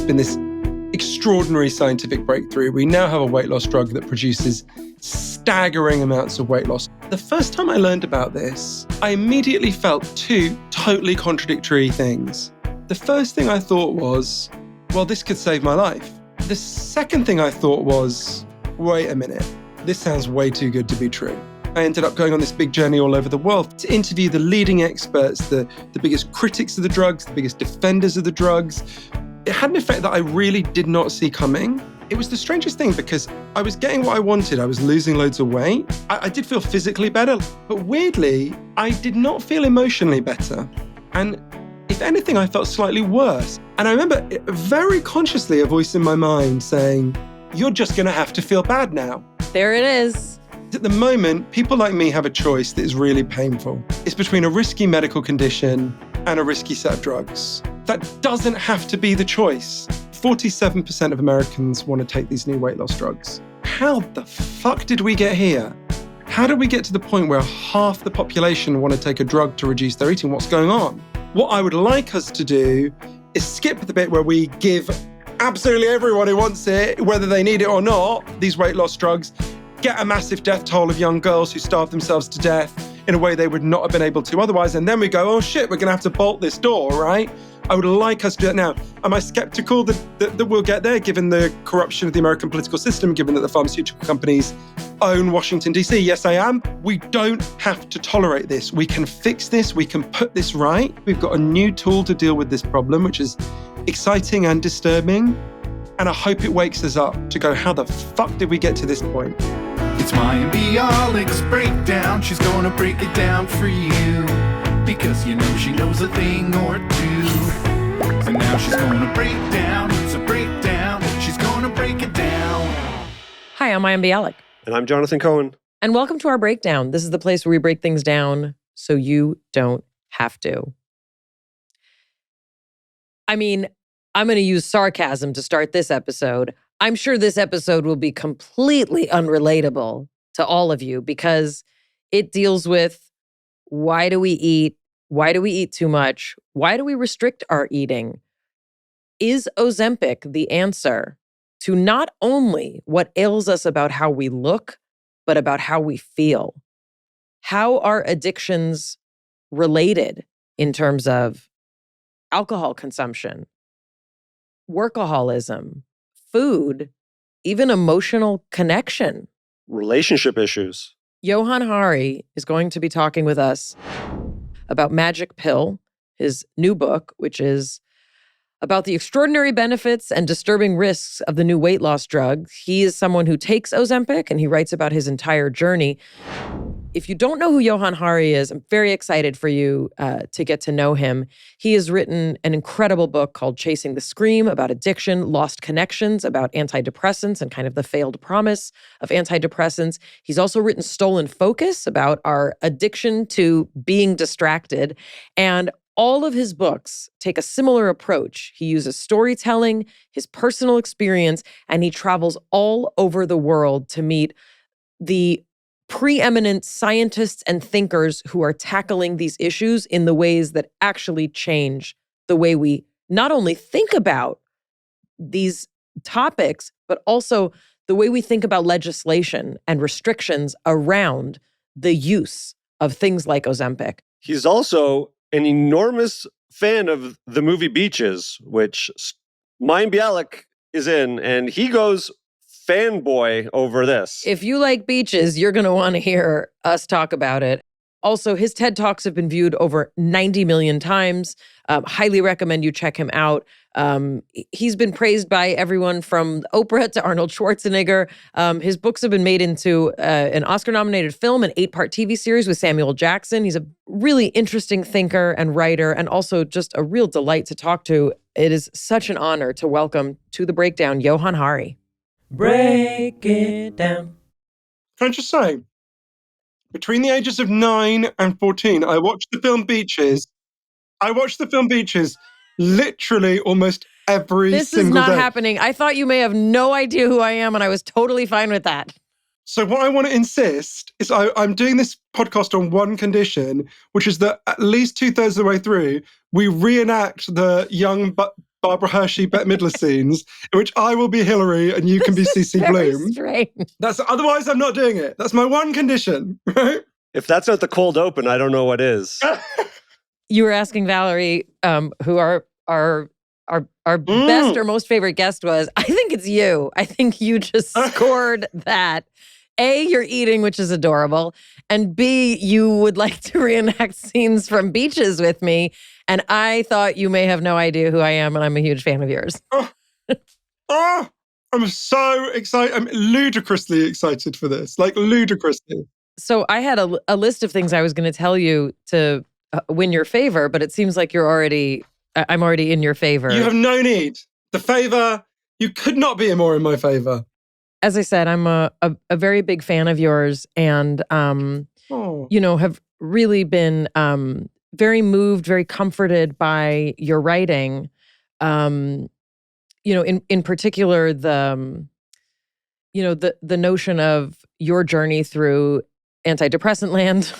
been this extraordinary scientific breakthrough. We now have a weight loss drug that produces staggering amounts of weight loss. The first time I learned about this, I immediately felt two totally contradictory things. The first thing I thought was, well, this could save my life. The second thing I thought was, wait a minute, this sounds way too good to be true. I ended up going on this big journey all over the world to interview the leading experts, the biggest critics of the drugs, the biggest defenders of the drugs. It had an effect that I really did not see coming. It was the strangest thing because I was getting what I wanted. I was losing loads of weight. I did feel physically better, but weirdly, I did not feel emotionally better. And if anything, I felt slightly worse. And I remember very consciously a voice in my mind saying, you're just going to have to feel bad now. There it is. At the moment, people like me have a choice that is really painful. It's between a risky medical condition and a risky set of drugs. That doesn't have to be the choice. 47% of Americans want to take these new weight loss drugs. How the fuck did we get here? How did we get to the point where half the population want to take a drug to reduce their eating? What's going on? What I would like us to do is skip the bit where we give absolutely everyone who wants it, whether they need it or not, these weight loss drugs, get a massive death toll of young girls who starve themselves to death in a way they would not have been able to otherwise. And then we go, oh shit, we're going to have to bolt this door, right? I would like us to do that now. Am I skeptical that we'll get there, given the corruption of the American political system, given that the pharmaceutical companies own Washington, D.C.? Yes, I am. We don't have to tolerate this. We can fix this. We can put this right. We've got a new tool to deal with this problem, which is exciting and disturbing. And I hope it wakes us up to go, how the fuck did we get to this point? It's Mayim Bialik's breakdown. She's gonna break it down for you, because you know she knows a thing or two. So now she's gonna break down. It's a breakdown. She's gonna break it down. Hi, I'm Mayim Bialik. And I'm Jonathan Cohen. And welcome to our breakdown. This is the place where we break things down so you don't have to. I mean, I'm going to use sarcasm to start this episode. I'm sure this episode will be completely unrelatable to all of you because it deals with why do we eat? Why do we eat too much? Why do we restrict our eating? Is Ozempic the answer to not only what ails us about how we look, but about how we feel? How are addictions related in terms of alcohol consumption, workaholism, food, even emotional connection? Relationship issues. Johann Hari is going to be talking with us about Magic Pill, his new book, which is about the extraordinary benefits and disturbing risks of the new weight loss drug. He is someone who takes Ozempic, and he writes about his entire journey. If you don't know who Johann Hari is, I'm very excited for you to get to know him. He has written an incredible book called Chasing the Scream about addiction, lost connections, about antidepressants and kind of the failed promise of antidepressants. He's also written Stolen Focus about our addiction to being distracted. And all of his books take a similar approach. He uses storytelling, his personal experience, and he travels all over the world to meet the preeminent scientists and thinkers who are tackling these issues in the ways that actually change the way we not only think about these topics, but also the way we think about legislation and restrictions around the use of things like Ozempic. He's also an enormous fan of the movie Beaches, which Mayim Bialik is in, and he goes fanboy over this. If you like Beaches, you're going to want to hear us talk about it. Also, his TED Talks have been viewed over 90 million times. Highly recommend you check him out. He's been praised by everyone from Oprah to Arnold Schwarzenegger. His books have been made into an Oscar-nominated film, an 8-part TV series with Samuel Jackson. He's a really interesting thinker and writer, and also just a real delight to talk to. It is such an honor to welcome to the breakdown Johann Hari. Break it down. Can I just say, between the ages of 9 and 14, I watched the film Beaches. Literally almost every single day. This is not happening. I thought you may have no idea who I am, and I was totally fine with that. So what I want to insist is I'm doing this podcast on one condition, which is that at least 2/3 of the way through, we reenact the young Barbara Hershey Bette Midler scenes in which I will be Hillary and you can be CC Very Bloom. strange. Otherwise I'm not doing it. That's my one condition, right? If that's not the cold open, I don't know what is. You were asking Valerie, who our best or most favorite guest was. I think it's you. I think you just scored that. A, you're eating, which is adorable. And B, you would like to reenact scenes from beaches with me. And I thought you may have no idea who I am, and I'm a huge fan of yours. I'm so excited. I'm ludicrously excited for this. Like, ludicrously. So I had a list of things I was going to tell you to win your favor, but it seems like I'm already in your favor. You have no need. The favor, you could not be more in my favor. As I said, I'm a very big fan of yours, and have really been very moved, very comforted by your writing. In particular, the notion of your journey through antidepressant land,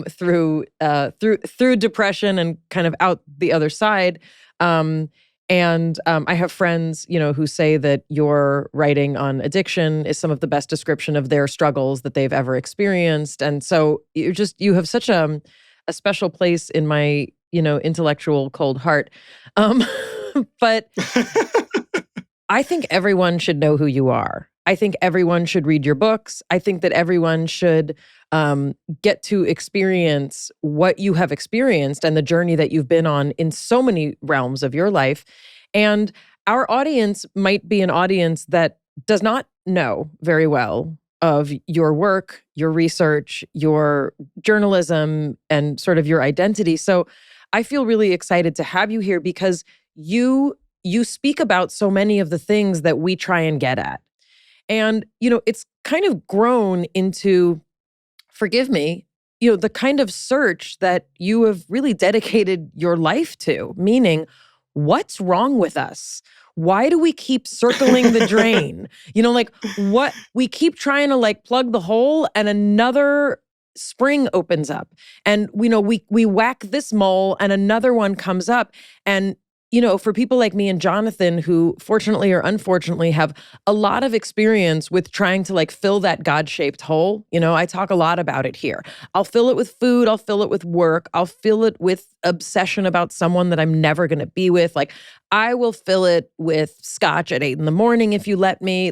through depression and kind of out the other side. And I have friends, who say that your writing on addiction is some of the best description of their struggles that they've ever experienced. And so you have such a special place in my, intellectual cold heart. But I think everyone should know who you are. I think everyone should read your books. I think that everyone should get to experience what you have experienced and the journey that you've been on in so many realms of your life. And our audience might be an audience that does not know very well of your work, your research, your journalism, and sort of your identity. So I feel really excited to have you here because you speak about so many of the things that we try and get at. And, it's kind of grown into, forgive me, the kind of search that you have really dedicated your life to, meaning, what's wrong with us? Why do we keep circling the drain? What we keep trying to plug the hole and another spring opens up. And we whack this mole and another one comes up. And for people like me and Jonathan, who fortunately or unfortunately have a lot of experience with trying to fill that God-shaped hole, I talk a lot about it here. I'll fill it with food. I'll fill it with work. I'll fill it with obsession about someone that I'm never going to be with. I will fill it with scotch at 8 a.m. if you let me.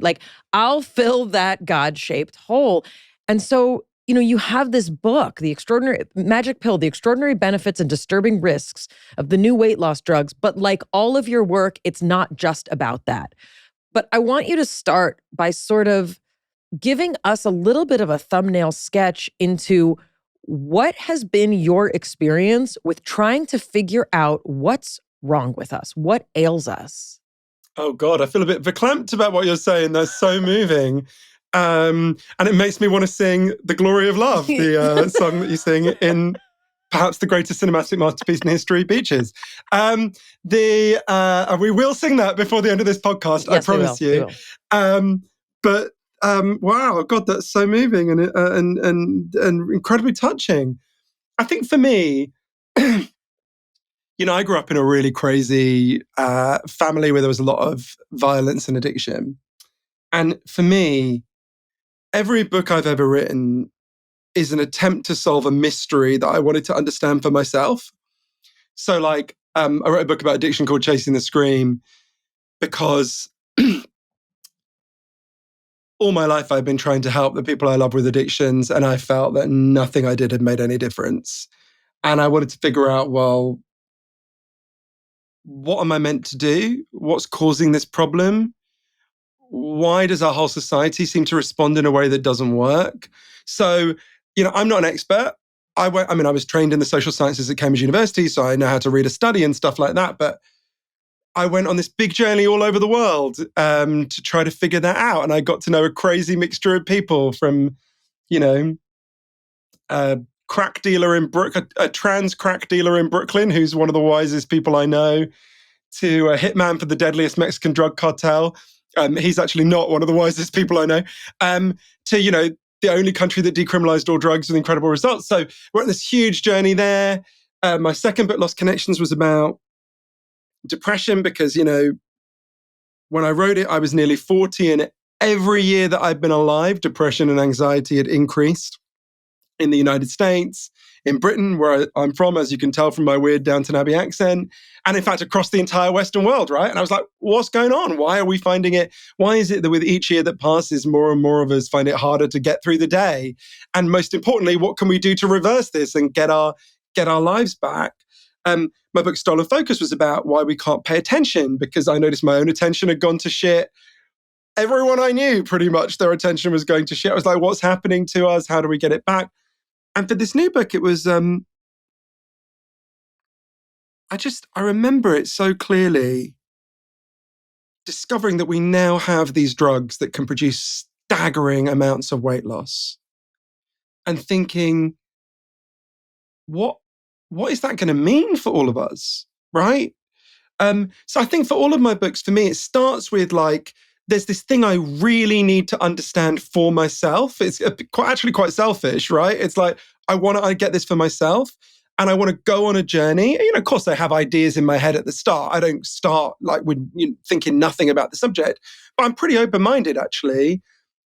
I'll fill that God-shaped hole. And so you have this book, The Extraordinary Magic Pill, The Extraordinary Benefits and Disturbing Risks of the New Weight Loss Drugs. But like all of your work, it's not just about that. But I want you to start by sort of giving us a little bit of a thumbnail sketch into what has been your experience with trying to figure out what's wrong with us, what ails us. Oh God, I feel a bit verklempt about what you're saying. That's so moving. And it makes me want to sing The Glory of Love, the song that you sing in perhaps the greatest cinematic masterpiece in history, Beaches. We will sing that before the end of this podcast, yes, I promise you. Wow, God, that's so moving and incredibly touching. I think for me, I grew up in a really crazy family where there was a lot of violence and addiction. And for me, every book I've ever written is an attempt to solve a mystery that I wanted to understand for myself. So I wrote a book about addiction called Chasing the Scream because all my life I've been trying to help the people I love with addictions, and I felt that nothing I did had made any difference. And I wanted to figure out, well, what am I meant to do? What's causing this problem? Why does our whole society seem to respond in a way that doesn't work? So, I'm not an expert. I was trained in the social sciences at Cambridge University, so I know how to read a study and stuff like that. But I went on this big journey all over the world to try to figure that out. And I got to know a crazy mixture of people from, a crack dealer in a trans crack dealer in Brooklyn, who's one of the wisest people I know, to a hitman for the deadliest Mexican drug cartel. He's actually not one of the wisest people I know. To, the only country that decriminalized all drugs with incredible results. So we're on this huge journey there. My second book, Lost Connections, was about, depression because, when I wrote it, I was nearly 40, and every year that I've been alive, depression and anxiety had increased in the United States, in Britain, where I'm from, as you can tell from my weird Downton Abbey accent, and in fact, across the entire Western world, right? And I was like, what's going on? Why are we finding it? Why is it that with each year that passes, more and more of us find it harder to get through the day? And most importantly, what can we do to reverse this and get our lives back? My book, Stolen Focus, was about why we can't pay attention, because I noticed my own attention had gone to shit. Everyone I knew, pretty much, their attention was going to shit. I was like, what's happening to us? How do we get it back? And for this new book, it was, I remember it so clearly, discovering that we now have these drugs that can produce staggering amounts of weight loss, and thinking, what is that going to mean for all of us, right? So I think for all of my books, for me, it starts with there's this thing I really need to understand for myself. It's quite selfish, right? It's like, I want to get this for myself, and I want to go on a journey. Of course, I have ideas in my head at the start. I don't start with thinking nothing about the subject, but I'm pretty open-minded, actually,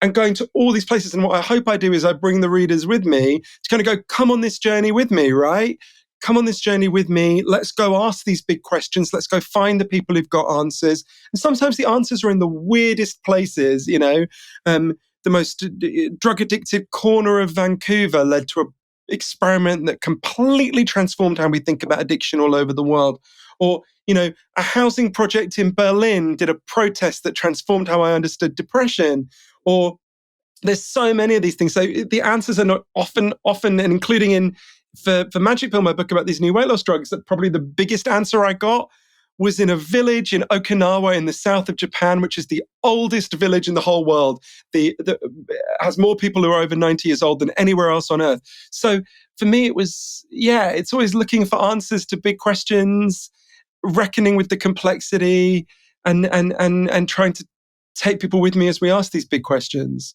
and going to all these places. And what I hope I do is I bring the readers with me to kind of go, come on this journey with me, right? Come on this journey with me. Let's go ask these big questions. Let's go find the people who've got answers. And sometimes the answers are in the weirdest places. The most drug-addicted corner of Vancouver led to an experiment that completely transformed how we think about addiction all over the world. Or, a housing project in Berlin did a protest that transformed how I understood depression. Or there's so many of these things. So the answers are not often, and including for Magic Pill, my book about these new weight loss drugs, that probably the biggest answer I got was in a village in Okinawa in the south of Japan, which is the oldest village in the whole world. Has more people who are over 90 years old than anywhere else on earth. So for me, it was, it's always looking for answers to big questions, reckoning with the complexity, and trying to take people with me as we ask these big questions.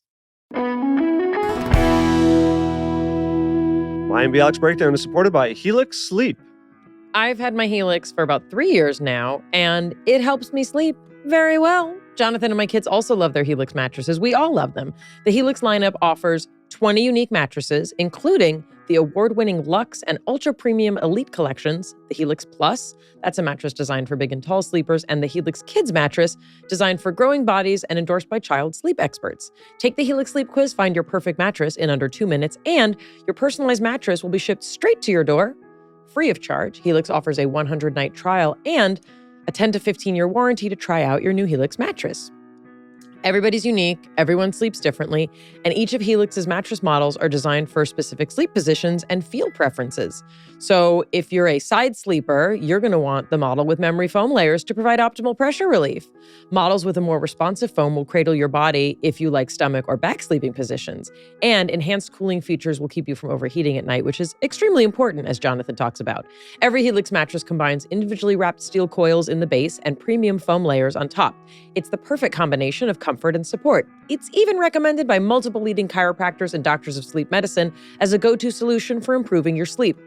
Mayim Bialik's Breakdown is supported by Helix Sleep. I've had my Helix for about 3 years now, and it helps me sleep very well. Jonathan and my kids also love their Helix mattresses. We all love them. The Helix lineup offers 20 unique mattresses, including the award-winning Luxe and Ultra Premium Elite collections, the Helix Plus, that's a mattress designed for big and tall sleepers, and the Helix Kids mattress, designed for growing bodies and endorsed by child sleep experts. Take the Helix Sleep Quiz, find your perfect mattress in under 2 minutes, and your personalized mattress will be shipped straight to your door, free of charge. Helix offers a 100-night trial and a 10 to 15-year warranty to try out your new Helix mattress. Everybody's unique, everyone sleeps differently, and each of Helix's mattress models are designed for specific sleep positions and feel preferences. So if you're a side sleeper, you're going to want the model with memory foam layers to provide optimal pressure relief. Models with a more responsive foam will cradle your body if you like stomach or back sleeping positions. And enhanced cooling features will keep you from overheating at night, which is extremely important, as Jonathan talks about. Every Helix mattress combines individually wrapped steel coils in the base and premium foam layers on top. It's the perfect combination of comfort and support. It's even recommended by multiple leading chiropractors and doctors of sleep medicine as a go-to solution for improving your sleep.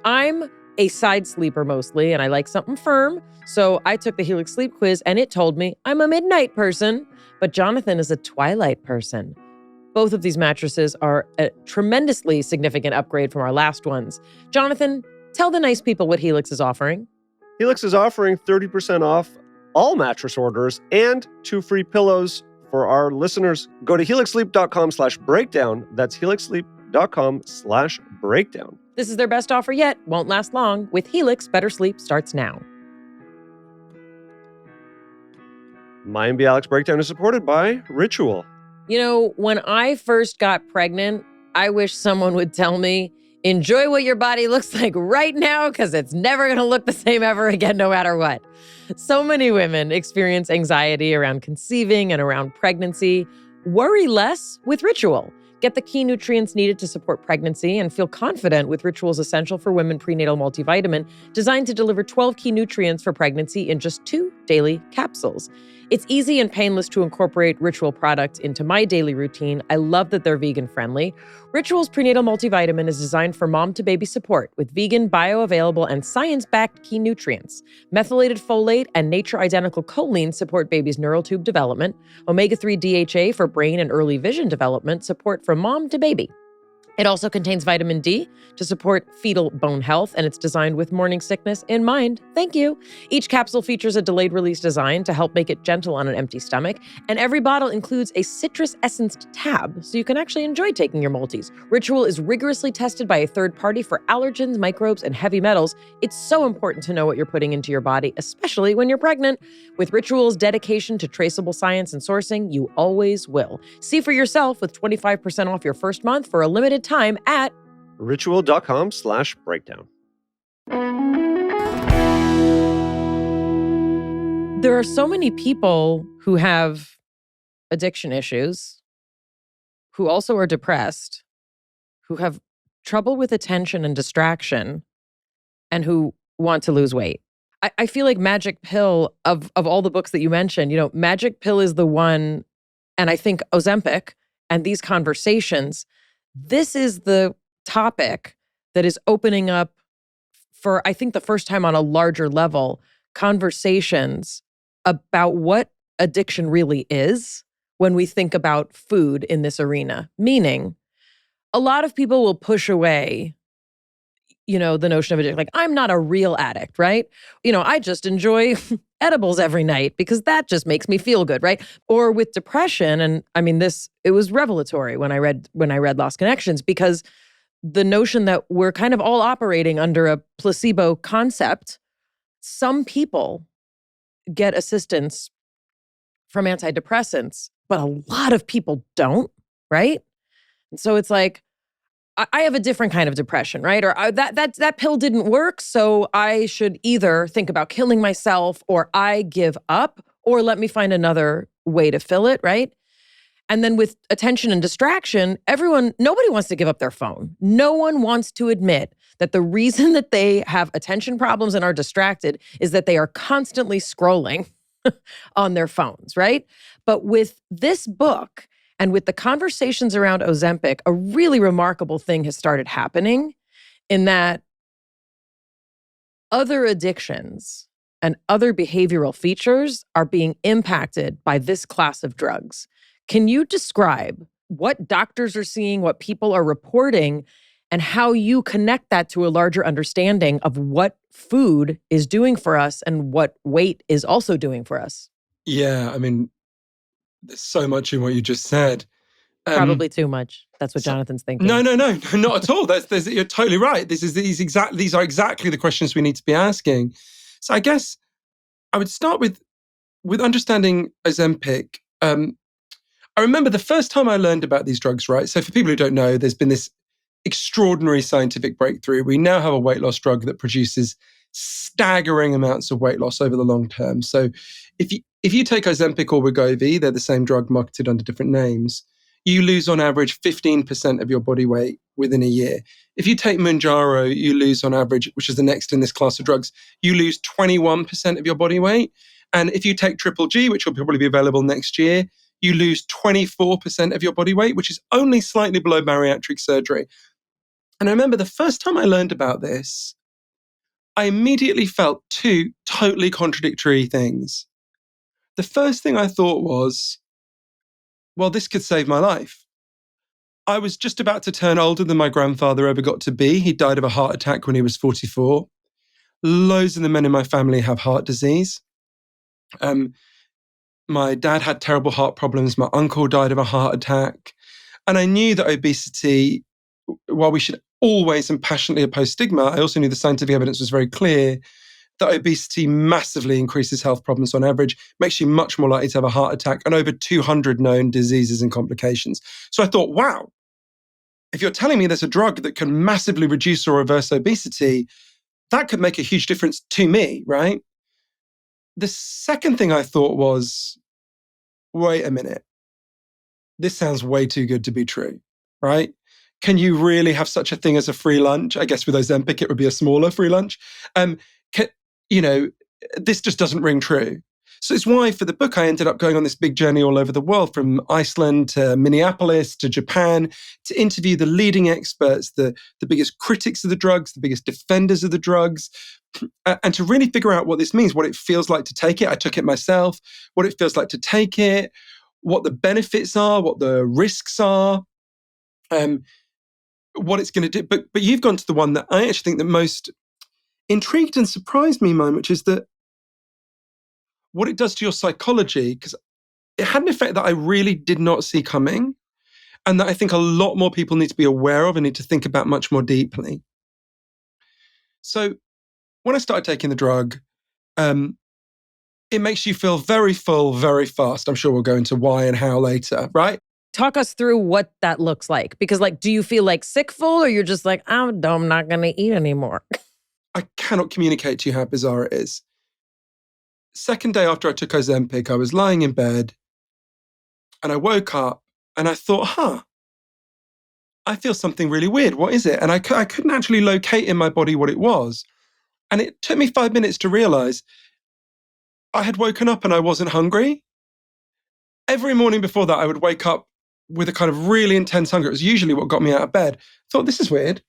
I'm a side sleeper mostly, and I like something firm, so I took the Helix Sleep Quiz, and it told me I'm a midnight person, but Jonathan is a twilight person. Both of these mattresses are a tremendously significant upgrade from our last ones. Jonathan, tell the nice people what Helix is offering. Helix is offering 30% off all mattress orders and 2 free pillows for our listeners. Go to helixsleep.com/breakdown. That's helixsleep.com/breakdown. This is their best offer yet. Won't last long. With Helix, better sleep starts now. Mayim Bialik's Breakdown is supported by Ritual. When I first got pregnant, I wish someone would tell me, enjoy what your body looks like right now, because it's never going to look the same ever again, no matter what. So many women experience anxiety around conceiving and around pregnancy. Worry less with Ritual. Get the key nutrients needed to support pregnancy and feel confident with Ritual's Essential for Women Prenatal Multivitamin, designed to deliver 12 key nutrients for pregnancy in just 2 daily capsules. It's easy and painless to incorporate Ritual products into my daily routine. I love that they're vegan-friendly. Ritual's prenatal multivitamin is designed for mom-to-baby support with vegan, bioavailable, and science-backed key nutrients. Methylated folate and nature-identical choline support baby's neural tube development. Omega-3 DHA for brain and early vision development, support from mom to baby. It also contains vitamin D to support fetal bone health, and it's designed with morning sickness in mind. Thank you. Each capsule features a delayed release design to help make it gentle on an empty stomach, and every bottle includes a citrus essenced tab, so you can actually enjoy taking your multis. Ritual is rigorously tested by a third party for allergens, microbes, and heavy metals. It's so important to know what you're putting into your body, especially when you're pregnant. With Ritual's dedication to traceable science and sourcing, you always will. See for yourself with 25% off your first month for a limited time at ritual.com/breakdown. There are so many people who have addiction issues, who also are depressed, who have trouble with attention and distraction, and who want to lose weight. I feel like Magic Pill, of all the books that you mentioned, Magic Pill is the one, and I think Ozempic and these conversations, this is the topic that is opening up for, I think, the first time on a larger level, conversations about what addiction really is when we think about food in this arena. Meaning, a lot of people will push away, the notion of addiction. Like, I'm not a real addict, right? I just enjoy edibles every night because that just makes me feel good, right? Or with depression, and I mean it was revelatory when I read Lost Connections, because the notion that we're kind of all operating under a placebo concept. Some people get assistance from antidepressants, but a lot of people don't, right? And so it's like, I have a different kind of depression, right? Or that pill didn't work, so I should either think about killing myself, or I give up, or let me find another way to fill it, right? And then with attention and distraction, nobody wants to give up their phone. No one wants to admit that the reason that they have attention problems and are distracted is that they are constantly scrolling on their phones, right? But with this book, and with the conversations around Ozempic, a really remarkable thing has started happening in that other addictions and other behavioral features are being impacted by this class of drugs. Can you describe what doctors are seeing, what people are reporting, and how you connect that to a larger understanding of what food is doing for us and what weight is also doing for us? Yeah, I mean, there's so much in what you just said. Probably too much. That's what Jonathan's thinking. No, not at all. You're totally right. These are exactly the questions we need to be asking. So I guess I would start with understanding Ozempic. I remember the first time I learned about these drugs, right? So for people who don't know, there's been this extraordinary scientific breakthrough. We now have a weight loss drug that produces staggering amounts of weight loss over the long term. So if you take Ozempic or Wegovy, they're the same drug marketed under different names, you lose on average 15% of your body weight within a year. If you take Mounjaro, you lose on average, which is the next in this class of drugs, you lose 21% of your body weight. And if you take Triple G, which will probably be available next year, you lose 24% of your body weight, which is only slightly below bariatric surgery. And I remember the first time I learned about this, I immediately felt two totally contradictory things. The first thing I thought was, well, this could save my life. I was just about to turn older than my grandfather ever got to be. He died of a heart attack when he was 44. Loads of the men in my family have heart disease. My dad had terrible heart problems. My uncle died of a heart attack. And I knew that obesity, while we should always and passionately oppose stigma, I also knew the scientific evidence was very clear that obesity massively increases health problems on average, makes you much more likely to have a heart attack, and over 200 known diseases and complications. So I thought, wow, if you're telling me there's a drug that can massively reduce or reverse obesity, that could make a huge difference to me, right? The second thing I thought was, wait a minute, this sounds way too good to be true, right? Can you really have such a thing as a free lunch? I guess with Ozempic, it would be a smaller free lunch. This just doesn't ring true. So it's why for the book, I ended up going on this big journey all over the world, from Iceland to Minneapolis to Japan, to interview the leading experts, the biggest critics of the drugs, the biggest defenders of the drugs, and to really figure out what this means, what it feels like to take it. I took it myself, what it feels like to take it, what the benefits are, what the risks are, what it's going to do. But you've gone to the one that I actually think the most intrigued and surprised me, Mayim, which is that what it does to your psychology, because it had an effect that I really did not see coming, and that I think a lot more people need to be aware of and need to think about much more deeply. So when I started taking the drug, it makes you feel very full very fast. I'm sure we'll go into why and how later, right? Talk us through what that looks like. Because do you feel like sick full, or you're just like, I'm not going to eat anymore? I cannot communicate to you how bizarre it is. Second day after I took Ozempic, I was lying in bed and I woke up and I thought, I feel something really weird. What is it? And I couldn't actually locate in my body what it was. And it took me 5 minutes to realize I had woken up and I wasn't hungry. Every morning before that, I would wake up with a kind of really intense hunger. It was usually what got me out of bed. I thought, this is weird.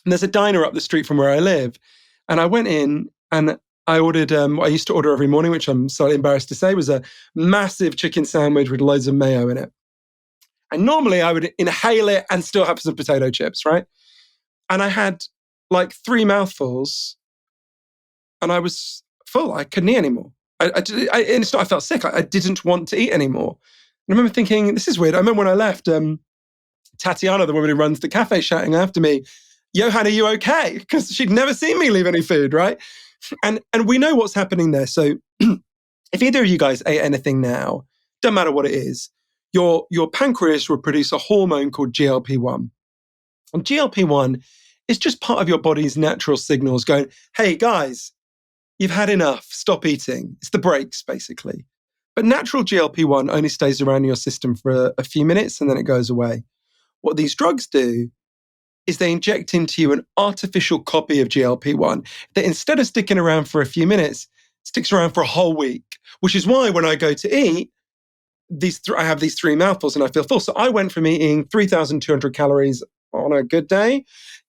And there's a diner up the street from where I live. And I went in and I ordered what I used to order every morning, which I'm slightly embarrassed to say, was a massive chicken sandwich with loads of mayo in it. And normally I would inhale it and still have some potato chips, right? And I had like 3 mouthfuls and I was full. I couldn't eat anymore. And it's not I felt sick. I didn't want to eat anymore. And I remember thinking, this is weird. I remember when I left, Tatiana, the woman who runs the cafe, shouting after me, Johann, are you okay? Because she'd never seen me leave any food, right? And we know what's happening there. So if either of you guys ate anything now, don't matter what it is, your pancreas will produce a hormone called GLP-1. And GLP-1 is just part of your body's natural signals going, hey guys, you've had enough, stop eating. It's the brakes, basically. But natural GLP-1 only stays around your system for a few minutes and then it goes away. What these drugs do is they inject into you an artificial copy of GLP-1 that instead of sticking around for a few minutes, sticks around for a whole week, which is why when I go to eat, I have these 3 mouthfuls and I feel full. So I went from eating 3,200 calories on a good day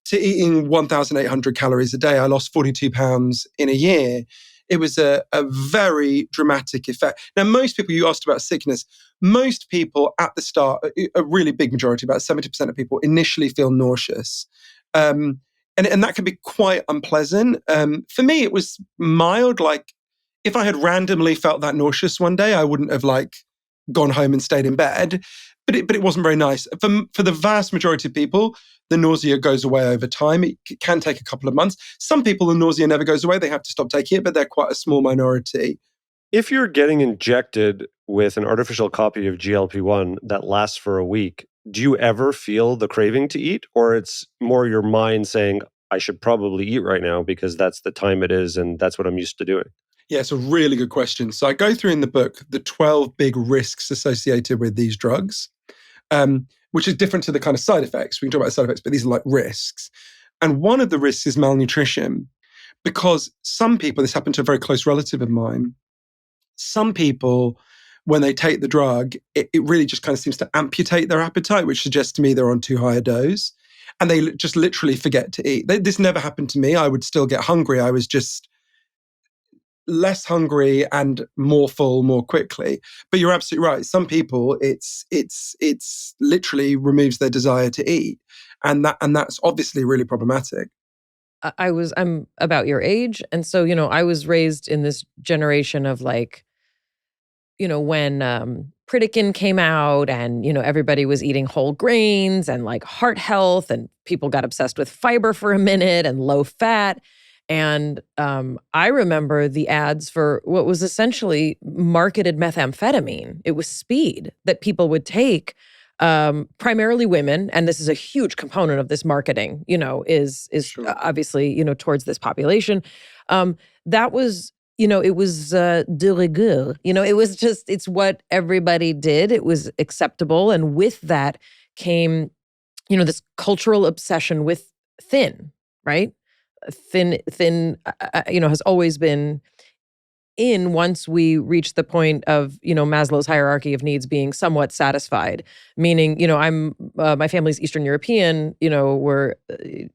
to eating 1,800 calories a day. I lost 42 pounds in a year. It was a very dramatic effect. Now, most people, you asked about sickness, most people at the start, a really big majority, about 70% of people initially feel nauseous. And that can be quite unpleasant. For me, it was mild. Like if I had randomly felt that nauseous one day, I wouldn't have gone home and stayed in bed. But it wasn't very nice. For the vast majority of people, the nausea goes away over time. It can take a couple of months. Some people, the nausea never goes away. They have to stop taking it, but they're quite a small minority. If you're getting injected with an artificial copy of GLP-1 that lasts for a week, do you ever feel the craving to eat? Or it's more your mind saying, I should probably eat right now because that's the time it is and that's what I'm used to doing? Yeah, it's a really good question. So I go through in the book the 12 big risks associated with these drugs, which is different to the kind of side effects. We can talk about side effects, but these are like risks. And one of the risks is malnutrition, because some people, this happened to a very close relative of mine, some people, when they take the drug, it really just kind of seems to amputate their appetite, which suggests to me they're on too high a dose. And they just literally forget to eat. This never happened to me. I would still get hungry. I was just less hungry and more full more quickly. But you're absolutely right. Some people, it's literally removes their desire to eat. And that's obviously really problematic. I'm about your age. And so, I was raised in this generation of when Pritikin came out and, everybody was eating whole grains and heart health, and people got obsessed with fiber for a minute and low fat. And I remember the ads for what was essentially marketed methamphetamine. It was speed that people would take, primarily women. And this is a huge component of this marketing, is Sure. obviously, towards this population. That was, it was de rigueur. It's what everybody did. It was acceptable. And with that came, this cultural obsession with thin, right? Thin, has always been in once we reach the point of, Maslow's hierarchy of needs being somewhat satisfied. Meaning, I'm my family's Eastern European, we're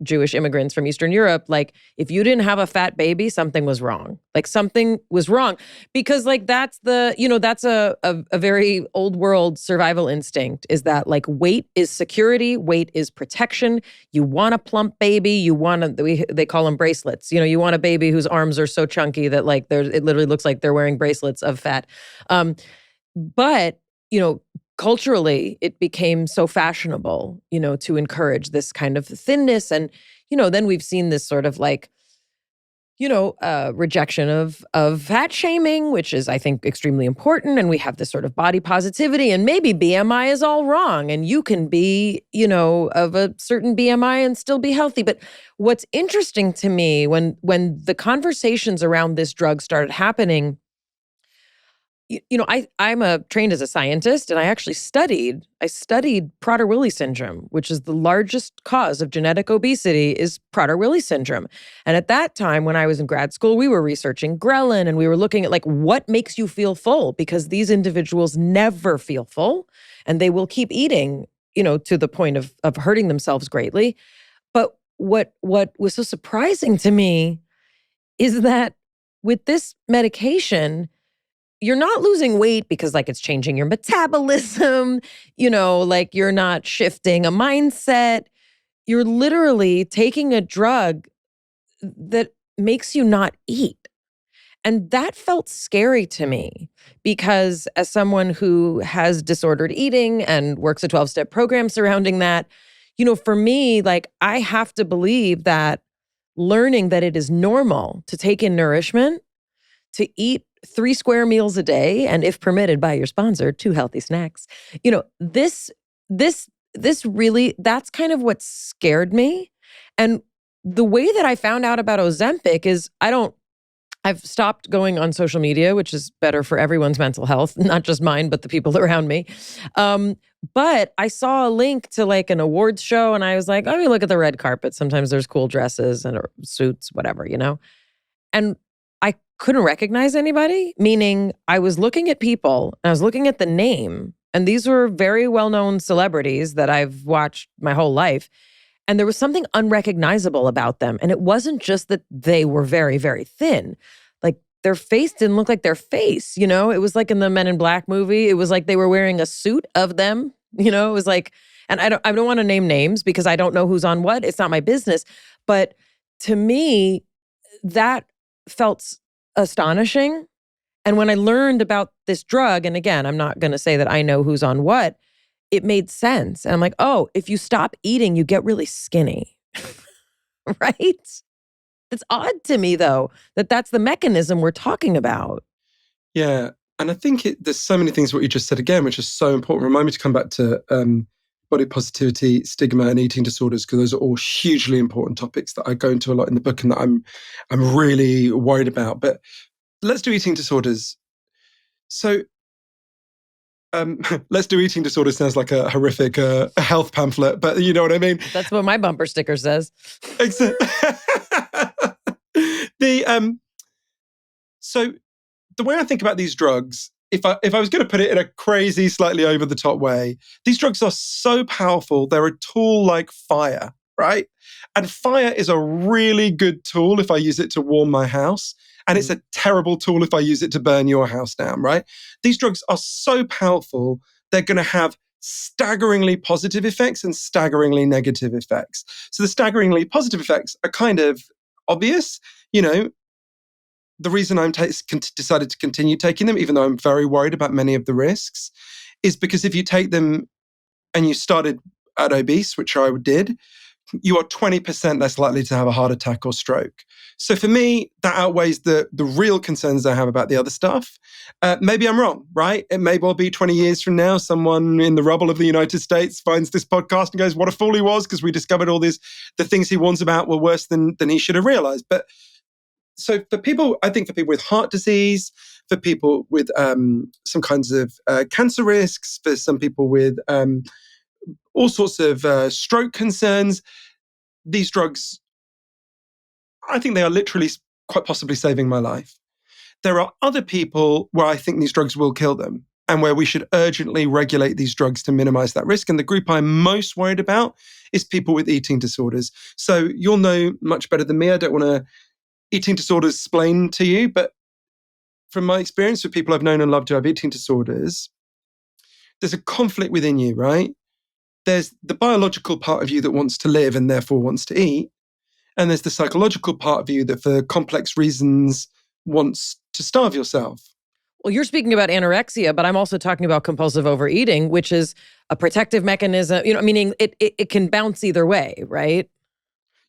Jewish immigrants from Eastern Europe. Like, if you didn't have a fat baby, something was wrong. Like, something was wrong. Because like that's that's a very old world survival instinct, is that like weight is security, weight is protection. You want a plump baby, they call them bracelets. You want a baby whose arms are so chunky that like it literally looks like they're wearing bracelets of fat. But, culturally, it became so fashionable, to encourage this kind of thinness. And, then we've seen this sort of like, rejection of fat shaming, which is, I think, extremely important. And we have this sort of body positivity, and maybe BMI is all wrong. And you can be, of a certain BMI and still be healthy. But what's interesting to me when the conversations around this drug started happening, I'm trained as a scientist, and I actually studied Prader-Willi syndrome, which is the largest cause of genetic obesity, is Prader-Willi syndrome. And at that time, when I was in grad school, we were researching ghrelin, and we were looking at like what makes you feel full, because these individuals never feel full, and they will keep eating, to the point of hurting themselves greatly. But what was so surprising to me is that with this medication, you're not losing weight because like it's changing your metabolism, like you're not shifting a mindset. You're literally taking a drug that makes you not eat. And that felt scary to me, because as someone who has disordered eating and works a 12-step program surrounding that, for me, like I have to believe that learning that it is normal to take in nourishment, to eat 3 square meals a day, and if permitted by your sponsor, 2 healthy snacks. This really, that's kind of what scared me. And the way that I found out about Ozempic is I've stopped going on social media, which is better for everyone's mental health, not just mine, but the people around me. But I saw a link to like an awards show, and I was like, oh, look at the red carpet. Sometimes there's cool dresses and or suits, whatever, And I couldn't recognize anybody, meaning I was looking at people, and I was looking at the name, and these were very well-known celebrities that I've watched my whole life, and there was something unrecognizable about them. And it wasn't just that they were very, very thin. Like their face didn't look like their face, It was like in the Men in Black movie. It was like they were wearing a suit of them, It was like, and I don't want to name names because I don't know who's on what. It's not my business. But to me, that felt astonishing. And when I learned about this drug, and again, I'm not going to say that I know who's on what, it made sense. And I'm like, oh, if you stop eating, you get really skinny, right? It's odd to me, though, that that's the mechanism we're talking about. Yeah. And I think there's so many things what you just said again, which is so important. Remind me to come back to body positivity, stigma, and eating disorders, because those are all hugely important topics that I go into a lot in the book and that I'm really worried about. But let's do eating disorders. So let's do eating disorders sounds like a horrific health pamphlet, but you know what I mean? That's what my bumper sticker says. Exactly. So the way I think about these drugs, if I was going to put it in a crazy, slightly over the top way, these drugs are so powerful. They're a tool like fire, right? And fire is a really good tool if I use it to warm my house. And it's a terrible tool if I use it to burn your house down, right? These drugs are so powerful, they're going to have staggeringly positive effects and staggeringly negative effects. So the staggeringly positive effects are kind of obvious. The reason I'm decided to continue taking them, even though I'm very worried about many of the risks, is because if you take them and you started at obese, which I did, you are 20% less likely to have a heart attack or stroke. So for me, that outweighs the real concerns I have about the other stuff. Maybe I'm wrong, right? It may well be 20 years from now, someone in the rubble of the United States finds this podcast and goes, what a fool he was, because we discovered all the things he warns about were worse than he should have realized. But so for people with heart disease, for people with some kinds of cancer risks, for some people with all sorts of stroke concerns, these drugs, I think they are literally quite possibly saving my life. There are other people where I think these drugs will kill them and where we should urgently regulate these drugs to minimize that risk. And the group I'm most worried about is people with eating disorders. So you'll know much better than me. I don't want to eating disorders explain to you, but from my experience with people I've known and loved who have eating disorders, there's a conflict within you, right? There's the biological part of you that wants to live and therefore wants to eat. And there's the psychological part of you that for complex reasons wants to starve yourself. Well, you're speaking about anorexia, but I'm also talking about compulsive overeating, which is a protective mechanism, meaning it can bounce either way, right?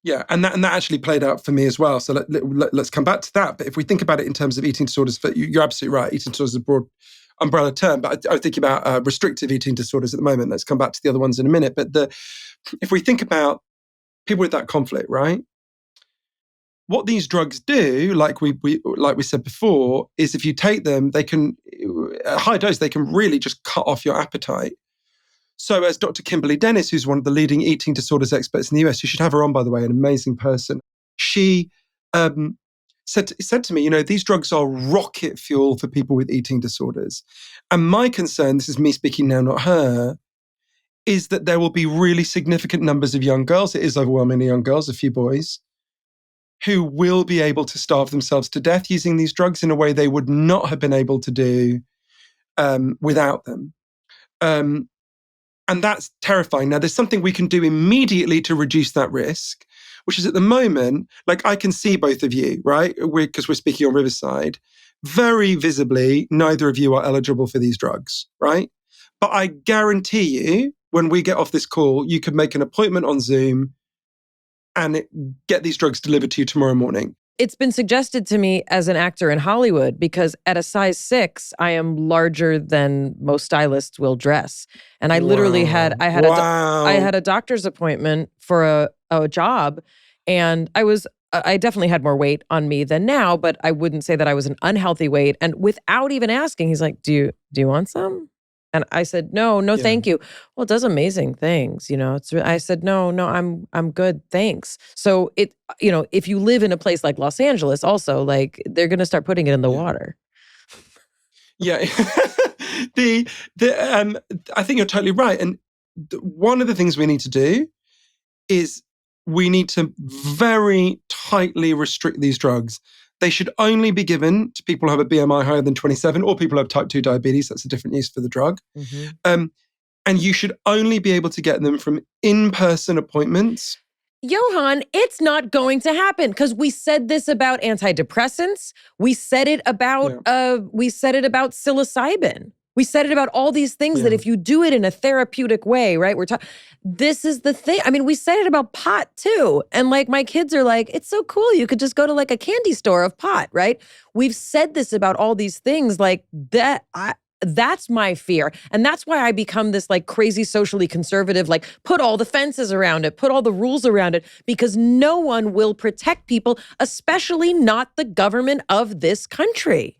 Yeah, and that actually played out for me as well. So let's come back to that. But if we think about it in terms of eating disorders, you're absolutely right. Eating disorders is a broad umbrella term, but I think about restrictive eating disorders at the moment. Let's come back to the other ones in a minute. But if we think about people with that conflict, right? What these drugs do, like we said before, is if you take them, they can, at high dose, they can really just cut off your appetite. So as Dr. Kimberly Dennis, who's one of the leading eating disorders experts in the US, you should have her on, by the way, an amazing person. She said to me, these drugs are rocket fuel for people with eating disorders. And my concern, this is me speaking now, not her, is that there will be really significant numbers of young girls, it is overwhelmingly young girls, a few boys, who will be able to starve themselves to death using these drugs in a way they would not have been able to do without them. And that's terrifying. Now, there's something we can do immediately to reduce that risk, which is at the moment, like I can see both of you, right? Because we're speaking on Riverside. Very visibly, neither of you are eligible for these drugs, right? But I guarantee you, when we get off this call, you could make an appointment on Zoom and get these drugs delivered to you tomorrow morning. It's been suggested to me as an actor in Hollywood because at a size 6, I am larger than most stylists will dress. And I literally had a doctor's appointment for a job, and I definitely had more weight on me than now, but I wouldn't say that I was an unhealthy weight. And without even asking, he's like, "Do you want some?" And I said, no, thank you. Well, it does amazing things, I said, no, I'm good, thanks. So if you live in a place like Los Angeles, also, like, they're going to start putting it in the water. Yeah. I think you're totally right. And one of the things we need to do is we need to very tightly restrict these drugs. They should only be given to people who have a BMI higher than 27 or people who have type 2 diabetes. That's a different use for the drug. Mm-hmm. And you should only be able to get them from in-person appointments. Johann, it's not going to happen because we said this about antidepressants. We said it about psilocybin. We said it about all these things that if you do it in a therapeutic way, right? This is the thing. I mean, we said it about pot too. And like my kids are like, it's so cool. You could just go to like a candy store of pot, right? We've said this about all these things like that. That's my fear. And that's why I become this like crazy socially conservative, like put all the fences around it, put all the rules around it, because no one will protect people, especially not the government of this country.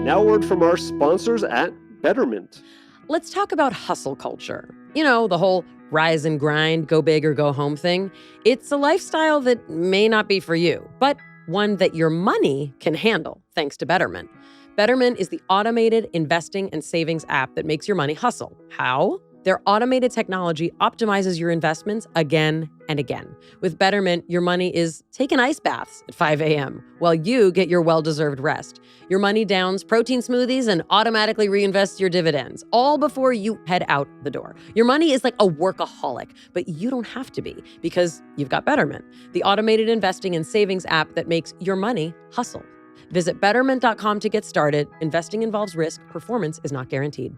Now a word from our sponsors at Betterment. Let's talk about hustle culture. The whole rise and grind, go big or go home thing. It's a lifestyle that may not be for you, but one that your money can handle, thanks to Betterment. Betterment is the automated investing and savings app that makes your money hustle. How? Their automated technology optimizes your investments again and again. With Betterment, your money is taking ice baths at 5 a.m. while you get your well-deserved rest. Your money downs protein smoothies and automatically reinvests your dividends, all before you head out the door. Your money is like a workaholic, but you don't have to be because you've got Betterment, the automated investing and savings app that makes your money hustle. Visit Betterment.com to get started. Investing involves risk. Performance is not guaranteed.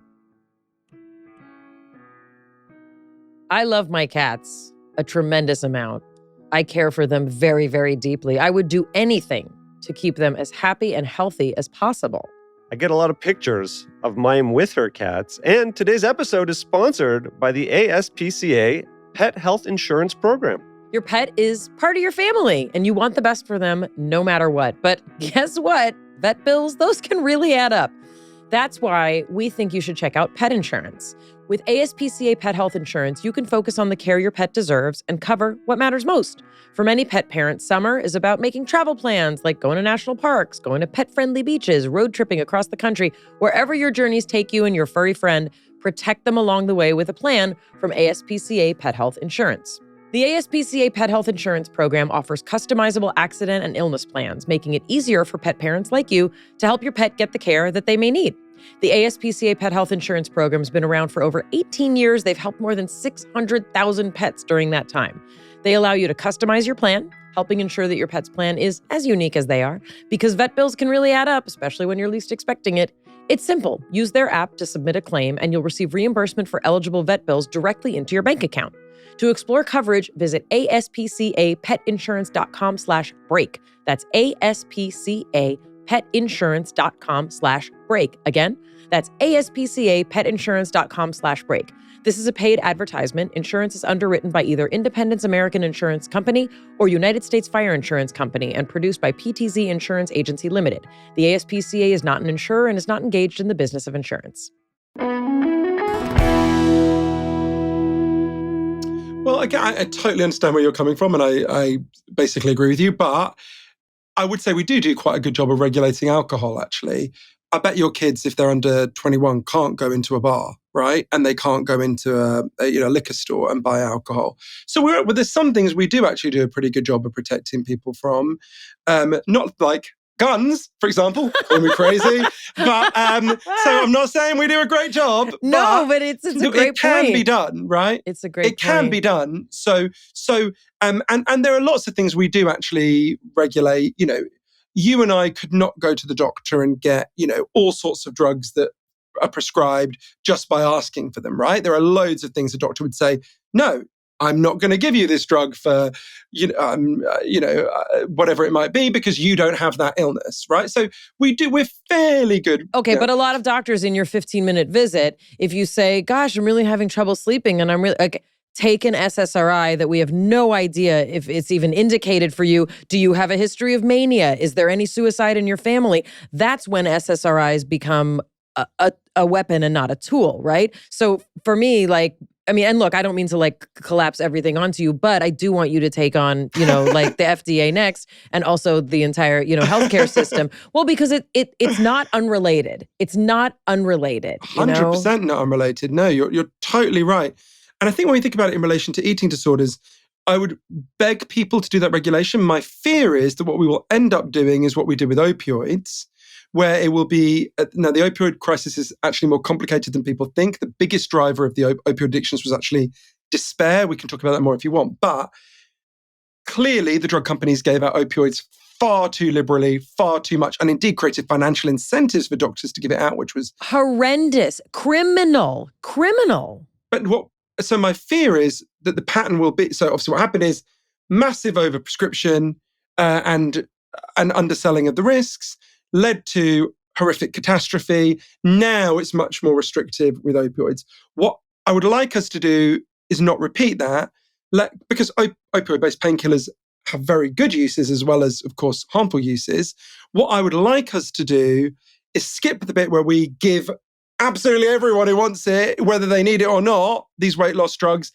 I love my cats a tremendous amount. I care for them very, very deeply. I would do anything to keep them as happy and healthy as possible. I get a lot of pictures of Mayim with her cats, and today's episode is sponsored by the ASPCA Pet Health Insurance Program. Your pet is part of your family, and you want the best for them no matter what. But guess what? Vet bills, those can really add up. That's why we think you should check out pet insurance. With ASPCA Pet Health Insurance, you can focus on the care your pet deserves and cover what matters most. For many pet parents, summer is about making travel plans like going to national parks, going to pet-friendly beaches, road tripping across the country. Wherever your journeys take you and your furry friend, protect them along the way with a plan from ASPCA Pet Health Insurance. The ASPCA Pet Health Insurance Program offers customizable accident and illness plans, making it easier for pet parents like you to help your pet get the care that they may need. The ASPCA Pet Health Insurance Program has been around for over 18 years. They've helped more than 600,000 pets during that time. They allow you to customize your plan, helping ensure that your pet's plan is as unique as they are, because vet bills can really add up, especially when you're least expecting it. It's simple. Use their app to submit a claim, and you'll receive reimbursement for eligible vet bills directly into your bank account. To explore coverage, visit aspcapetinsurance.com/break. That's aspcapetinsurance.com/break. Again, that's aspcapetinsurance.com/break. This is a paid advertisement. Insurance is underwritten by either Independence American Insurance Company or United States Fire Insurance Company and produced by PTZ Insurance Agency Limited. The ASPCA is not an insurer and is not engaged in the business of insurance. Well, again, I totally understand where you're coming from, and I basically agree with you. But I would say we do quite a good job of regulating alcohol, actually. I bet your kids, if they're under 21, can't go into a bar, right? And they can't go into a liquor store and buy alcohol. So there's some things we do actually do a pretty good job of protecting people from. Not like guns, for example, call me crazy. But so I'm not saying we do a great job. No, but it's a great It can point. be done, right? It's a great point. It can be done. So and there are lots of things we do actually regulate. You and I could not go to the doctor and get, all sorts of drugs that are prescribed just by asking for them, right? There are loads of things a doctor would say, no, I'm not going to give you this drug for, whatever it might be, because you don't have that illness, right? So we're fairly good. Okay, but a lot of doctors in your 15-minute visit, if you say, gosh, I'm really having trouble sleeping and I'm really, take an SSRI that we have no idea if it's even indicated for you. Do you have a history of mania? Is there any suicide in your family? That's when SSRIs become a weapon and not a tool, right? So for me, and look, I don't mean to collapse everything onto you, but I do want you to take on, the FDA next and also the entire, healthcare system. Well, because it's not unrelated. It's not unrelated. 100% not unrelated. No, you're totally right. And I think when we think about it in relation to eating disorders, I would beg people to do that regulation. My fear is that what we will end up doing is what we did with opioids, where it will be, now the opioid crisis is actually more complicated than people think. The biggest driver of the opioid addictions was actually despair. We can talk about that more if you want. But clearly the drug companies gave out opioids far too liberally, far too much, and indeed created financial incentives for doctors to give it out, which was horrendous, criminal. So my fear is that the pattern will be, so obviously what happened is massive overprescription and an underselling of the risks led to horrific catastrophe. Now it's much more restrictive with opioids. What I would like us to do is not repeat that, because opioid-based painkillers have very good uses as well as, of course, harmful uses. What I would like us to do is skip the bit where we give absolutely everyone who wants it, whether they need it or not, these weight loss drugs,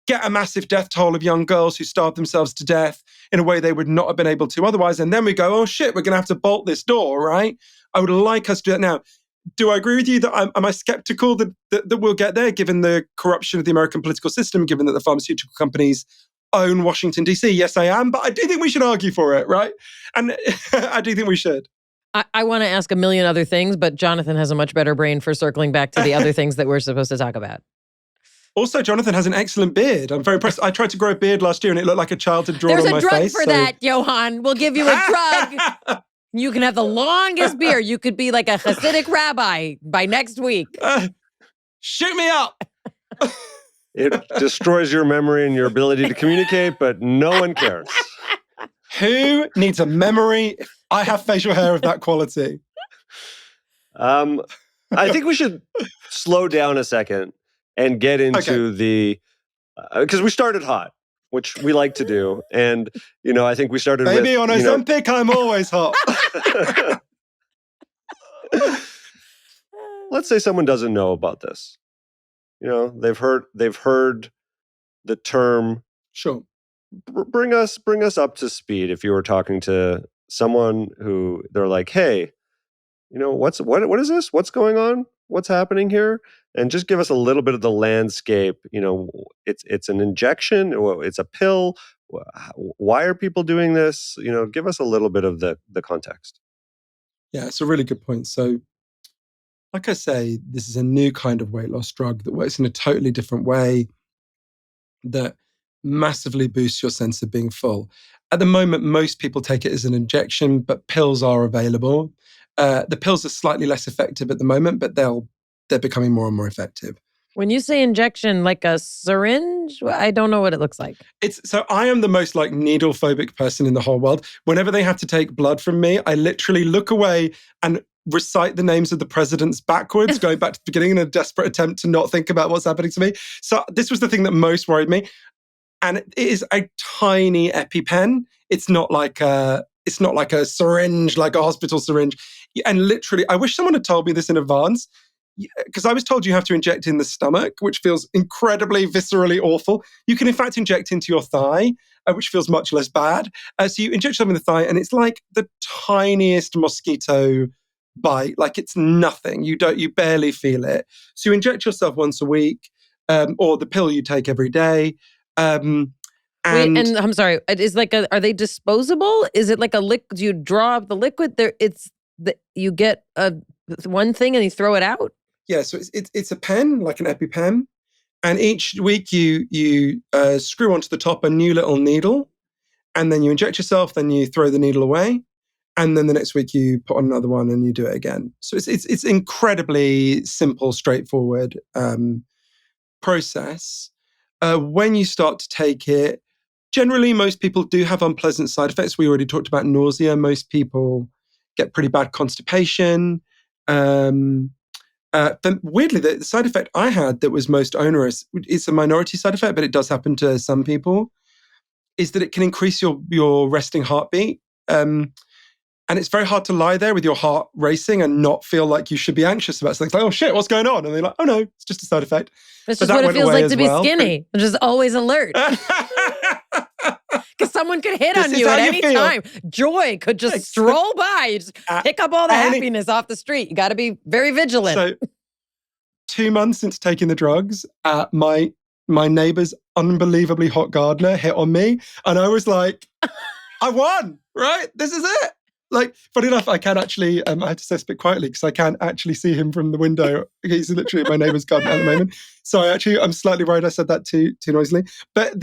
get a massive death toll of young girls who starve themselves to death in a way they would not have been able to otherwise. And then we go, oh shit, we're going to have to bolt this door, right? I would like us to do that now. Do I agree with you that am I skeptical that we'll get there, given the corruption of the American political system, given that the pharmaceutical companies own Washington, D.C.? Yes, I am. But I do think we should argue for it, right? And I do think we should. I want to ask a million other things, but Jonathan has a much better brain for circling back to the other things that we're supposed to talk about. Also, Jonathan has an excellent beard. I'm very impressed. I tried to grow a beard last year and it looked like a child had drawn on my face. There's a drug for that, Johann. We'll give you a drug. You can have the longest beard. You could be like a Hasidic rabbi by next week. Shoot me up. It destroys your memory and your ability to communicate, but no one cares. Who needs a memory if I have facial hair of that quality? I think we should slow down a second and get into because we started hot, which we like to do. And, I think we started Maybe on Ozempic, I'm always hot. Let's say someone doesn't know about this. they've heard the term. Sure. Bring us up to speed. If you were talking to someone who they're like, hey, what is this? What's going on? What's happening here? And just give us a little bit of the landscape. It's an injection, or it's a pill. Why are people doing this? Give us a little bit of the context. Yeah, it's a really good point. So, like I say, this is a new kind of weight loss drug that works in a totally different way that massively boosts your sense of being full. At the moment, most people take it as an injection, but pills are available. The pills are slightly less effective at the moment, but they're becoming more and more effective. When you say injection, like a syringe, I don't know what it looks like. So I am the most needle phobic person in the whole world. Whenever they have to take blood from me, I literally look away and recite the names of the presidents backwards, going back to the beginning in a desperate attempt to not think about what's happening to me. So this was the thing that most worried me. And it is a tiny EpiPen. It's not like a syringe, like a hospital syringe. And literally, I wish someone had told me this in advance, because I was told you have to inject in the stomach, which feels incredibly viscerally awful. You can in fact inject into your thigh, which feels much less bad. So you inject something in the thigh, and it's like the tiniest mosquito bite. Like it's nothing. You barely feel it. So you inject yourself once a week, or the pill you take every day. Wait, and I'm sorry, are they disposable? Is it like a liquid? Do you draw up the liquid? You get one thing and you throw it out? Yeah, so it's a pen, like an EpiPen, and each week you screw onto the top a new little needle, and then you inject yourself, then you throw the needle away, and then the next week you put on another one and you do it again. So it's incredibly simple, straightforward process. When you start to take it, generally most people do have unpleasant side effects. We already talked about nausea. Most people get pretty bad constipation. But weirdly, the side effect I had that was most onerous, it's a minority side effect, but it does happen to some people, is that it can increase your resting heartbeat. And it's very hard to lie there with your heart racing and not feel like you should be anxious about something. It's like, oh shit, what's going on? And they're like, oh no, it's just a side effect. It's just what it feels like to be skinny. I'm just always alert. Because someone could hit on you at any time. Joy could just stroll by. You just pick up all the happiness off the street. You got to be very vigilant. So 2 months into taking the drugs, my neighbor's unbelievably hot gardener hit on me. And I was like, I won, right? This is it. Like, funny enough, I can actually, I have to say this a bit quietly because I can't actually see him from the window. He's literally in my neighbor's garden at the moment. So I'm slightly worried I said that too noisily. But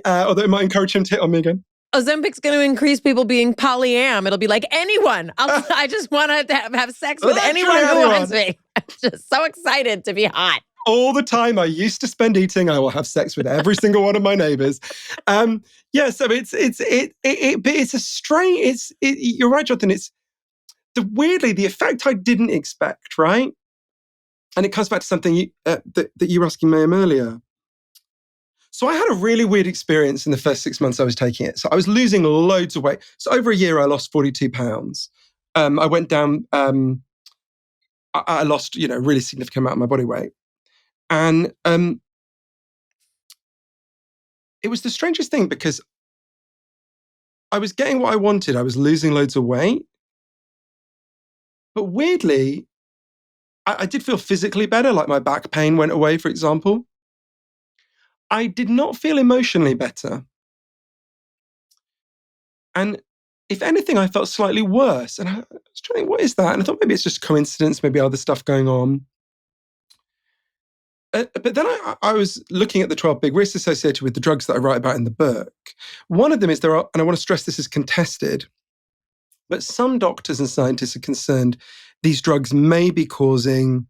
although it might encourage him to hit on me again. Ozempic's going to increase people being polyam. It'll be like anyone. I just want to have sex with anyone who wants me. I'm just so excited to be hot. All the time I used to spend eating, I will have sex with every single one of my neighbors. Yeah, so but it's a strange. You're right, Jonathan. It's weirdly the effect I didn't expect, right? And it comes back to something that you were asking Mayim earlier. So I had a really weird experience in the first 6 months I was taking it. So I was losing loads of weight. So over a year, I lost 42 pounds. I went down. I lost, a really significant amount of my body weight. And it was the strangest thing because I was getting what I wanted. I was losing loads of weight. But weirdly, I did feel physically better, like my back pain went away, for example. I did not feel emotionally better. And if anything, I felt slightly worse. And I was trying to think, what is that? And I thought maybe it's just coincidence, maybe other stuff going on. But then I was looking at the 12 big risks associated with the drugs that I write about in the book. One of them is and I want to stress this is contested, but some doctors and scientists are concerned these drugs may be causing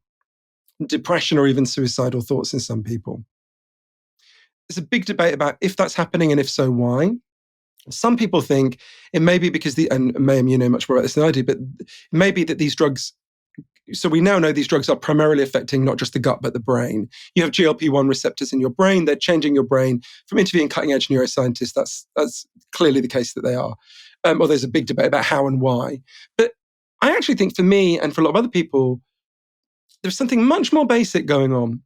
depression or even suicidal thoughts in some people. There's a big debate about if that's happening and if so, why. Some people think it may be because and Mayim, you know much more about this than I do, but it may be that these drugs, so we now know these drugs are primarily affecting not just the gut, but the brain. You have GLP-1 receptors in your brain. They're changing your brain. From interviewing cutting-edge neuroscientists, that's clearly the case that they are. Or there's a big debate about how and why. But I actually think for me and for a lot of other people, there's something much more basic going on.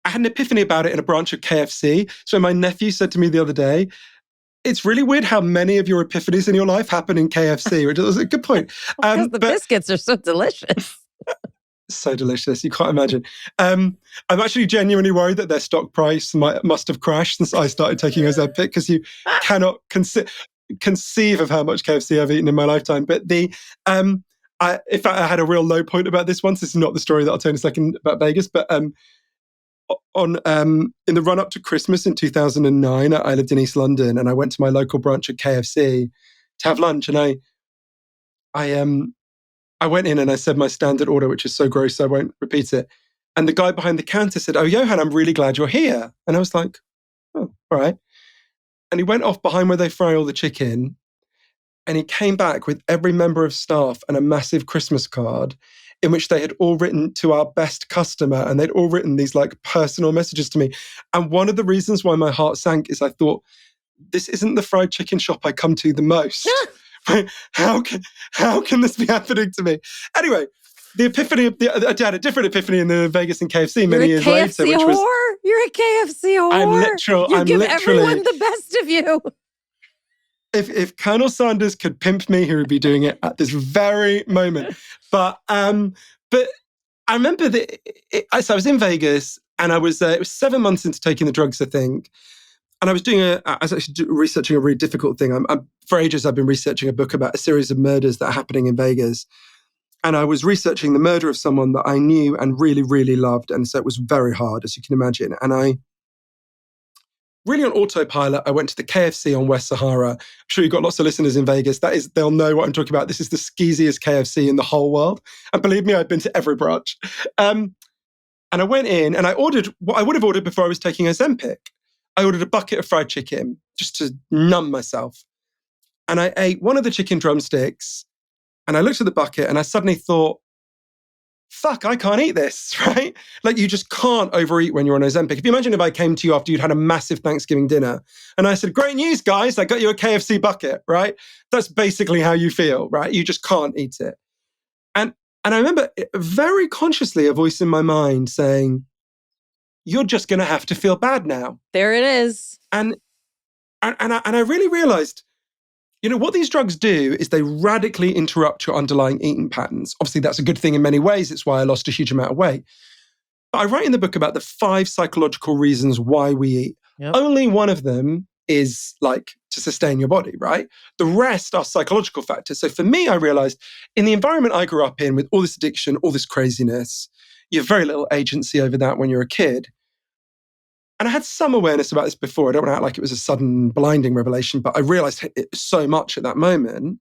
I had an epiphany about it in a branch of KFC. So my nephew said to me the other day, it's really weird how many of your epiphanies in your life happen in KFC, which was a good point. Because the biscuits are so delicious. So delicious, you can't imagine. I'm actually genuinely worried that their stock price must have crashed since I started taking Ozempic, because you cannot conceive of how much KFC I've eaten in my lifetime. But in fact, I had a real low point about this once. This is not the story that I'll tell in a second about Vegas, but in the run up to Christmas in 2009, I lived in East London, and I went to my local branch at KFC to have lunch, and I went in and I said my standard order, which is so gross, so I won't repeat it. And the guy behind the counter said, "Oh, Johann, I'm really glad you're here." And I was like, "Oh, all right." And he went off behind where they fry all the chicken, and he came back with every member of staff and a massive Christmas card in which they had all written "to our best customer," and they'd all written these like personal messages to me. And one of the reasons why my heart sank is I thought, this isn't the fried chicken shop I come to the most. How can this be happening to me? Anyway, the epiphany I had a different epiphany in the Vegas and KFC many years later, which was You're a KFC whore. You give everyone the best of you. If Colonel Sanders could pimp me, he would be doing it at this very moment. But I remember that so I was in Vegas, and it was 7 months into taking the drugs, I think. And I was actually researching a really difficult thing. For ages, I've been researching a book about a series of murders that are happening in Vegas. And I was researching the murder of someone that I knew and really, really loved. And so it was very hard, as you can imagine. And I, really on autopilot, I went to the KFC on West Sahara. I'm sure you've got lots of listeners in Vegas. They'll know what I'm talking about. This is the skeeziest KFC in the whole world. And believe me, I've been to every branch. And I went in and I ordered what I would have ordered before I was taking Ozempic. I ordered a bucket of fried chicken just to numb myself. And I ate one of the chicken drumsticks, and I looked at the bucket and I suddenly thought, fuck, I can't eat this, right? Like, you just can't overeat when you're on Ozempic. If you imagine if I came to you after you'd had a massive Thanksgiving dinner and I said, "Great news, guys, I got you a KFC bucket," right? That's basically how you feel, right? You just can't eat it. And I remember very consciously a voice in my mind saying, "You're just going to have to feel bad now." There it is. And I really realized, what these drugs do is they radically interrupt your underlying eating patterns. Obviously, that's a good thing in many ways. It's why I lost a huge amount of weight. But I write in the book about the 5 psychological reasons why we eat. Yep. Only one of them is like to sustain your body, right? The rest are psychological factors. So for me, I realized in the environment I grew up in with all this addiction, all this craziness, you have very little agency over that when you're a kid. And I had some awareness about this before. I don't want to act like it was a sudden blinding revelation, but I realized it so much at that moment.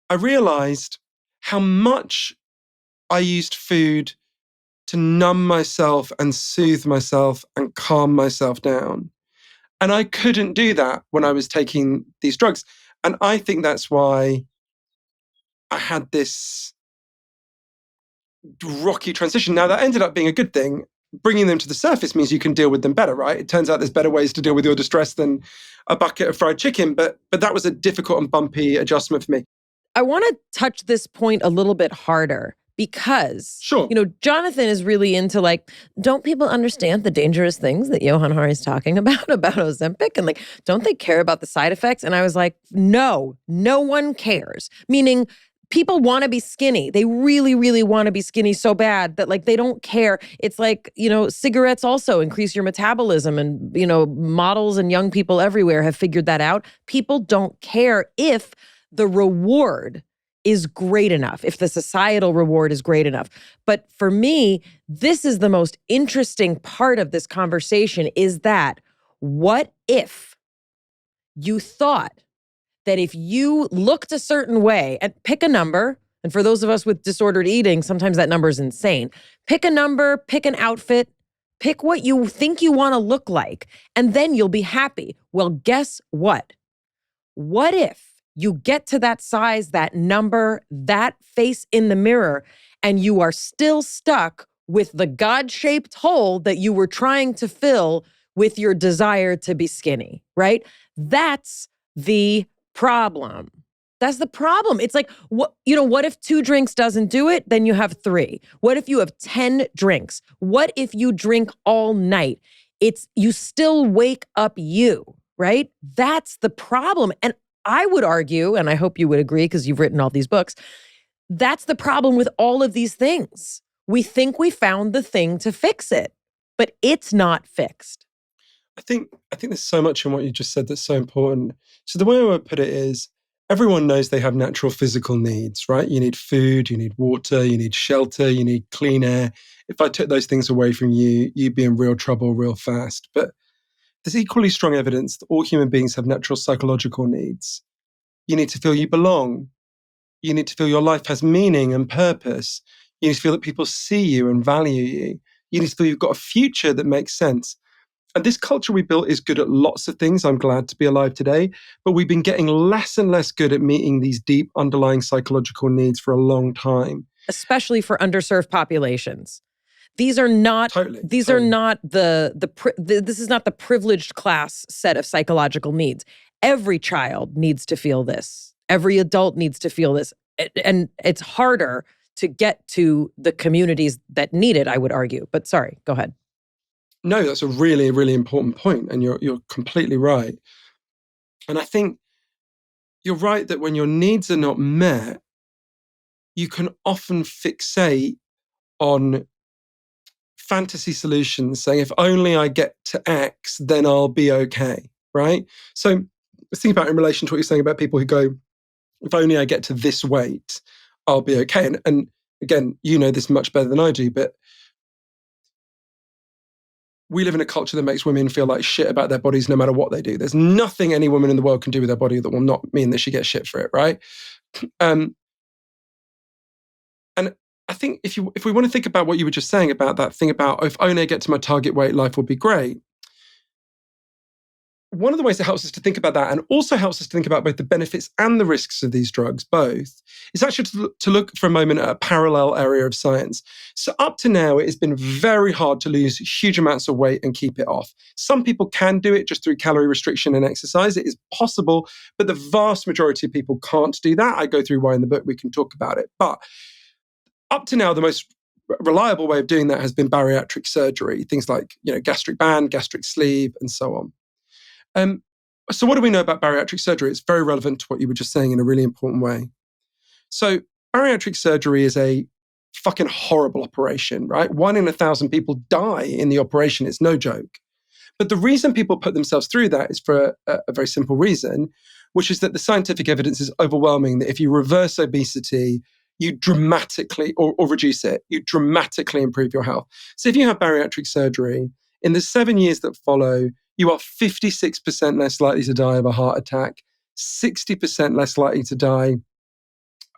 I realized how much I used food to numb myself and soothe myself and calm myself down. And I couldn't do that when I was taking these drugs. And I think that's why I had this rocky transition. Now, that ended up being a good thing. Bringing them to the surface means you can deal with them better, right? It turns out there's better ways to deal with your distress than a bucket of fried chicken, but that was a difficult and bumpy adjustment for me. I want to touch this point a little bit harder because, Sure. Jonathan is really into like, don't people understand the dangerous things that Johann Hari is talking about Ozempic? And like, don't they care about the side effects? And I was like, no one cares. Meaning, people want to be skinny. They really, really want to be skinny so bad that like they don't care. It's like, cigarettes also increase your metabolism, and, models and young people everywhere have figured that out. People don't care if the reward is great enough, if the societal reward is great enough. But for me, this is the most interesting part of this conversation, is that what if you thought that if you looked a certain way, and pick a number, and for those of us with disordered eating, sometimes that number is insane. Pick a number, pick an outfit, pick what you think you want to look like, and then you'll be happy. Well, guess what? What if you get to that size, that number, that face in the mirror, and you are still stuck with the God-shaped hole that you were trying to fill with your desire to be skinny, right? That's the problem. That's the problem. It's like, what if 2 drinks doesn't do it? Then you have 3. What if you have 10 drinks? What if you drink all night? You still wake up you, right? That's the problem. And I would argue, and I hope you would agree because you've written all these books, that's the problem with all of these things. We think we found the thing to fix it, but it's not fixed. I think there's so much in what you just said that's so important. So the way I would put it is, everyone knows they have natural physical needs, right? You need food, you need water, you need shelter, you need clean air. If I took those things away from you, you'd be in real trouble real fast. But there's equally strong evidence that all human beings have natural psychological needs. You need to feel you belong. You need to feel your life has meaning and purpose. You need to feel that people see you and value you. You need to feel you've got a future that makes sense. And this culture we built is good at lots of things. I'm glad to be alive today. But we've been getting less and less good at meeting these deep underlying psychological needs for a long time. Especially for underserved populations. These are not. These are not this is not the privileged class set of psychological needs. Every child needs to feel this. Every adult needs to feel this, and it's harder to get to the communities that need it, I would argue. But sorry, go ahead. No, that's a really, really important point, and you're completely right. And I think you're right that when your needs are not met, you can often fixate on fantasy solutions, saying, if only I get to X, then I'll be okay, right? So let's think about in relation to what you're saying about people who go, if only I get to this weight, I'll be okay. And again, you know this much better than I do, but we live in a culture that makes women feel like shit about their bodies no matter what they do. There's nothing any woman in the world can do with their body that will not mean that she gets shit for it, right? And I think if we want to think about what you were just saying about that thing about, if only I get to my target weight, life will be great. One of the ways that helps us to think about that, and also helps us to think about both the benefits and the risks of these drugs, both, is actually to look for a moment at a parallel area of science. So up to now, it has been very hard to lose huge amounts of weight and keep it off. Some people can do it just through calorie restriction and exercise. It is possible, but the vast majority of people can't do that. I go through why in the book, we can talk about it. But up to now, the most reliable way of doing that has been bariatric surgery, things like gastric band, gastric sleeve, and so on. So what do we know about bariatric surgery? It's very relevant to what you were just saying in a really important way. So bariatric surgery is a fucking horrible operation, right? 1 in 1,000 people die in the operation. It's no joke. But the reason people put themselves through that is for a very simple reason, which is that the scientific evidence is overwhelming that if you reverse obesity, you dramatically, or reduce it, you dramatically improve your health. So if you have bariatric surgery, in the 7 years that follow, you are 56% less likely to die of a heart attack, 60% less likely to die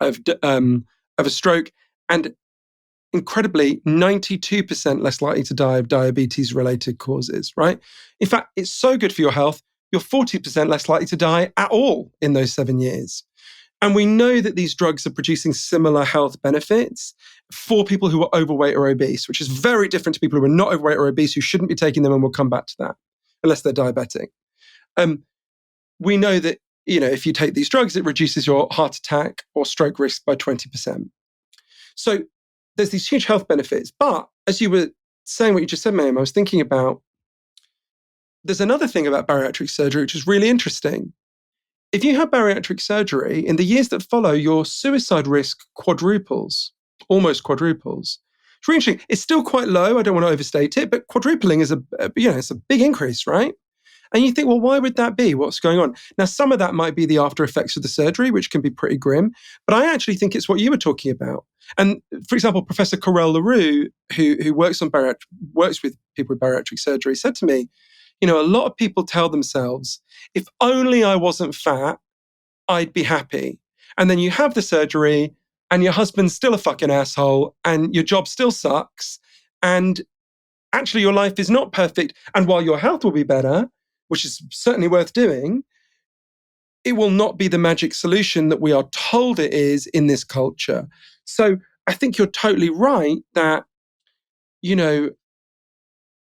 of a stroke, and incredibly, 92% less likely to die of diabetes-related causes, right? In fact, it's so good for your health, you're 40% less likely to die at all in those 7 years. And we know that these drugs are producing similar health benefits for people who are overweight or obese, which is very different to people who are not overweight or obese, who shouldn't be taking them, and we'll come back to that, unless they're diabetic. We know that, if you take these drugs, it reduces your heart attack or stroke risk by 20%. So there's these huge health benefits. But as you were saying what you just said, Mayim, I was thinking about, there's another thing about bariatric surgery, which is really interesting. If you have bariatric surgery, in the years that follow, your suicide risk quadruples, almost quadruples. It's really interesting. It's still quite low. I don't want to overstate it, but quadrupling is it's a big increase, right? And you think, well, why would that be? What's going on? Now, some of that might be the after effects of the surgery, which can be pretty grim, but I actually think it's what you were talking about. And for example, Professor Carel LaRue, who works with people with bariatric surgery, said to me, a lot of people tell themselves, if only I wasn't fat, I'd be happy. And then you have the surgery and your husband's still a fucking asshole and your job still sucks. And actually your life is not perfect. And while your health will be better, which is certainly worth doing, it will not be the magic solution that we are told it is in this culture. So I think you're totally right that,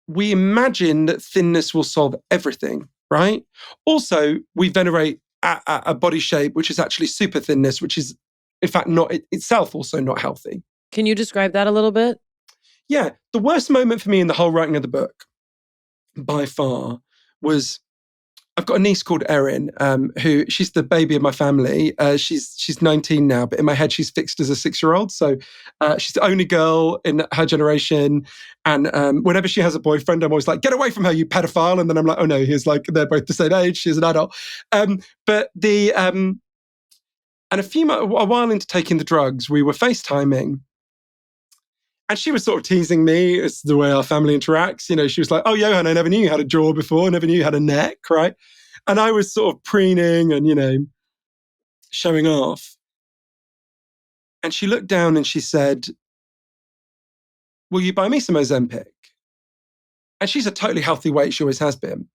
we imagine that thinness will solve everything, right? Also, we venerate a body shape which is actually super thinness, which is in fact not itself also not healthy. Can you describe that a little bit? Yeah, the worst moment for me in the whole writing of the book, by far, was I've got a niece called Erin, who she's the baby of my family. She's 19 now, but in my head she's fixed as a 6-year-old. So she's the only girl in her generation. And whenever she has a boyfriend, I'm always like, "Get away from her, you pedophile!" And then I'm like, "Oh no, he's like they're both the same age. She's an adult." And a while into taking the drugs, we were FaceTiming. And she was sort of teasing me. It's the way our family interacts. You know, she was like, "Oh, Johann, I never knew you had a jaw before. I never knew you had a neck," right? And I was sort of preening and, showing off. And she looked down and she said, "Will you buy me some Ozempic?" And she's a totally healthy weight. She always has been.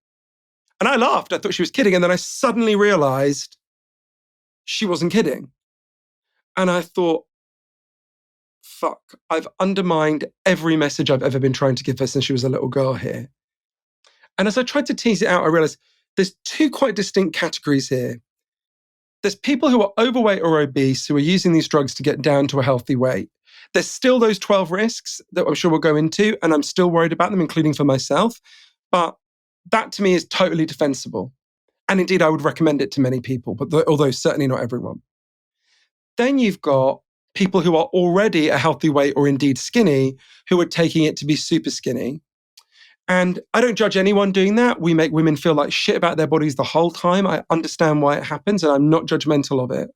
And I laughed. I thought she was kidding. And then I suddenly realized she wasn't kidding. And I thought, fuck, I've undermined every message I've ever been trying to give her since she was a little girl here. And as I tried to tease it out, I realized there's two quite distinct categories here. There's people who are overweight or obese who are using these drugs to get down to a healthy weight. There's still those 12 risks that I'm sure we'll go into, and I'm still worried about them, including for myself. But that to me is totally defensible. And indeed, I would recommend it to many people, but although certainly not everyone. Then you've got people who are already a healthy weight or indeed skinny, who are taking it to be super skinny. And I don't judge anyone doing that. We make women feel like shit about their bodies the whole time. I understand why it happens, and I'm not judgmental of it.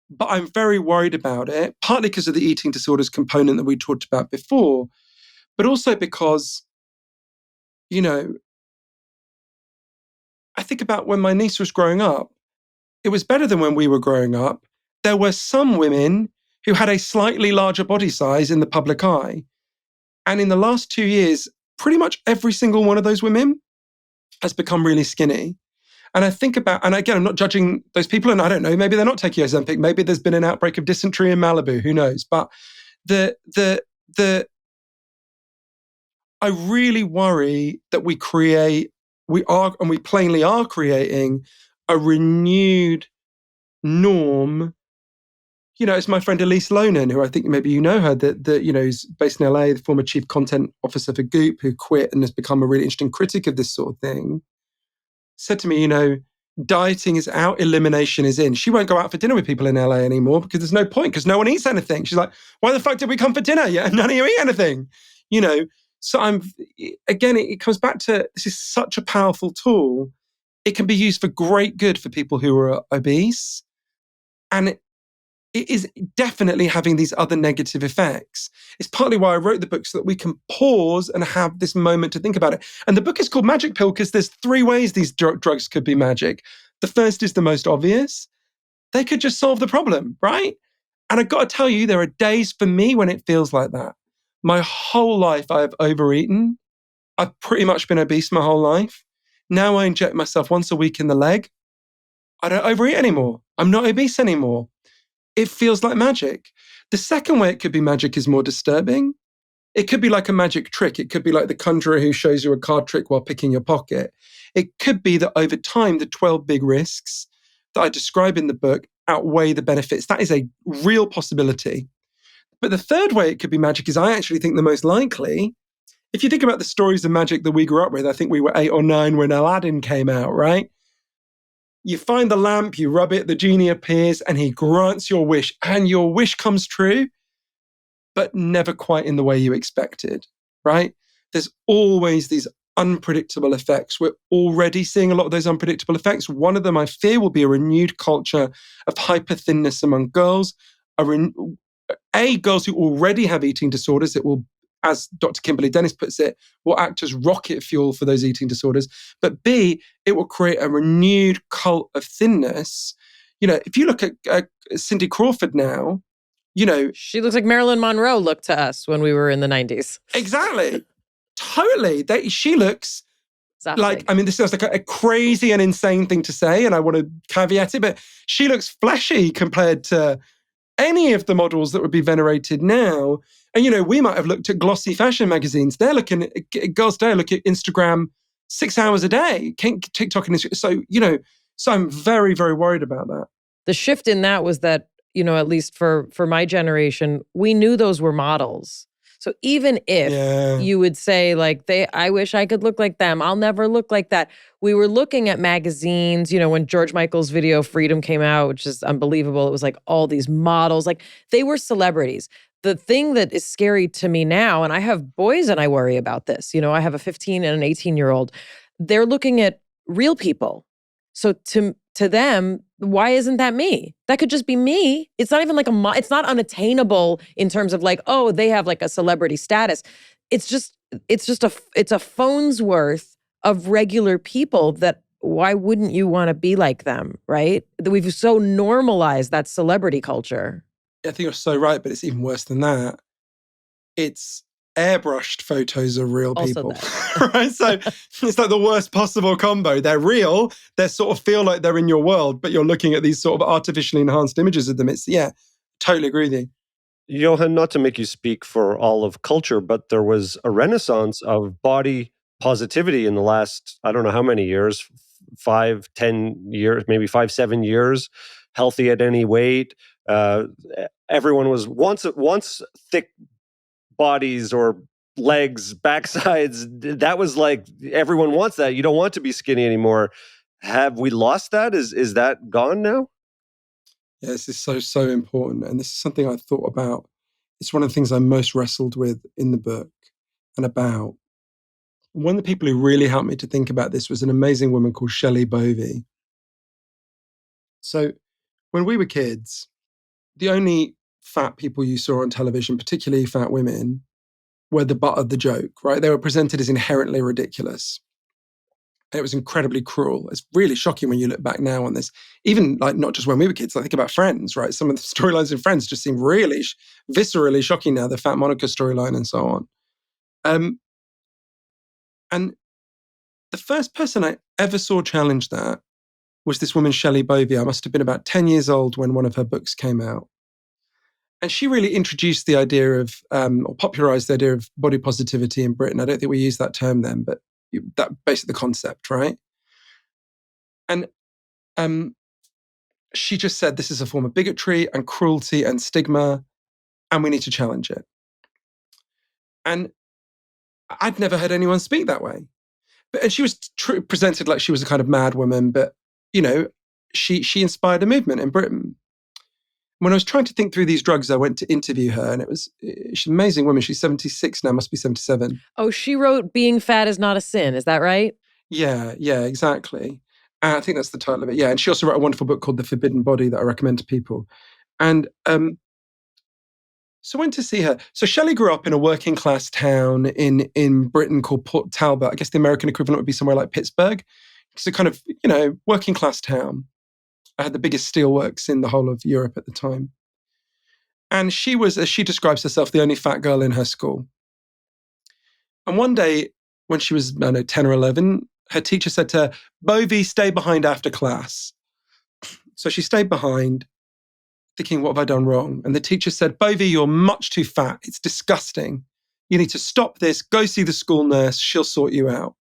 But I'm very worried about it, partly because of the eating disorders component that we talked about before, but also because, I think about when my niece was growing up, it was better than when we were growing up. There were some women who had a slightly larger body size in the public eye. And in the last 2 years, pretty much every single one of those women has become really skinny. And I think about, and again, I'm not judging those people, and I don't know, maybe they're not taking Ozempic, maybe there's been an outbreak of dysentery in Malibu, who knows? But I really worry that we plainly are creating a renewed norm. It's my friend Elise Lonan, who I think maybe you know her, that who's based in LA, the former chief content officer for Goop, who quit and has become a really interesting critic of this sort of thing, said to me, dieting is out, elimination is in. She won't go out for dinner with people in LA anymore because there's no point, because no one eats anything. She's like, "Why the fuck did we come for dinner? Yeah, none of you eat anything." So it comes back to, this is such a powerful tool. It can be used for great good for people who are obese. And it is definitely having these other negative effects. It's partly why I wrote the book, so that we can pause and have this moment to think about it. And the book is called Magic Pill because there's 3 ways these drugs could be magic. The first is the most obvious. They could just solve the problem, right? And I've got to tell you, there are days for me when it feels like that. My whole life I have overeaten. I've pretty much been obese my whole life. Now I inject myself once a week in the leg. I don't overeat anymore. I'm not obese anymore. It feels like magic. The second way it could be magic is more disturbing. It could be like a magic trick. It could be like the conjurer who shows you a card trick while picking your pocket. It could be that over time, the 12 big risks that I describe in the book outweigh the benefits. That is a real possibility. But the third way it could be magic is, I actually think the most likely, if you think about the stories of magic that we grew up with, I think we were 8 or 9 when Aladdin came out, right? You find the lamp, you rub it, the genie appears, and he grants your wish, and your wish comes true, but never quite in the way you expected, right? There's always these unpredictable effects. We're already seeing a lot of those unpredictable effects. One of them, I fear, will be a renewed culture of hyperthinness among girls. Girls who already have eating disorders. It will, as Dr. Kimberly Dennis puts it, will act as rocket fuel for those eating disorders. But B, it will create a renewed cult of thinness. If you look at Cindy Crawford now, she looks like Marilyn Monroe looked to us when we were in the 90s. Exactly. Totally. She looks exactly. like, this sounds like a crazy and insane thing to say, and I want to caveat it, but she looks fleshy compared to any of the models that would be venerated now. And, we might have looked at glossy fashion magazines. They're looking at, girls today look at Instagram 6 hours a day, TikTok and Instagram. So, So I'm very, very worried about that. The shift in that was that, at least for my generation, we knew those were models. So even if you would say like, I wish I could look like them, I'll never look like that. We were looking at magazines, when George Michael's video Freedom came out, which is unbelievable. It was like all these models, like they were celebrities. The thing that is scary to me now, and I have boys and I worry about this, I have a 15 and an 18-year-old, they're looking at real people. So to them, why isn't that me? That could just be me. It's not even like it's not unattainable in terms of like, oh, they have like a celebrity status. It's a phone's worth of regular people that why wouldn't you want to be like them, right? That we've so normalized that celebrity culture. I think you're so right, but it's even worse than that. It's airbrushed photos of real people, right? So it's like the worst possible combo. They're real. They sort of feel like they're in your world, but you're looking at these sort of artificially enhanced images of them. It's, totally agree with you. Johann, not to make you speak for all of culture, but there was a renaissance of body positivity in the last, I don't know how many years, 5, 10 years, maybe 5, 7 years, healthy at any weight. Everyone was once thick bodies or legs, backsides. That was like, everyone wants that. You don't want to be skinny anymore. Have we lost that? Is that gone now? Yeah, this is so important. And this is something I thought about. It's one of the things I most wrestled with in the book and about. One of the people who really helped me to think about this was an amazing woman called Shelley Bovey. So when we were kids, the only fat people you saw on television, particularly fat women, were the butt of the joke, right? They were presented as inherently ridiculous. And it was incredibly cruel. It's really shocking when you look back now on this. Even like not just when we were kids, I think about Friends, right? Some of the storylines in Friends just seem really viscerally shocking now, the Fat Monica storyline and so on. And the first person I ever saw challenge that was this woman, Shelley Bovey. I must have been about 10 years old when one of her books came out. And she really introduced the idea of, or popularized the idea of body positivity in Britain. I don't think we used that term then, but that basically the concept, right? And she just said, this is a form of bigotry and cruelty and stigma, and we need to challenge it. And I'd never heard anyone speak that way. And she was presented like she was a kind of mad woman, but, she inspired a movement in Britain. When I was trying to think through these drugs, I went to interview her, and she's an amazing woman. She's 76 now, must be 77. Oh, she wrote Being Fat is Not a Sin. Is that right? Yeah, exactly. I think that's the title of it. Yeah, and she also wrote a wonderful book called The Forbidden Body that I recommend to people. And so I went to see her. So Shelley grew up in a working class town in Britain called Port Talbot. I guess the American equivalent would be somewhere like Pittsburgh. It's a kind of, working class town. I had the biggest steelworks in the whole of Europe at the time. And she was, as she describes herself, the only fat girl in her school. And one day, when she was, 10 or 11, her teacher said to her, Bovey, stay behind after class. So she stayed behind, thinking, what have I done wrong? And the teacher said, Bovey, you're much too fat. It's disgusting. You need to stop this. Go see the school nurse. She'll sort you out.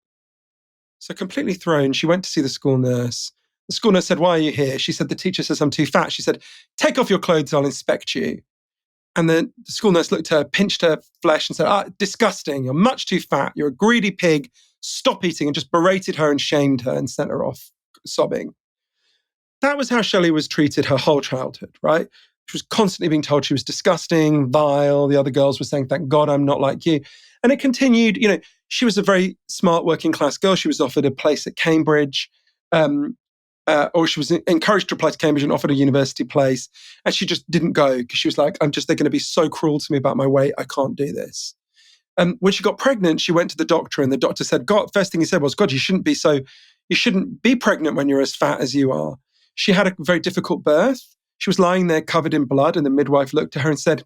So completely thrown, she went to see the school nurse. The school nurse said, why are you here? She said, the teacher says I'm too fat. She said, take off your clothes, I'll inspect you. And then the school nurse looked at her, pinched her flesh and said, disgusting. You're much too fat. You're a greedy pig. Stop eating, and just berated her and shamed her and sent her off sobbing. That was how Shelley was treated her whole childhood, right? She was constantly being told she was disgusting, vile. The other girls were saying, thank God I'm not like you. And it continued, she was a very smart working class girl. She was offered a place at Cambridge, or she was encouraged to apply to Cambridge and offered a university place. And she just didn't go because she was like, they're going to be so cruel to me about my weight. I can't do this. When she got pregnant, she went to the doctor, and the doctor said, God, first thing he said was, God, you shouldn't be pregnant when you're as fat as you are. She had a very difficult birth. She was lying there covered in blood, and the midwife looked at her and said,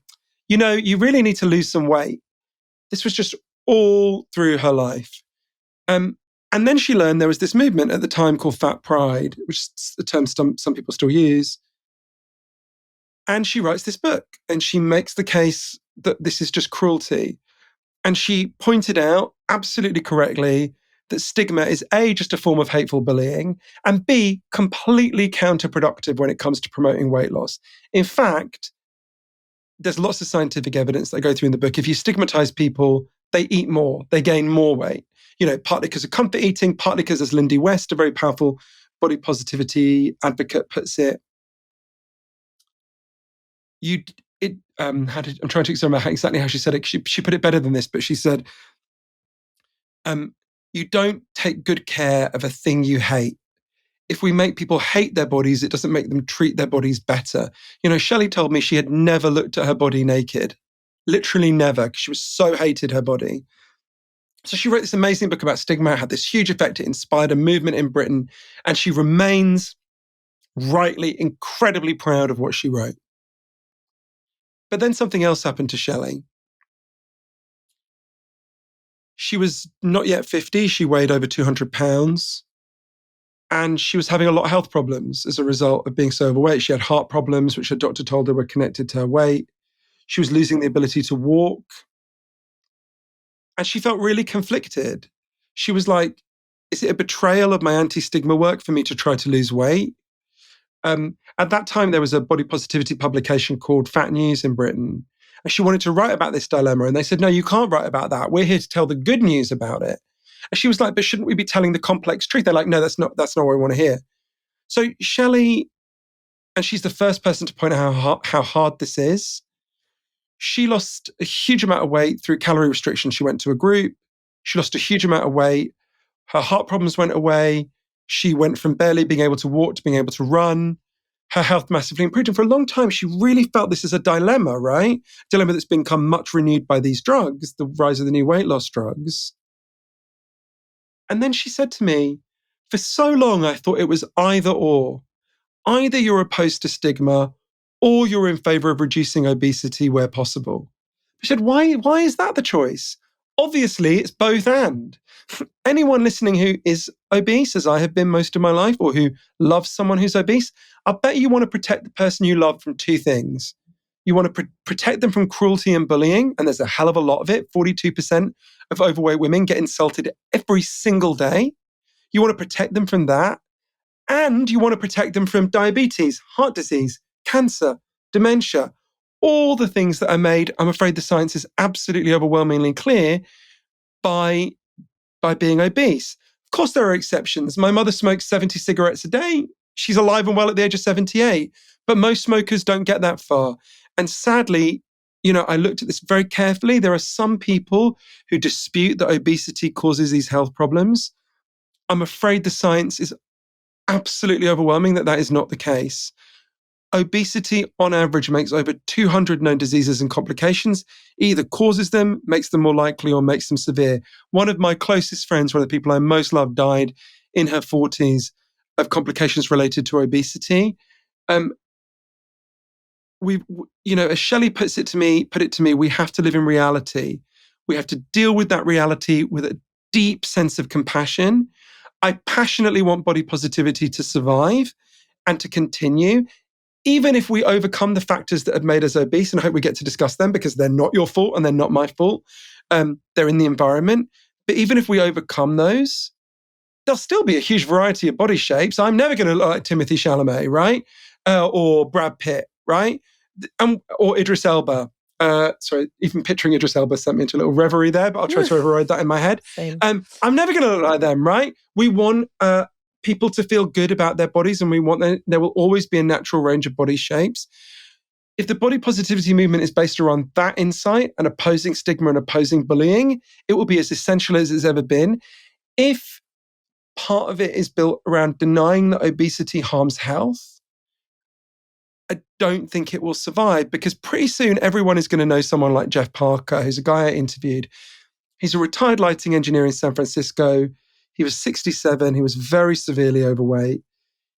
you really need to lose some weight. This was just all through her life. And then she learned there was this movement at the time called Fat Pride, which is a term some people still use. And she writes this book, and she makes the case that this is just cruelty. And she pointed out absolutely correctly that stigma is A, just a form of hateful bullying, and B, completely counterproductive when it comes to promoting weight loss. In fact, there's lots of scientific evidence that I go through in the book. If you stigmatize people, they eat more, they gain more weight. Partly because of comfort eating, partly because, as Lindy West, a very powerful body positivity advocate, puts it, I'm trying to explain exactly how she said it. She put it better than this, but she said, you don't take good care of a thing you hate. If we make people hate their bodies, it doesn't make them treat their bodies better. Shelley told me she had never looked at her body naked, literally never, because she was so hated her body. So she wrote this amazing book about stigma. It had this huge effect. It inspired a movement in Britain, and she remains rightly incredibly proud of what she wrote. But then something else happened to Shelley. She was not yet 50. She weighed over 200 pounds. And she was having a lot of health problems as a result of being so overweight. She had heart problems, which her doctor told her were connected to her weight. She was losing the ability to walk. And she felt really conflicted. She was like, is it a betrayal of my anti-stigma work for me to try to lose weight? At that time, there was a body positivity publication called Fat News in Britain. And she wanted to write about this dilemma. And they said, no, you can't write about that. We're here to tell the good news about it. And she was like, but shouldn't we be telling the complex truth? They're like, no, that's not what we want to hear. So Shelley, and she's the first person to point out how hard this is. She lost a huge amount of weight through calorie restriction. She went to a group. She lost a huge amount of weight. Her heart problems went away. She went from barely being able to walk to being able to run. Her health massively improved. And for a long time, she really felt this is a dilemma, right? Dilemma that's become much renewed by these drugs, the rise of the new weight loss drugs. And then she said to me, for so long, I thought it was either or. Either you're opposed to stigma or you're in favor of reducing obesity where possible. I said, why is that the choice? Obviously, it's both and. Anyone listening who is obese, as I have been most of my life, or who loves someone who's obese, I bet you want to protect the person you love from two things. You want to protect them from cruelty and bullying, and there's a hell of a lot of it. 42% of overweight women get insulted every single day. You want to protect them from that, and you want to protect them from diabetes, heart disease, cancer, dementia, all the things that are made, I'm afraid the science is absolutely overwhelmingly clear, by being obese. Of course, there are exceptions. My mother smokes 70 cigarettes a day. She's alive and well at the age of 78. But most smokers don't get that far. And sadly, I looked at this very carefully. There are some people who dispute that obesity causes these health problems. I'm afraid the science is absolutely overwhelming that is not the case. Obesity, on average, makes over 200 known diseases and complications, either causes them, makes them more likely, or makes them severe. One of my closest friends, one of the people I most love, died in her 40s of complications related to obesity. As Shelley put it to me, we have to live in reality. We have to deal with that reality with a deep sense of compassion. I passionately want body positivity to survive and to continue, even if we overcome the factors that have made us obese, and I hope we get to discuss them because they're not your fault and they're not my fault. They're in the environment. But even if we overcome those, there'll still be a huge variety of body shapes. I'm never going to look like Timothée Chalamet, right? Or Brad Pitt, right? Or Idris Elba. Sorry, even picturing Idris Elba sent me into a little reverie there, but I'll try to override that in my head. I'm never going to look like them, right? We want people to feel good about their bodies, and we want there will always be a natural range of body shapes. If the body positivity movement is based around that insight and opposing stigma and opposing bullying, it will be as essential as it's ever been. If part of it is built around denying that obesity harms health, I don't think it will survive, because pretty soon everyone is going to know someone like Jeff Parker, who's a guy I interviewed. He's a retired lighting engineer in San Francisco. He was 67. He was very severely overweight.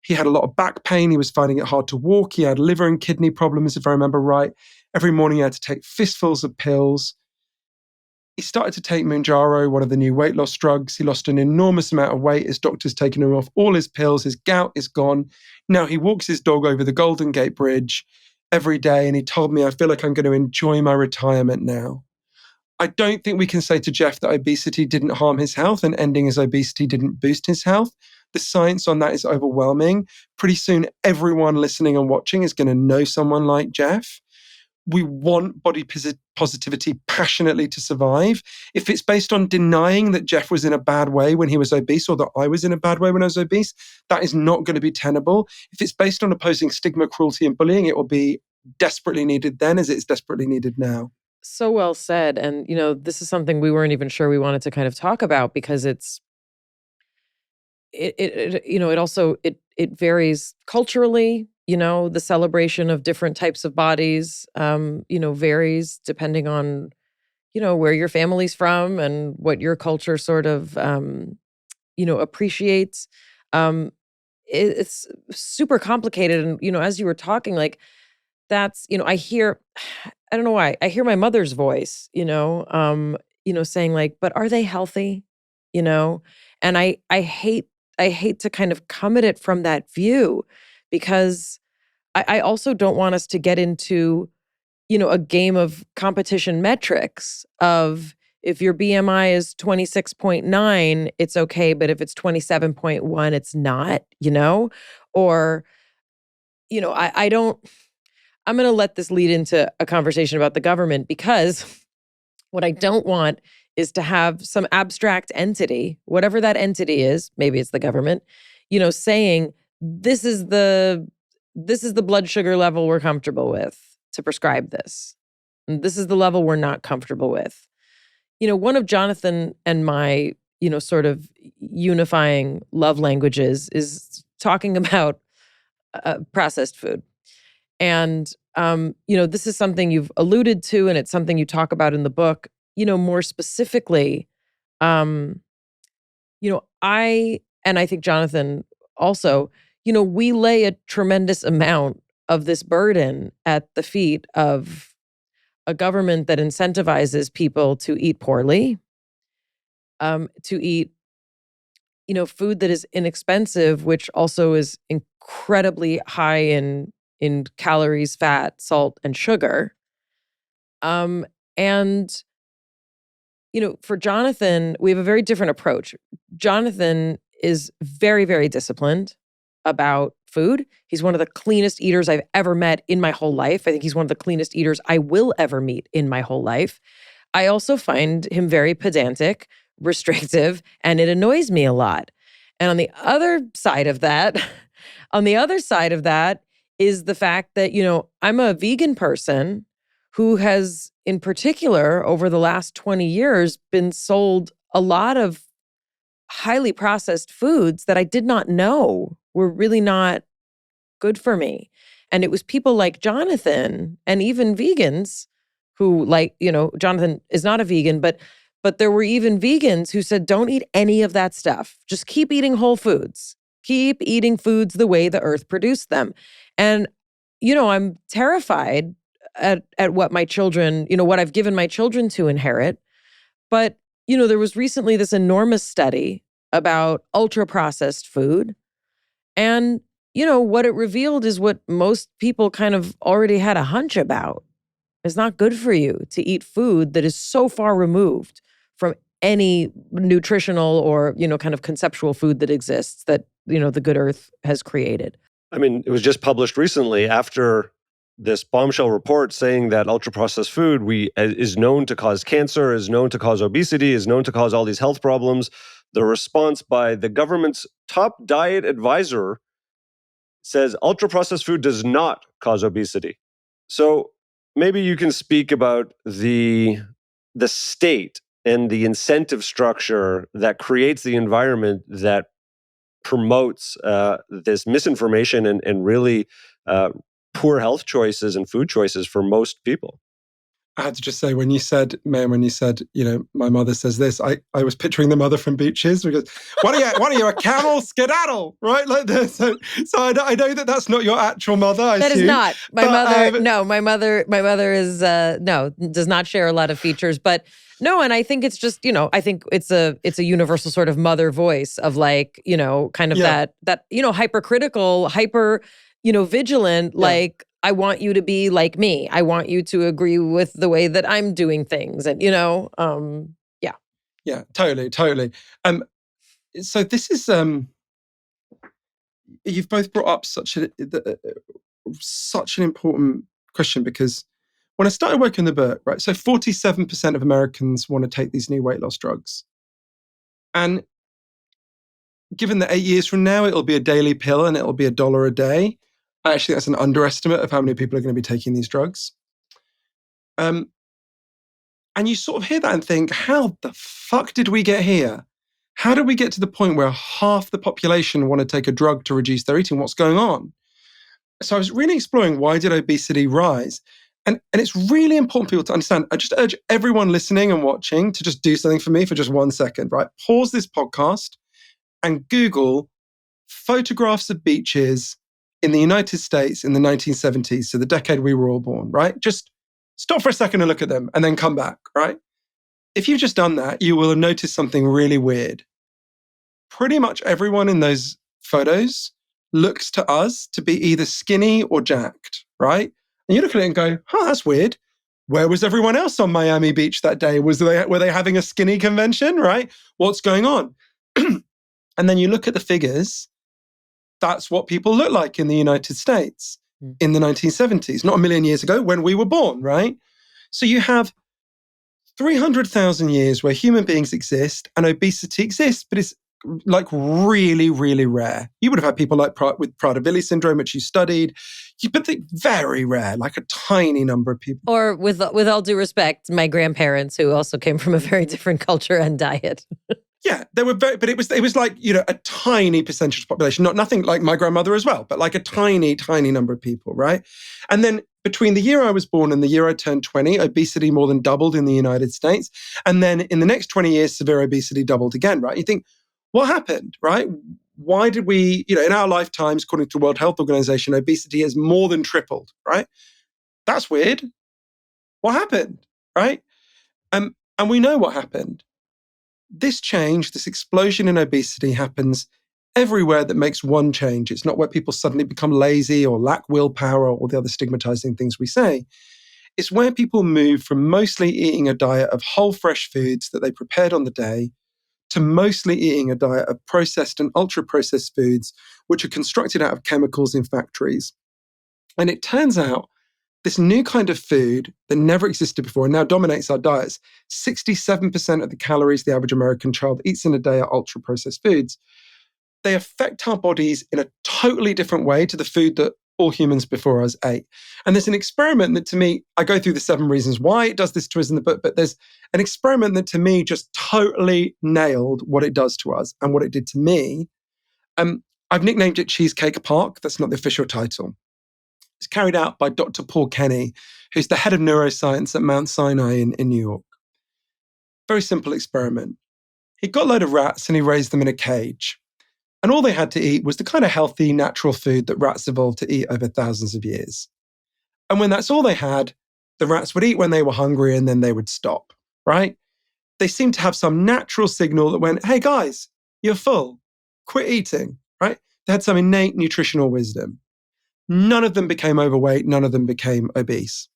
He had a lot of back pain. He was finding it hard to walk. He had liver and kidney problems, if I remember right. Every morning he had to take fistfuls of pills. He started to take Mounjaro, one of the new weight loss drugs. He lost an enormous amount of weight. His doctor's taken him off all his pills. His gout is gone. Now he walks his dog over the Golden Gate Bridge every day. And he told me, I feel like I'm going to enjoy my retirement now. I don't think we can say to Jeff that obesity didn't harm his health and ending his obesity didn't boost his health. The science on that is overwhelming. Pretty soon, everyone listening and watching is going to know someone like Jeff. We want body positivity passionately to survive. If it's based on denying that Jeff was in a bad way when he was obese or that I was in a bad way when I was obese, that is not going to be tenable. If it's based on opposing stigma, cruelty, and bullying, it will be desperately needed then as it's desperately needed now. So well said. And, this is something we weren't even sure we wanted to kind of talk about because it varies culturally. The celebration of different types of bodies, varies depending on, where your family's from and what your culture sort of, appreciates. It's super complicated. And, as you were talking, like that's, I hear, I don't know why, I hear my mother's voice, saying like, but are they healthy? And I hate to kind of come at it from that view because I also don't want us to get into, a game of competition metrics of if your BMI is 26.9, it's okay, but if it's 27.1, it's not, or, I'm going to let this lead into a conversation about the government because what I don't want is to have some abstract entity, whatever that entity is, maybe it's the government, saying this is the blood sugar level we're comfortable with to prescribe this. And this is the level we're not comfortable with. One of Jonathan and my, sort of unifying love languages is talking about processed food. And, this is something you've alluded to, and it's something you talk about in the book, more specifically, I think Jonathan also, we lay a tremendous amount of this burden at the feet of a government that incentivizes people to eat poorly, to eat, food that is inexpensive, which also is incredibly high in calories, fat, salt, and sugar. And, for Jonathan, we have a very different approach. Jonathan is very, very disciplined about food. He's one of the cleanest eaters I've ever met in my whole life. I think he's one of the cleanest eaters I will ever meet in my whole life. I also find him very pedantic, restrictive, and it annoys me a lot. And on the other side of that, is the fact that, I'm a vegan person who has, in particular, over the last 20 years, been sold a lot of highly processed foods that I did not know were really not good for me. And it was people like Jonathan and even vegans who Jonathan is not a vegan, but there were even vegans who said, don't eat any of that stuff. Just keep eating whole foods. Keep eating foods the way the earth produced them. And, I'm terrified at what my children, what I've given my children to inherit. But, there was recently this enormous study about ultra-processed food. And, what it revealed is what most people kind of already had a hunch about. It's not good for you to eat food that is so far removed from any nutritional or, kind of conceptual food that exists that, the good earth has created. I mean, it was just published recently after this bombshell report saying that ultra-processed food is known to cause cancer, is known to cause obesity, is known to cause all these health problems. The response by the government's top diet advisor says ultra-processed food does not cause obesity. So maybe you can speak about the state and the incentive structure that creates the environment that promotes this misinformation and really poor health choices and food choices for most people. I had to just say, when you said, Mayim, my mother says this, I was picturing the mother from Beaches because, what are you, a camel? Skedaddle, right? Like this. So I know that that's not your actual mother. That is not. My mother is, does not share a lot of features, but no, and I think it's just, I think it's a universal sort of mother voice of like, kind of that hypercritical, vigilant, like, I want you to be like me. I want you to agree with the way that I'm doing things. And, yeah. Yeah, totally. So this is, you've both brought up such an important question, because when I started working the book, right, so 47% of Americans want to take these new weight loss drugs. And given that 8 years from now, it'll be a daily pill and it'll be $1 a day, I actually think that's an underestimate of how many people are going to be taking these drugs. And you sort of hear that and think, how the fuck did we get here? How did we get to the point where half the population want to take a drug to reduce their eating? What's going on? So I was really exploring, why did obesity rise? And it's really important for people to understand. I just urge everyone listening and watching to just do something for me for just 1 second, right? Pause this podcast and Google photographs of beaches in the United States in the 1970s, so the decade we were all born, right? Just stop for a second and look at them and then come back, right? If you've just done that, you will have noticed something really weird. Pretty much everyone in those photos looks to us to be either skinny or jacked, right? And you look at it and go, that's weird. Where was everyone else on Miami Beach that day? Were they having a skinny convention, right? What's going on? And then you look at the figures, that's what people look like in the United States in the 1970s, not a million years ago when we were born, right? So you have 300,000 years where human beings exist and obesity exists, but it's like really, really rare. You would have had people like with Prader-Willi syndrome, which you studied, but very rare, like a tiny number of people. Or with all due respect, my grandparents, who also came from a very different culture and diet. Yeah, they were very, but it was like, a tiny percentage of the population, nothing like my grandmother as well, but like a tiny, tiny number of people, right? And then between the year I was born and the year I turned 20, obesity more than doubled in the United States. And then in the next 20 years, severe obesity doubled again, right? You think, what happened, right? Why did we, in our lifetimes, according to the World Health Organization, obesity has more than tripled, right? That's weird. What happened, right? And we know what happened. This change, this explosion in obesity happens everywhere that makes one change. It's not where people suddenly become lazy or lack willpower or all the other stigmatizing things we say. It's where people move from mostly eating a diet of whole fresh foods that they prepared on the day to mostly eating a diet of processed and ultra-processed foods, which are constructed out of chemicals in factories. And it turns out this new kind of food that never existed before and now dominates our diets, 67% of the calories the average American child eats in a day are ultra-processed foods. They affect our bodies in a totally different way to the food that all humans before us ate. And there's an experiment that, to me, I go through the 7 reasons why it does this to us in the book, but there's an experiment that to me just totally nailed what it does to us and what it did to me. I've nicknamed it Cheesecake Park. That's not the official title. It's carried out by Dr. Paul Kenny, who's the head of neuroscience at Mount Sinai in New York. Very simple experiment. He got a load of rats and he raised them in a cage. And all they had to eat was the kind of healthy, natural food that rats evolved to eat over thousands of years. And when that's all they had, the rats would eat when they were hungry and then they would stop, right? They seemed to have some natural signal that went, hey guys, you're full, quit eating, right? They had some innate nutritional wisdom. None of them became overweight, none of them became obese.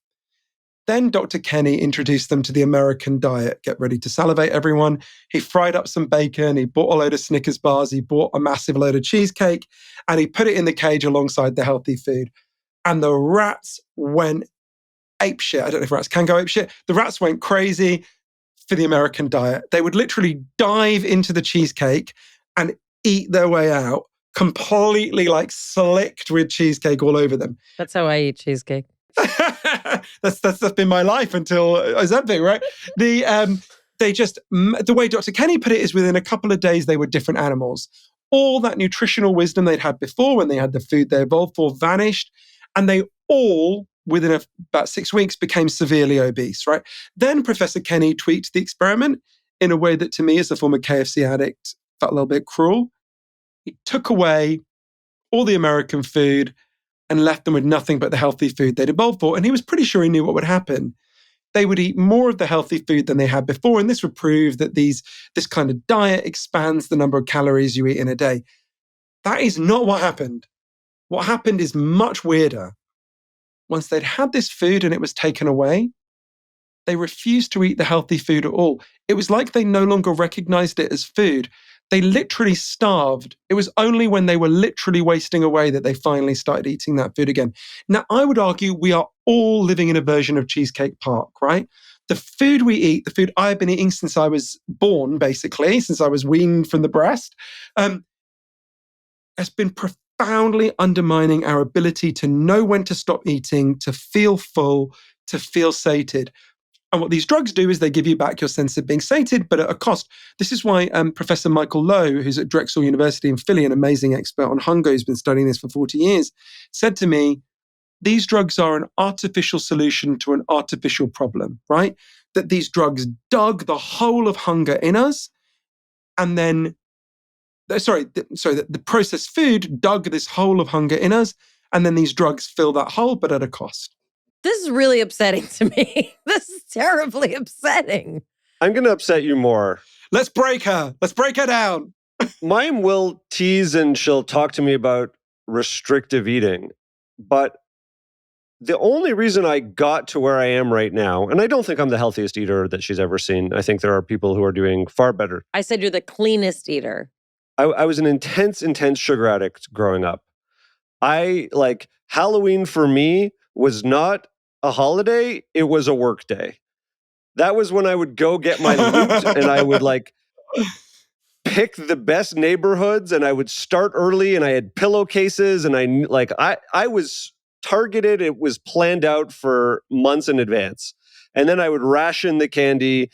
Then Dr. Kenny introduced them to the American diet. Get ready to salivate, everyone. He fried up some bacon, he bought a load of Snickers bars, he bought a massive load of cheesecake, and he put it in the cage alongside the healthy food. And the rats went apeshit. I don't know if rats can go apeshit. The rats went crazy for the American diet. They would literally dive into the cheesecake and eat their way out, completely like slicked with cheesecake all over them. That's how I eat cheesecake. That's been my life until Ozempic, right? The way Dr. Kenny put it is within a couple of days, they were different animals. All that nutritional wisdom they'd had before when they had the food they evolved for vanished. And they all, within about 6 weeks, became severely obese, right? Then Professor Kenny tweaked the experiment in a way that to me as a former KFC addict felt a little bit cruel. He took away all the American food and left them with nothing but the healthy food they'd evolved for. And he was pretty sure he knew what would happen. They would eat more of the healthy food than they had before. And this would prove that this kind of diet expands the number of calories you eat in a day. That is not what happened. What happened is much weirder. once they'd had this food and it was taken away, they refused to eat the healthy food at all. It was like they no longer recognized it as food. They literally starved. It was only when they were literally wasting away that they finally started eating that food again. Now, I would argue we are all living in a version of Cheesecake Park, right? The food we eat, the food I've been eating since I was born, basically, since I was weaned from the breast, has been profoundly undermining our ability to know when to stop eating, to feel full, to feel sated. And what these drugs do is they give you back your sense of being sated, but at a cost. This is why Professor Michael Lowe, who's at Drexel University in Philly, an amazing expert on hunger, who's been studying this for 40 years, said to me, these drugs are an artificial solution to an artificial problem, right? That these drugs dug the hole of hunger in us, and then, the processed food dug this hole of hunger in us, and then these drugs fill that hole, but at a cost. This is really upsetting to me. This is terribly upsetting. I'm going to upset you more. Let's break her. Let's break her down. Mayim will tease and she'll talk to me about restrictive eating. But the only reason I got to where I am right now, and I don't think I'm the healthiest eater that she's ever seen. I think there are people who are doing far better. I said you're the cleanest eater. I was an intense sugar addict growing up. Halloween for me was not a holiday, it was a work day. That was when I would go get my loot and I would pick the best neighborhoods and I would start early and I had pillowcases and I was targeted. It was planned out for months in advance. And then I would ration the candy.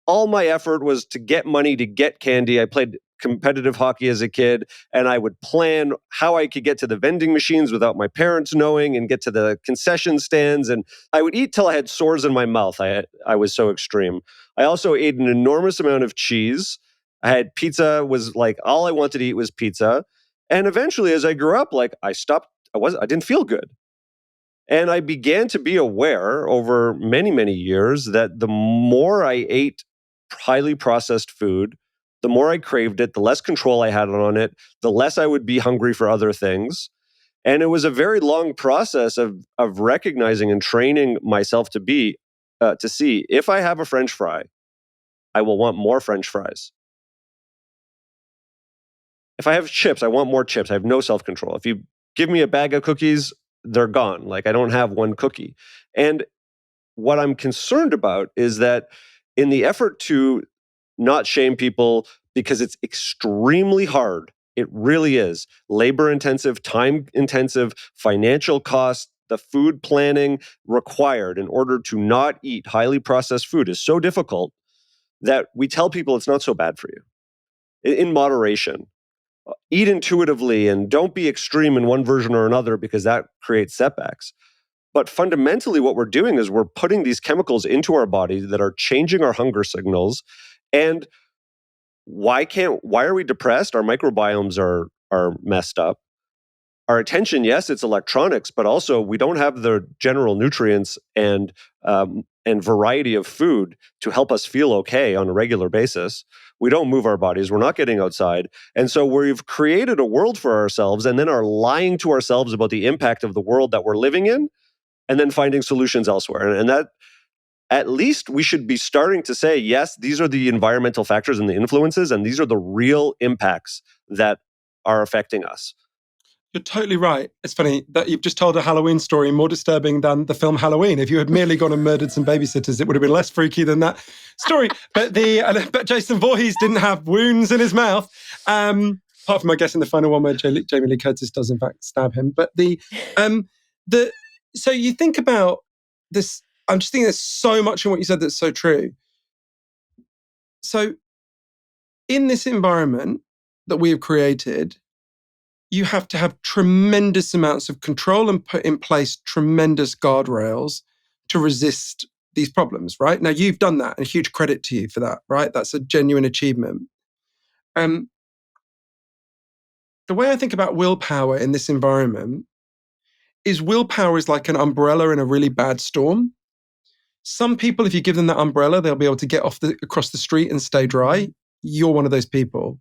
All my effort was to get money to get candy. I played competitive hockey as a kid, and I would plan how I could get to the vending machines without my parents knowing and get to the concession stands. And I would eat till I had sores in my mouth. I was so extreme. I also ate an enormous amount of cheese. I had pizza, was all I wanted to eat was pizza. And eventually, as I grew up, I stopped. I didn't feel good. And I began to be aware over many, many years that the more I ate highly processed food, the more I craved it, the less control I had on it, the less I would be hungry for other things. And it was a very long process of recognizing and training myself to see if I have a French fry, I will want more French fries. If I have chips, I want more chips. I have no self-control. If you give me a bag of cookies, they're gone. I don't have one cookie. And what I'm concerned about is that in the effort to not shame people, because it's extremely hard. It really is. Labor intensive, time intensive, financial cost, the food planning required in order to not eat highly processed food is so difficult that we tell people it's not so bad for you. In moderation. Eat intuitively and don't be extreme in one version or another because that creates setbacks. But fundamentally what we're doing is we're putting these chemicals into our bodies that are changing our hunger signals. And why are we depressed? Our microbiomes are messed up. Our attention, yes, it's electronics, but also we don't have the general nutrients and variety of food to help us feel okay on a regular basis. We don't move our bodies. We're not getting outside. And so we've created a world for ourselves and then are lying to ourselves about the impact of the world that we're living in and then finding solutions elsewhere. And that, at least we should be starting to say, yes, these are the environmental factors and the influences, and these are the real impacts that are affecting us. You're totally right. It's funny that you've just told a Halloween story more disturbing than the film Halloween. If you had merely gone and murdered some babysitters, it would have been less freaky than that story. But Jason Voorhees didn't have wounds in his mouth. Apart from, I guess, in the final one where Jamie Lee Curtis does in fact stab him. But so you think about this. I'm just thinking there's so much in what you said that's so true. So in this environment that we have created, you have to have tremendous amounts of control and put in place tremendous guardrails to resist these problems, right? Now, you've done that, and huge credit to you for that, right? That's a genuine achievement. The way I think about willpower in this environment is willpower is like an umbrella in a really bad storm. Some people, if you give them that umbrella, they'll be able to get across the street and stay dry. You're one of those people.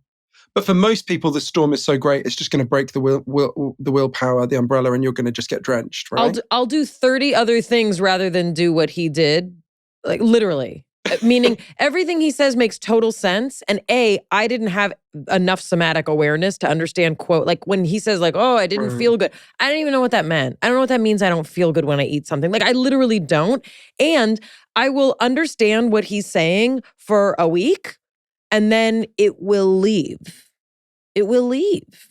But for most people, the storm is so great, it's just going to break the willpower, the umbrella, and you're going to just get drenched, right? I'll do 30 other things rather than do what he did, like literally. Meaning everything he says makes total sense. And I didn't have enough somatic awareness to understand, quote, like when he says like, oh, I didn't feel good. I didn't even know what that meant. I don't know what that means. I don't feel good when I eat something. Like I literally don't. And I will understand what he's saying for a week and then it will leave. It will leave.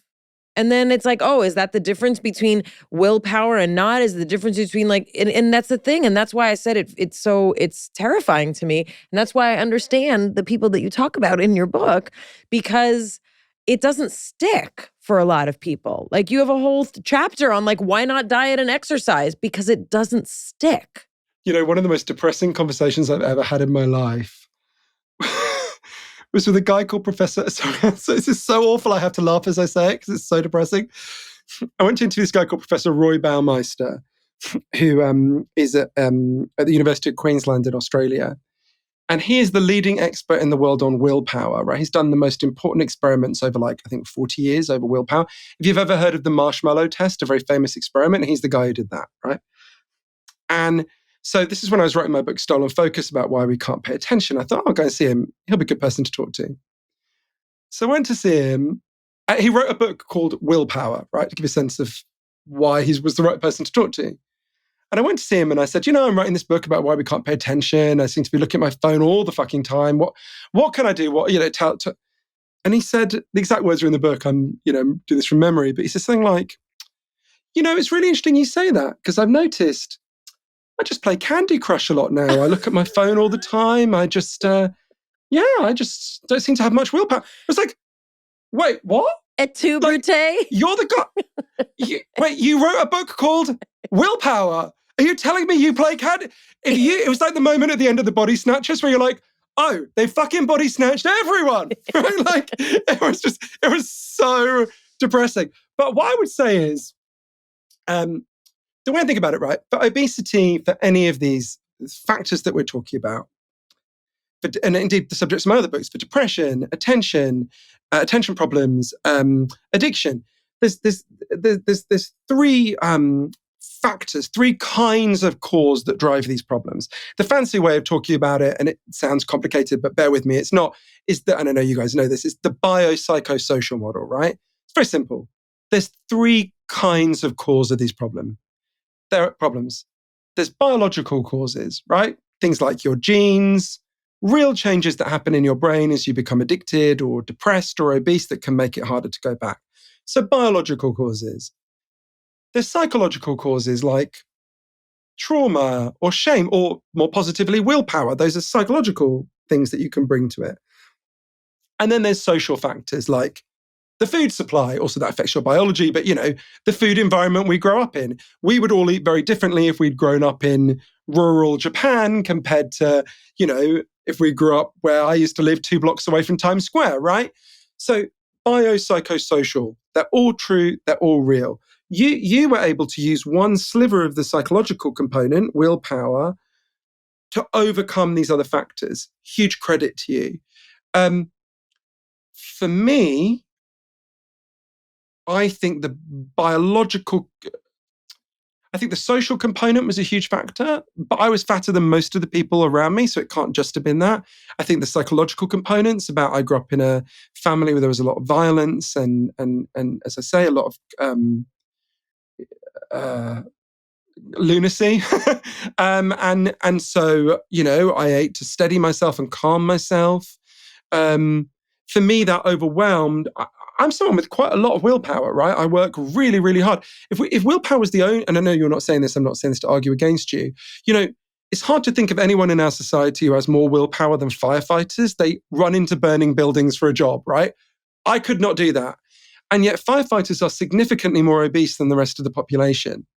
And then it's like, oh, is that the difference between willpower and not? Is the difference between like, and that's the thing. And that's why I said it's terrifying to me. And that's why I understand the people that you talk about in your book, because it doesn't stick for a lot of people. Like you have a whole chapter on like, why not diet and exercise? Because it doesn't stick. You know, one of the most depressing conversations I've ever had in my life was with a guy called Professor. Sorry, so this is so awful. I have to laugh as I say it because it's so depressing. I went to interview this guy called Professor Roy Baumeister, who is at the University of Queensland in Australia. And he is the leading expert in the world on willpower, right? He's done the most important experiments over like, I think 40 years over willpower. If you've ever heard of the marshmallow test, a very famous experiment, he's the guy who did that, right? And so this is when I was writing my book, Stolen Focus, about why we can't pay attention. I thought, I'll go and see him. He'll be a good person to talk to. So I went to see him. He wrote a book called Willpower, right? To give a sense of why he was the right person to talk to. And I went to see him and I said, I'm writing this book about why we can't pay attention. I seem to be looking at my phone all the fucking time. What can I do? And he said, the exact words are in the book. I'm, doing this from memory, but he said something like, it's really interesting you say that because I've noticed I just play Candy Crush a lot now. I look at my phone all the time. I just, I just don't seem to have much willpower. I was like, wait, what? Et tu, Brute? You're the guy. You wrote a book called Willpower. Are you telling me you play Candy? It was like the moment at the end of the Body Snatchers where you're like, oh, they fucking body snatched everyone. Right? Like, it was so depressing. But what I would say is, the way I think about it, right, for obesity, for any of these factors that we're talking about, and indeed the subjects of my other books, for depression, attention problems, addiction, there's three factors, three kinds of cause that drive these problems. The fancy way of talking about it, and it sounds complicated, but bear with me, it's not, and I know you guys know this, it's the biopsychosocial model, right? It's very simple. There's three kinds of cause of these problems. There are problems. There's biological causes, right? Things like your genes, real changes that happen in your brain as you become addicted or depressed or obese that can make it harder to go back. So biological causes. There's psychological causes like trauma or shame, or more positively, willpower. Those are psychological things that you can bring to it. And then there's social factors like the food supply. Also, that affects your biology, but the food environment we grow up in. We would all eat very differently if we'd grown up in rural Japan compared to, if we grew up where I used to live 2 blocks away from Times Square, right? So biopsychosocial, they're all true, they're all real. You were able to use one sliver of the psychological component, willpower, to overcome these other factors. Huge credit to you. For me, I think the social component was a huge factor, but I was fatter than most of the people around me, so it can't just have been that. I think the psychological components about I grew up in a family where there was a lot of violence and as I say, a lot of lunacy. and so, I ate to steady myself and calm myself. For me, that overwhelmed. I'm someone with quite a lot of willpower, right? I work really, really hard. If willpower was the only, and I know you're not saying this, I'm not saying this to argue against you, it's hard to think of anyone in our society who has more willpower than firefighters. They run into burning buildings for a job, right? I could not do that. And yet firefighters are significantly more obese than the rest of the population.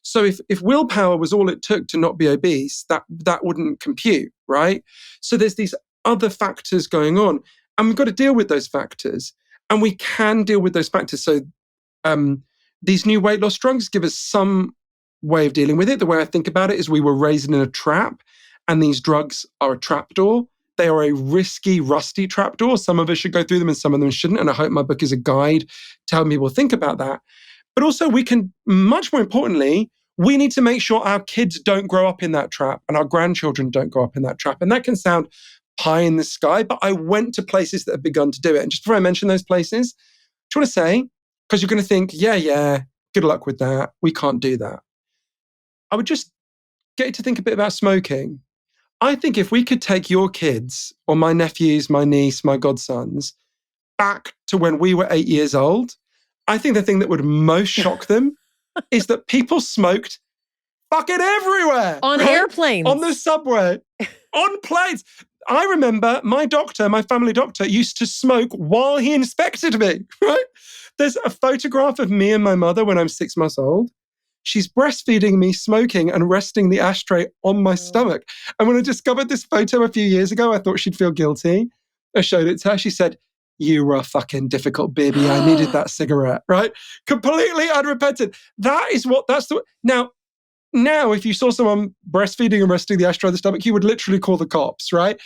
So if willpower was all it took to not be obese, that wouldn't compute, right? So there's these other factors going on, and we've got to deal with those factors. And we can deal with those factors. So these new weight loss drugs give us some way of dealing with it. The way I think about it is we were raised in a trap, and these drugs are a trapdoor. They are a risky, rusty trapdoor. Some of us should go through them and some of them shouldn't. And I hope my book is a guide to help people think about that. But also we can, much more importantly, we need to make sure our kids don't grow up in that trap and our grandchildren don't grow up in that trap. And that can sound pie in the sky, but I went to places that have begun to do it. And just before I mention those places, I just want to say, because you're going to think, yeah, good luck with that. We can't do that. I would just get you to think a bit about smoking. I think if we could take your kids or my nephews, my niece, my godsons back to when we were 8 years old, I think the thing that would most shock them is that people smoked fucking everywhere. On airplanes. On the subway. On planes. I remember my family doctor, used to smoke while he inspected me, right? There's a photograph of me and my mother when I'm 6 months old. She's breastfeeding me, smoking, and resting the ashtray on my stomach. And when I discovered this photo a few years ago, I thought she'd feel guilty. I showed it to her. She said, "You were a fucking difficult baby. I needed that cigarette," right? Completely unrepentant. That's the... Now, if you saw someone breastfeeding and resting the ashtray on the stomach, you would literally call the cops, right?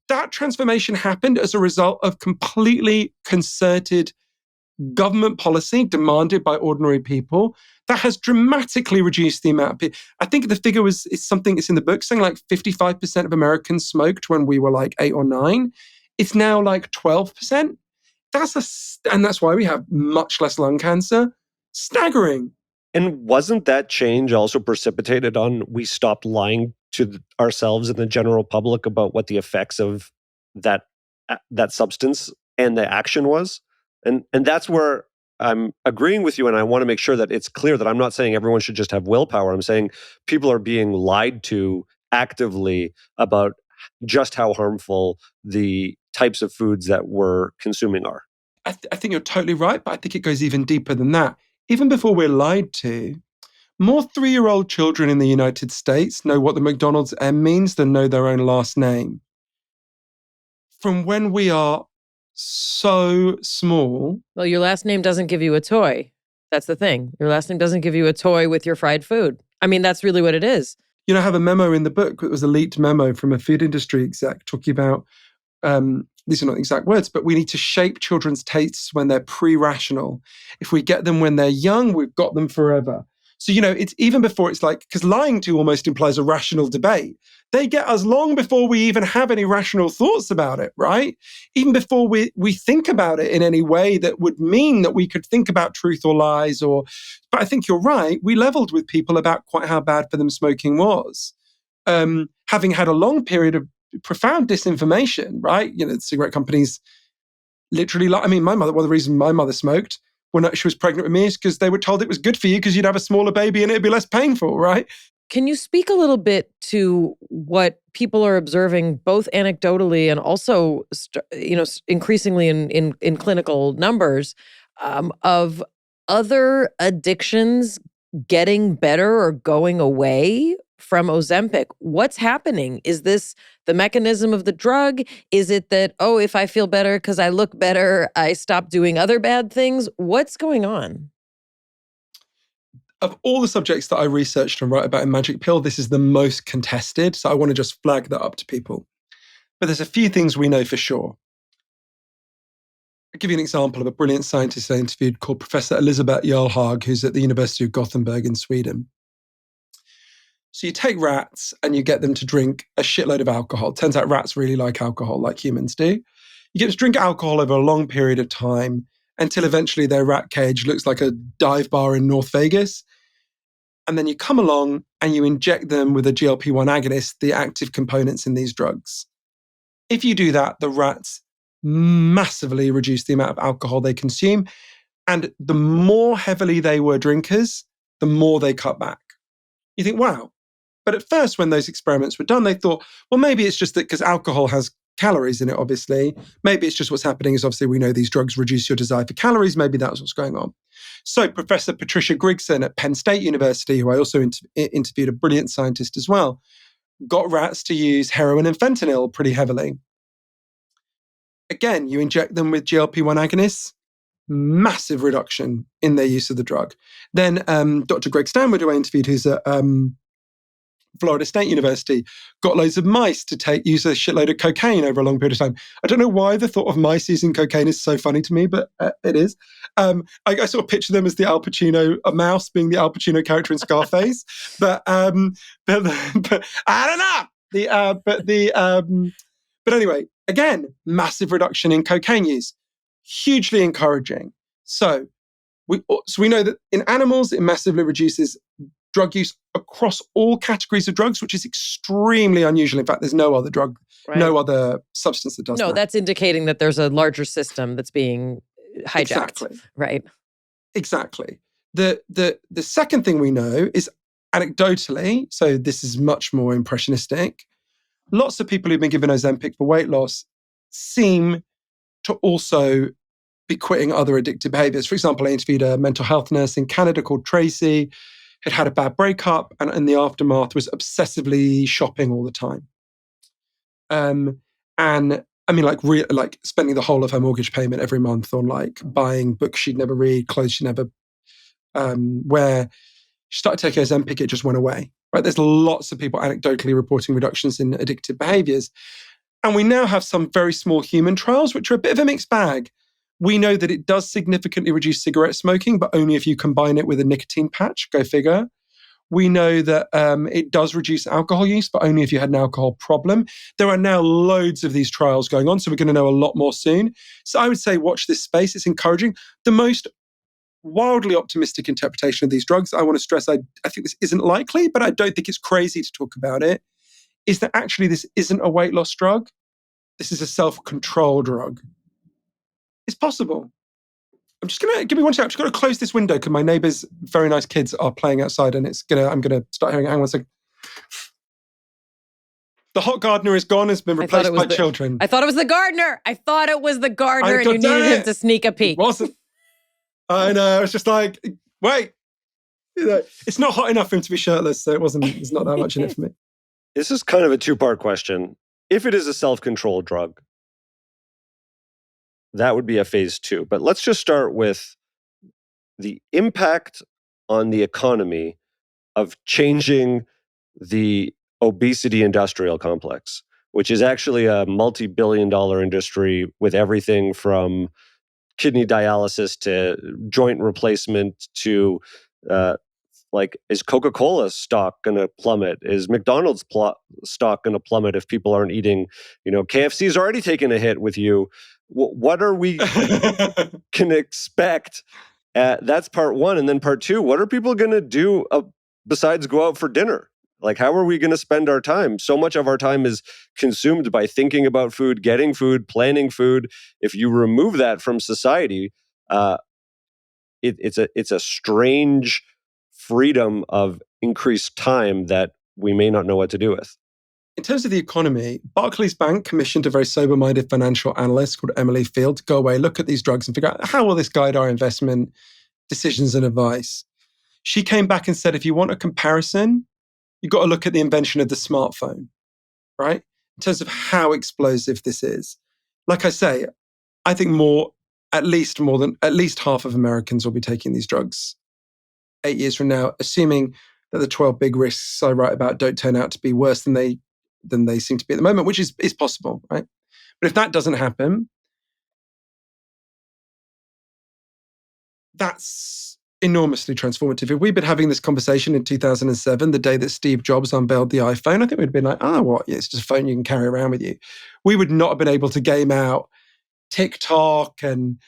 That transformation happened as a result of completely concerted government policy demanded by ordinary people that has dramatically reduced the amount of people. I think the figure it's in the book, saying like 55% of Americans smoked when we were like 8 or 9. It's now like 12%. And that's why we have much less lung cancer. Staggering. And wasn't that change also precipitated on we stopped lying to ourselves and the general public about what the effects of that substance and the action was? And that's where I'm agreeing with you, and I want to make sure that it's clear that I'm not saying everyone should just have willpower. I'm saying people are being lied to actively about just how harmful the types of foods that we're consuming are. I think you're totally right, but I think it goes even deeper than that. Even before we're lied to, more 3-year-old children in the United States know what the McDonald's M means than know their own last name. From when we are so small. Well, your last name doesn't give you a toy. That's the thing. Your last name doesn't give you a toy with your fried food. I mean, that's really what it is. You know, I have a memo in the book. It was a leaked memo from a food industry exec talking about, these are not the exact words, but we need to shape children's tastes when they're pre-rational. If we get them when they're young, we've got them forever. So, you know, it's even before it's like, because lying to almost implies a rational debate. They get us long before we even have any rational thoughts about it, right? Even before we think about it in any way that would mean that we could think about truth or lies but I think you're right. We leveled with people about quite how bad for them smoking was. Having had a long period of profound disinformation, right? You know, the cigarette companies literally, my mother, one of the reasons my mother smoked when she was pregnant with me is because they were told it was good for you because you'd have a smaller baby and it'd be less painful, right? Can you speak a little bit to what people are observing, both anecdotally and also, increasingly in clinical numbers, of other addictions getting better or going away from Ozempic? What's happening? Is this the mechanism of the drug? Is it that, if I feel better because I look better, I stop doing other bad things? What's going on? Of all the subjects that I researched and write about in Magic Pill, this is the most contested. So I want to just flag that up to people. But there's a few things we know for sure. I'll give you an example of a brilliant scientist I interviewed called Professor Elisabeth Jarlhag, who's at the University of Gothenburg in Sweden. So you take rats and you get them to drink a shitload of alcohol. Turns out rats really like alcohol, like humans do. You get them to drink alcohol over a long period of time until eventually their rat cage looks like a dive bar in North Vegas. And then you come along and you inject them with a GLP-1 agonist, the active components in these drugs. If you do that, the rats massively reduce the amount of alcohol they consume. And the more heavily they were drinkers, the more they cut back. You think, wow. But at first, when those experiments were done, they thought, well, maybe it's just that because alcohol has calories in it, obviously. Maybe it's just what's happening is obviously we know these drugs reduce your desire for calories. Maybe that's what's going on. So Professor Patricia Grigson at Penn State University, who I also interviewed, a brilliant scientist as well, got rats to use heroin and fentanyl pretty heavily. Again, you inject them with GLP-1 agonists, massive reduction in their use of the drug. Then Dr. Greg Stanwood, who I interviewed, who's at Florida State University, got loads of mice to use a shitload of cocaine over a long period of time. I don't know why the thought of mice using cocaine is so funny to me, but it is. I sort of picture them as the Al Pacino, a mouse being the Al Pacino character in Scarface. but I don't know. But anyway, again, massive reduction in cocaine use, hugely encouraging. So we know that in animals, it massively reduces drug use across all categories of drugs, which is extremely unusual. In fact, there's no other drug, no other substance that does that. No, that's indicating that there's a larger system that's being hijacked. Exactly. Right. Exactly. The second thing we know is anecdotally, so this is much more impressionistic, lots of people who've been given Ozempic for weight loss seem to also be quitting other addictive behaviors. For example, I interviewed a mental health nurse in Canada called Tracy, had a bad breakup, and in the aftermath was obsessively shopping all the time. And I mean, like spending the whole of her mortgage payment every month on like buying books she'd never read, clothes she'd never wear. She started taking Ozempic, it just went away. Right? There's lots of people anecdotally reporting reductions in addictive behaviors. And we now have some very small human trials, which are a bit of a mixed bag. We know that it does significantly reduce cigarette smoking, but only if you combine it with a nicotine patch, go figure. We know that it does reduce alcohol use, but only if you had an alcohol problem. There are now loads of these trials going on, so we're going to know a lot more soon. So I would say watch this space. It's encouraging. The most wildly optimistic interpretation of these drugs, I want to stress, I think this isn't likely, but I don't think it's crazy to talk about it, is that actually this isn't a weight loss drug. This is a self-control drug. It's possible. I'm just going to, give me one second. I'm just going to close this window because my neighbor's very nice kids are playing outside and I'm going to start hearing it. Hang on a second. The hot gardener is gone, has been replaced by children. I thought it was the gardener. And you needed him to sneak a peek. It wasn't. I know. It's just like, wait. It's not hot enough for him to be shirtless, so there's not that much in it for me. This is kind of a two-part question. If it is a self-control drug, that would be a phase 2. But let's just start with the impact on the economy of changing the obesity industrial complex, which is actually a multi-billion-dollar industry with everything from kidney dialysis to joint replacement to is Coca-Cola stock going to plummet? Is McDonald's stock going to plummet if people aren't eating? KFC's already taken a hit with you. What are we can expect? That's part one. And then part two, what are people going to do besides go out for dinner? Like, how are we going to spend our time? So much of our time is consumed by thinking about food, getting food, planning food. If you remove that from society, it's a strange freedom of increased time that we may not know what to do with. In terms of the economy, Barclays Bank commissioned a very sober-minded financial analyst called Emily Field to go away, look at these drugs and figure out how will this guide our investment decisions and advice. She came back and said, if you want a comparison, you've got to look at the invention of the smartphone, right? In terms of how explosive this is. Like I say, I think at least half of Americans will be taking these drugs 8 years from now, assuming that the 12 big risks I write about don't turn out to be worse than they seem to be at the moment, which is possible, right? But if that doesn't happen, that's enormously transformative. If we'd been having this conversation in 2007, the day that Steve Jobs unveiled the iPhone, I think we'd been like, it's just a phone you can carry around with you. We would not have been able to game out TikTok and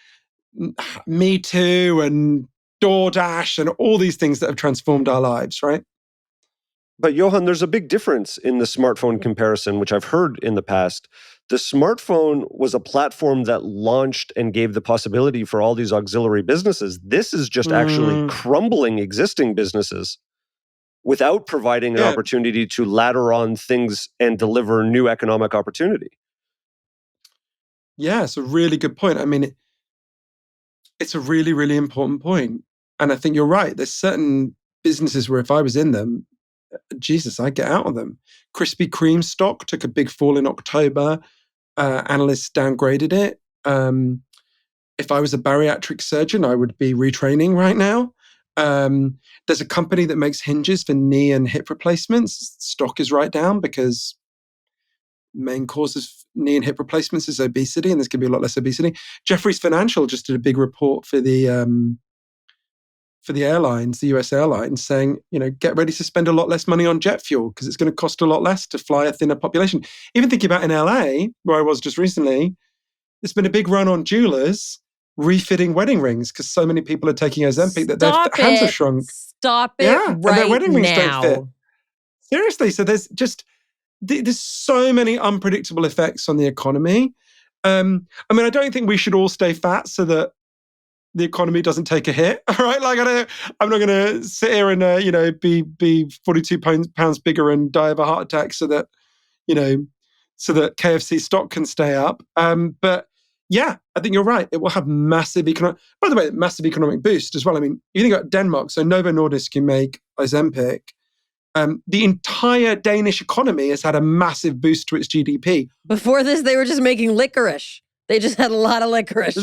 Me Too and DoorDash and all these things that have transformed our lives, right? But Johann, there's a big difference in the smartphone comparison, which I've heard in the past. The smartphone was a platform that launched and gave the possibility for all these auxiliary businesses. This is just actually crumbling existing businesses without providing an opportunity to ladder on things and deliver new economic opportunity. Yeah, it's a really good point. I mean, it's a really, really important point. And I think you're right. There's certain businesses where if I was in them, Jesus, I'd get out of them. Krispy Kreme stock took a big fall in October. Analysts downgraded it. If I was a bariatric surgeon, I would be retraining right now. There's a company that makes hinges for knee and hip replacements. Stock is right down because main cause of knee and hip replacements is obesity, and there's going to be a lot less obesity. Jefferies Financial just did a big report for the airlines, the US airlines, saying, get ready to spend a lot less money on jet fuel because it's going to cost a lot less to fly a thinner population. Even thinking about in LA, where I was just recently, there's been a big run on jewelers refitting wedding rings because so many people are taking Ozempic that their hands are shrunk. Stop it and their wedding rings don't fit. now. Seriously, so there's so many unpredictable effects on the economy. I don't think we should all stay fat so that the economy doesn't take a hit. All right, I'm not going to sit here and be 42 pounds bigger and die of a heart attack so that KFC stock can stay up. But yeah, I think you're right. It will have massive economic boost as well. I mean, you think about Denmark. So Novo Nordisk can make Ozempic. The entire Danish economy has had a massive boost to its GDP. Before this, they were just making licorice. They just had a lot of licorice.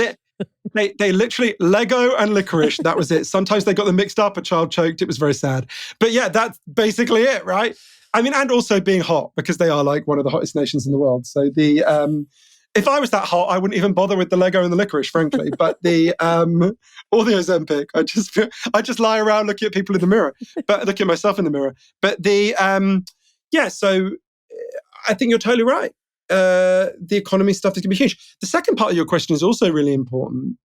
They literally, Lego and licorice, that was it. Sometimes they got them mixed up, a child choked, it was very sad. But yeah, that's basically it, right? I mean, and also being hot, because they are like one of the hottest nations in the world. So if I was that hot, I wouldn't even bother with the Lego and the licorice, frankly. But or the Ozempic, I just lie around looking at people in the mirror, but looking at myself in the mirror. But so I think you're totally right. The economy stuff is going to be huge. The second part of your question is also really important.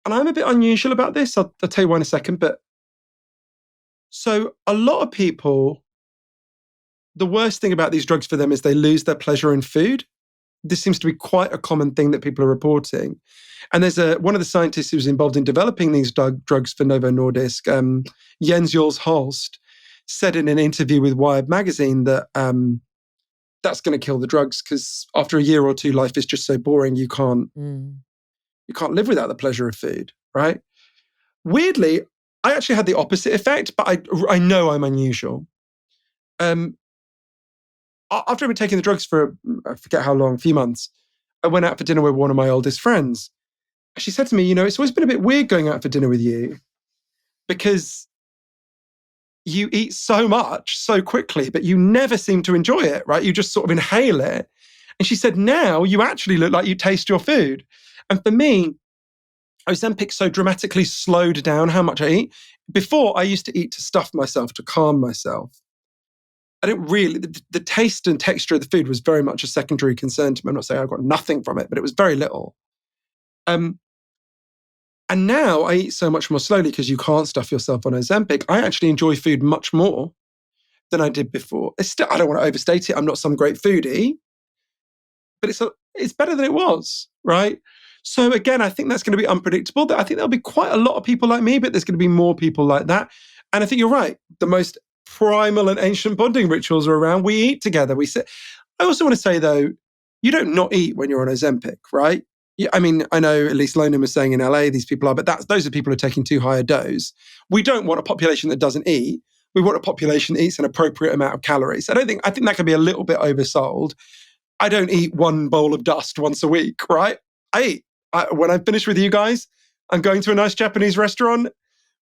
And I'm a bit unusual about this. I'll tell you why in a second. But so a lot of people, the worst thing about these drugs for them is they lose their pleasure in food. This seems to be quite a common thing that people are reporting. And there's one of the scientists who was involved in developing these drugs for Novo Nordisk, Jens Jules Holst, said in an interview with Wired magazine that that's going to kill the drugs because after a year or two, life is just so boring you can't live without the pleasure of food, right? Weirdly, I actually had the opposite effect, but I know I'm unusual. After I've been taking the drugs for, I forget how long, a few months, I went out for dinner with one of my oldest friends. She said to me, it's always been a bit weird going out for dinner with you because you eat so much so quickly, but you never seem to enjoy it, right? You just sort of inhale it. And she said, now you actually look like you taste your food. And for me, Ozempic so dramatically slowed down how much I eat. Before, I used to eat to stuff myself, to calm myself. I didn't really, the taste and texture of the food was very much a secondary concern to me. I'm not saying I got nothing from it, but it was very little. And now I eat so much more slowly because you can't stuff yourself on Ozempic. I actually enjoy food much more than I did before. I don't want to overstate it. I'm not some great foodie, but it's better than it was, right? So again, I think that's going to be unpredictable. I think there'll be quite a lot of people like me, but there's going to be more people like that. And I think you're right. The most primal and ancient bonding rituals are around. We eat together. We sit. I also want to say, though, you don't not eat when you're on Ozempic, right? I mean, I know at least Lonan was saying in LA, these people are, but those are people who are taking too high a dose. We don't want a population that doesn't eat. We want a population that eats an appropriate amount of calories. I think that can be a little bit oversold. I don't eat one bowl of dust once a week, right? I eat. When I'm finished with you guys, I'm going to a nice Japanese restaurant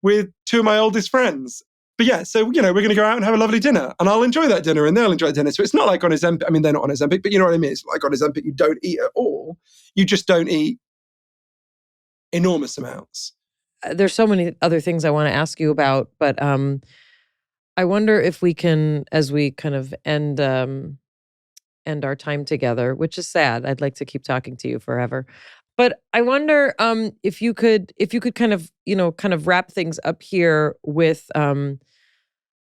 with two of my oldest friends. But yeah, so, we're going to go out and have a lovely dinner and I'll enjoy that dinner and they'll enjoy that dinner. So it's not like on Ozempic, I mean, they're not on Ozempic, but you know what I mean? It's like on Ozempic, you don't eat at all. You just don't eat enormous amounts. There's so many other things I want to ask you about, but I wonder if we can, as we kind of end our time together, which is sad. I'd like to keep talking to you forever. But I wonder if you could kind of wrap things up here with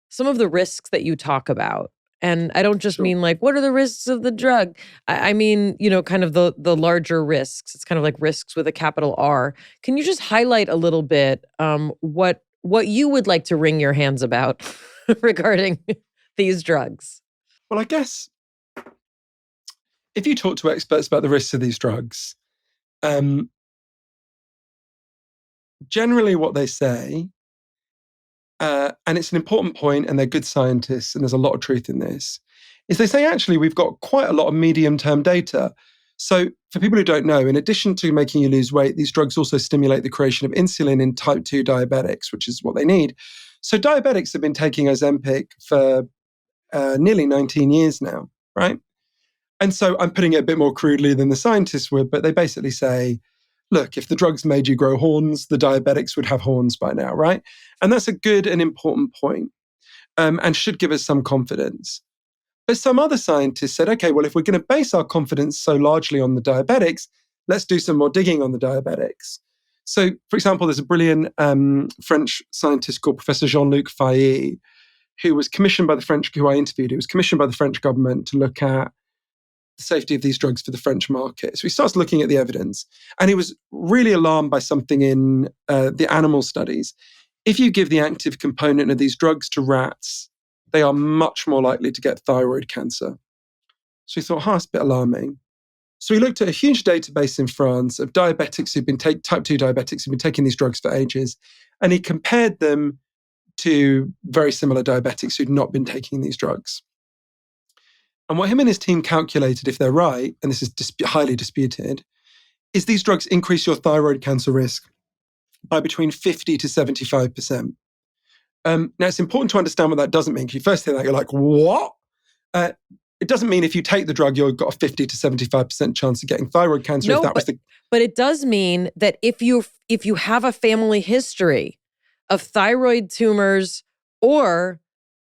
some of the risks that you talk about. And I don't just mean like, what are the risks of the drug? I mean, kind of the larger risks. It's kind of like risks with a capital R. Can you just highlight a little bit what you would like to wring your hands about regarding these drugs? Well, I guess if you talk to experts about the risks of these drugs, generally what they say, and it's an important point and they're good scientists and there's a lot of truth in this, is they say actually we've got quite a lot of medium-term data. So for people who don't know, in addition to making you lose weight, these drugs also stimulate the creation of insulin in type 2 diabetics, which is what they need. So diabetics have been taking Ozempic for nearly 19 years now, right? And so I'm putting it a bit more crudely than the scientists would, but they basically say, look, if the drugs made you grow horns, the diabetics would have horns by now, right? And that's a good and important point, and should give us some confidence. But some other scientists said, okay, well, if we're going to base our confidence so largely on the diabetics, let's do some more digging on the diabetics. So, for example, there's a brilliant French scientist called Professor Jean-Luc Fayet, who was commissioned by the French, who I interviewed, who was commissioned by the French government to look at the safety of these drugs for the French market. So he starts looking at the evidence, and he was really alarmed by something in the animal studies. If you give the active component of these drugs to rats, they are much more likely to get thyroid cancer. So he thought, it's a bit alarming. So he looked at a huge database in France of diabetics who've been type 2 diabetics who've been taking these drugs for ages, and he compared them to very similar diabetics who'd not been taking these drugs. And what him and his team calculated, if they're right, and this is highly disputed, is these drugs increase your thyroid cancer risk by between 50 to 75%. Now, it's important to understand what that doesn't mean. Because you first hear that, you're like, what? It doesn't mean if you take the drug, you've got a 50 to 75% chance of getting thyroid cancer. No, but it does mean that if you have a family history of thyroid tumors or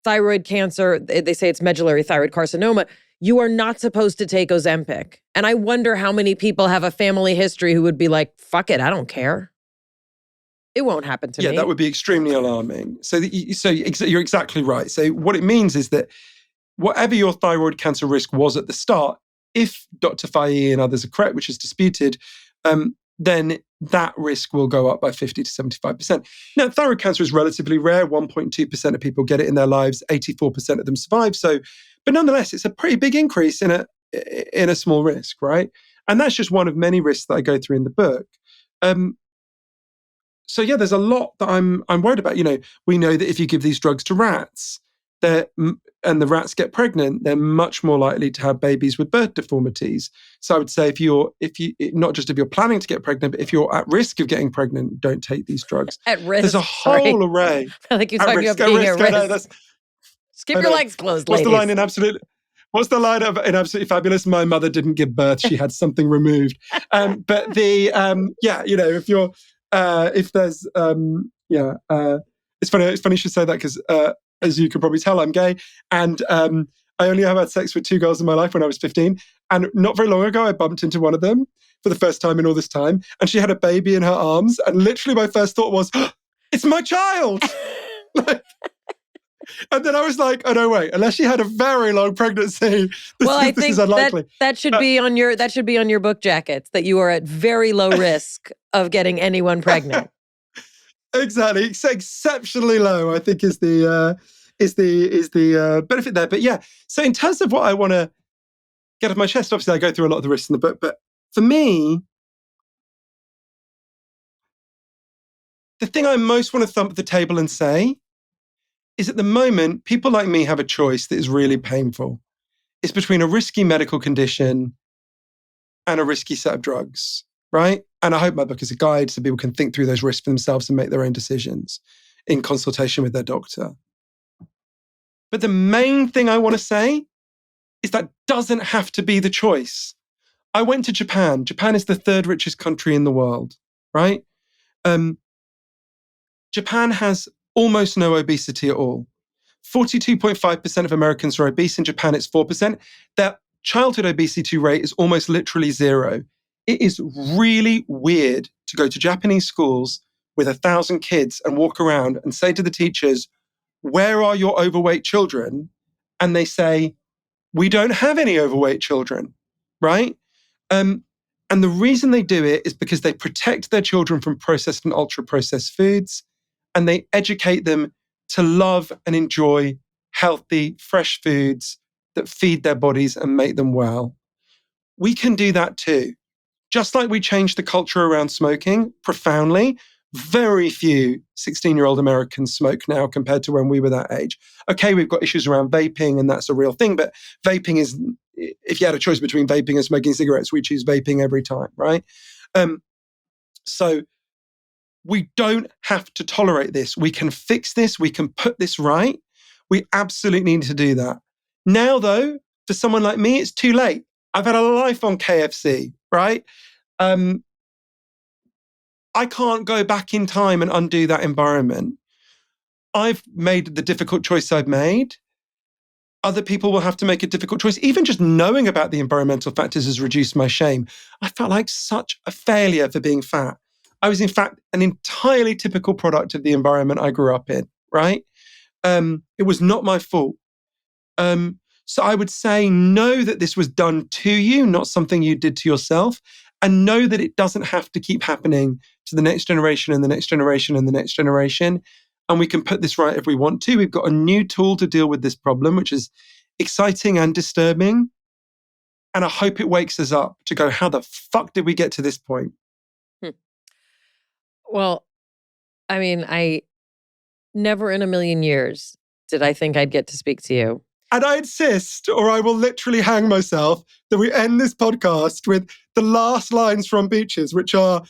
thyroid cancer, they say it's medullary thyroid carcinoma, you are not supposed to take Ozempic. And I wonder how many people have a family history who would be like, fuck it, I don't care. It won't happen to me. Yeah, that would be extremely alarming. So you're exactly right. So what it means is that whatever your thyroid cancer risk was at the start, if Dr. Fayet and others are correct, which is disputed, then that risk will go up by 50 to 75%. Now, thyroid cancer is relatively rare. 1.2% of people get it in their lives. 84% of them survive. But nonetheless, it's a pretty big increase in a small risk, right? And that's just one of many risks that I go through in the book. So yeah, there's a lot that I'm worried about. We know that if you give these drugs to rats, and the rats get pregnant, they're much more likely to have babies with birth deformities. So I would say if you're not just if you're planning to get pregnant, but if you're at risk of getting pregnant, don't take these drugs. At risk. There's a whole array. I think you're talking about being at risk. Keep your legs closed, ladies. What's the line of in Absolutely Fabulous? My mother didn't give birth; she had something removed. But if you're if there's it's funny. It's funny you should say that because as you can probably tell, I'm gay, and I only have had sex with 2 girls in my life when I was 15. And not very long ago, I bumped into one of them for the first time in all this time, and she had a baby in her arms. And literally, my first thought was, "It's my child." And then I was like, "Oh no, wait! Unless she had a very long pregnancy, I think is unlikely." That should be on your book jackets. That you are at very low risk of getting anyone pregnant. Exactly, it's exceptionally low, I think, is the benefit there. But yeah, so in terms of what I want to get off my chest, obviously I go through a lot of the risks in the book, but for me, the thing I most want to thump the table and say is at the moment, people like me have a choice that is really painful. It's between a risky medical condition and a risky set of drugs, right? And I hope my book is a guide so people can think through those risks for themselves and make their own decisions in consultation with their doctor. But the main thing I want to say is that doesn't have to be the choice. I went to Japan. Japan is the 3rd richest country in the world, right? Japan has almost no obesity at all. 42.5% of Americans are obese. In Japan, it's 4%. Their childhood obesity rate is almost literally 0. It is really weird to go to Japanese schools with 1,000 kids and walk around and say to the teachers, "Where are your overweight children?" And they say, "We don't have any overweight children," right? And the reason they do it is because they protect their children from processed and ultra-processed foods, and they educate them to love and enjoy healthy, fresh foods that feed their bodies and make them well. We can do that too. Just like we changed the culture around smoking profoundly, very few 16-year-old Americans smoke now compared to when we were that age. Okay, we've got issues around vaping and that's a real thing, but vaping if you had a choice between vaping and smoking cigarettes, we choose vaping every time, right? So we don't have to tolerate this. We can fix this. We can put this right. We absolutely need to do that. Now, though, for someone like me, it's too late. I've had a life on KFC, right? I can't go back in time and undo that environment. I've made the difficult choice I've made. Other people will have to make a difficult choice. Even just knowing about the environmental factors has reduced my shame. I felt like such a failure for being fat. I was, in fact, an entirely typical product of the environment I grew up in, right? It was not my fault. So I would say know that this was done to you, not something you did to yourself, and know that it doesn't have to keep happening to the next generation and the next generation and the next generation. And we can put this right if we want to. We've got a new tool to deal with this problem, which is exciting and disturbing. And I hope it wakes us up to go, how the fuck did we get to this point? Well, I mean, I never in a million years did I think I'd get to speak to you. And I insist, or I will literally hang myself, that we end this podcast with the last lines from Beaches, which are,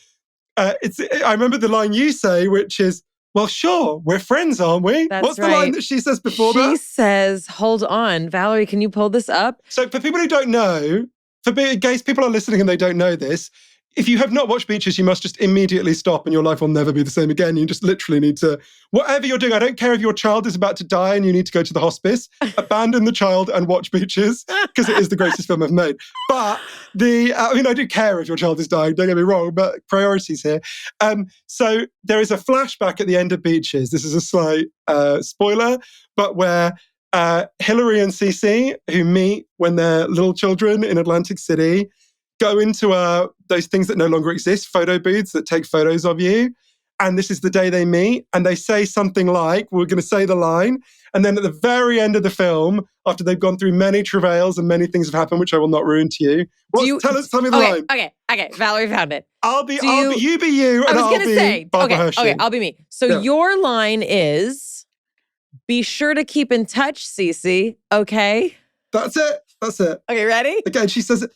I remember the line you say, which is, well, sure, we're friends, aren't we? That's What's the line that she says before that? She says, hold on, Valerie, can you pull this up? So for people who don't know, in case people are listening and they don't know this, if you have not watched Beaches, you must just immediately stop and your life will never be the same again. You just literally need to, whatever you're doing, I don't care if your child is about to die and you need to go to the hospice, abandon the child and watch Beaches, because it is the greatest film I've made. But I do care if your child is dying, don't get me wrong, but priorities here. So there is a flashback at the end of Beaches. This is a slight spoiler, but where Hillary and Cece, who meet when they're little children in Atlantic City, go into those things that no longer exist, photo booths that take photos of you. And this is the day they meet. And they say something like, we're going to say the line. And then at the very end of the film, after they've gone through many travails and many things have happened, which I will not ruin to you. Tell me the line. Okay. Valerie found it. You be you, and I'll be Barbara Hershey. Okay, I'll be me. So your line is, be sure to keep in touch, Cece, okay? That's it. Okay, ready? Again, she says it.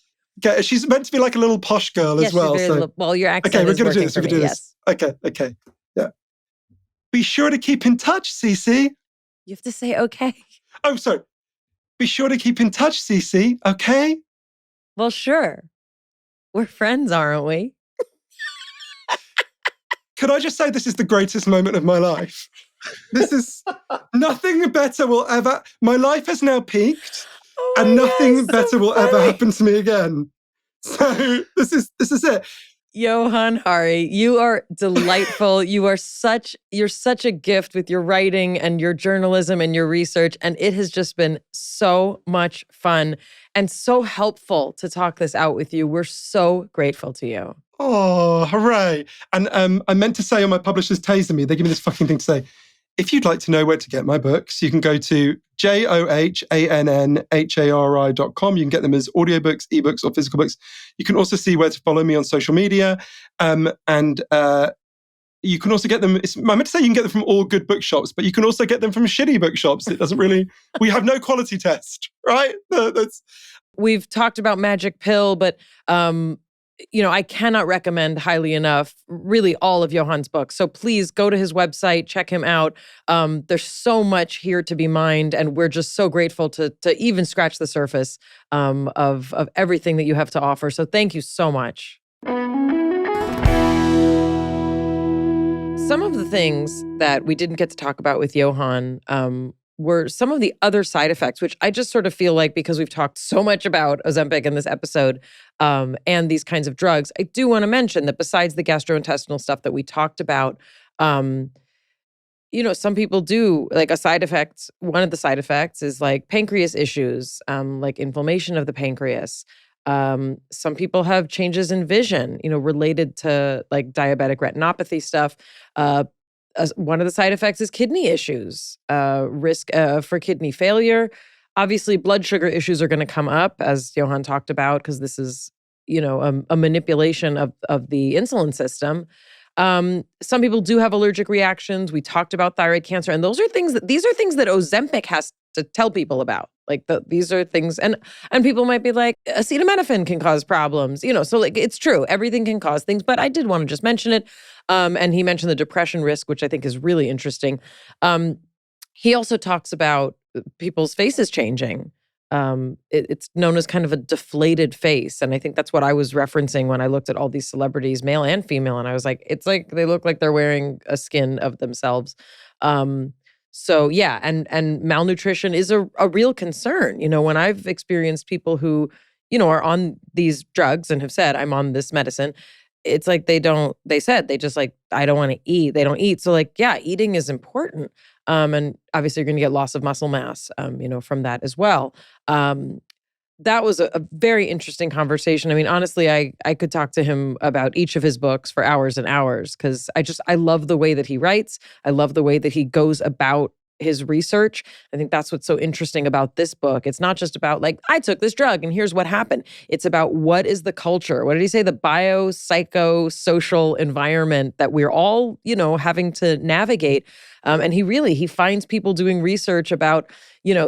Okay, she's meant to be like a little posh girl as well. Well, your accent we're is gonna working do this. for We can me, do yes. this. Okay. Yeah. Be sure to keep in touch, Cece. You have to say okay. Oh, sorry. Be sure to keep in touch, Cece. Okay? Well, sure. We're friends, aren't we? Could I just say this is the greatest moment of my life? This is nothing better will ever. My life has now peaked. And nothing better will ever happen to me again. So this is it. Johann Hari, you are delightful. You're such a gift with your writing and your journalism and your research. And it has just been so much fun and so helpful to talk this out with you. We're so grateful to you. Oh, hooray. And I meant to say on my publishers taser me, they give me this fucking thing to say, if you'd like to know where to get my books, you can go to johannhari.com. You can get them as audiobooks, ebooks, or physical books. You can also see where to follow me on social media. And you can also get them, I meant to say you can get them from all good bookshops, but you can also get them from shitty bookshops. It doesn't really, we have no quality test, right? We've talked about Magic Pill, but I cannot recommend highly enough really all of Johann's books. So please go to his website, check him out. There's so much here to be mined, and we're just so grateful to even scratch the surface of everything that you have to offer. So thank you so much. Some of the things that we didn't get to talk about with Johann were some of the other side effects, which I just sort of feel like, because we've talked so much about Ozempic in this episode and these kinds of drugs, I do want to mention that besides the gastrointestinal stuff that we talked about, some people do, like a side effect, one of the side effects is like pancreas issues, like inflammation of the pancreas. Some people have changes in vision, related to like diabetic retinopathy stuff. One of the side effects is kidney issues, risk for kidney failure. Obviously, blood sugar issues are going to come up, as Johann talked about, because this is, a manipulation of the insulin system. Some people do have allergic reactions. We talked about thyroid cancer, and these are things that Ozempic has to tell people about. These are things, and people might be like, acetaminophen can cause problems, so it's true. Everything can cause things, but I did want to just mention it. And he mentioned the depression risk, which I think is really interesting. He also talks about people's faces changing. It's known as kind of a deflated face. And I think that's what I was referencing when I looked at all these celebrities, male and female. And I was like, it's like they look like they're wearing a skin of themselves. So yeah, and malnutrition is a real concern. When I've experienced people who, are on these drugs and have said, I'm on this medicine, it's like they just like, I don't want to eat. They don't eat. So yeah, eating is important. And obviously you're going to get loss of muscle mass, from that as well. That was a very interesting conversation. I mean, honestly, I could talk to him about each of his books for hours and hours because I love the way that he writes. I love the way that he goes about his research. I think that's what's so interesting about this book. It's not just about I took this drug and here's what happened. It's about what is the culture? What did he say? The biopsychosocial environment that we're all, having to navigate. And he finds people doing research about,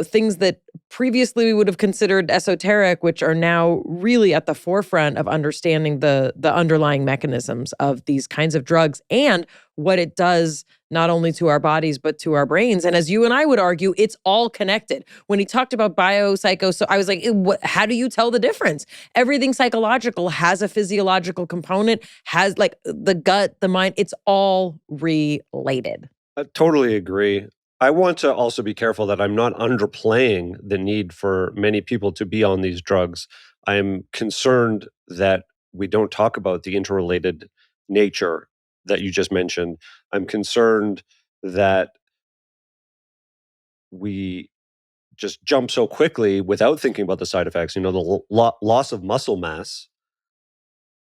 things that previously we would have considered esoteric, which are now really at the forefront of understanding the underlying mechanisms of these kinds of drugs and what it does not only to our bodies, but to our brains. And as you and I would argue, it's all connected. When he talked about biopsycho, so I was like, how do you tell the difference? Everything psychological has a physiological component, has the gut, the mind, it's all related. I totally agree. I want to also be careful that I'm not underplaying the need for many people to be on these drugs. I'm concerned that we don't talk about the interrelated nature that you just mentioned. I'm concerned that we just jump so quickly without thinking about the side effects. The loss of muscle mass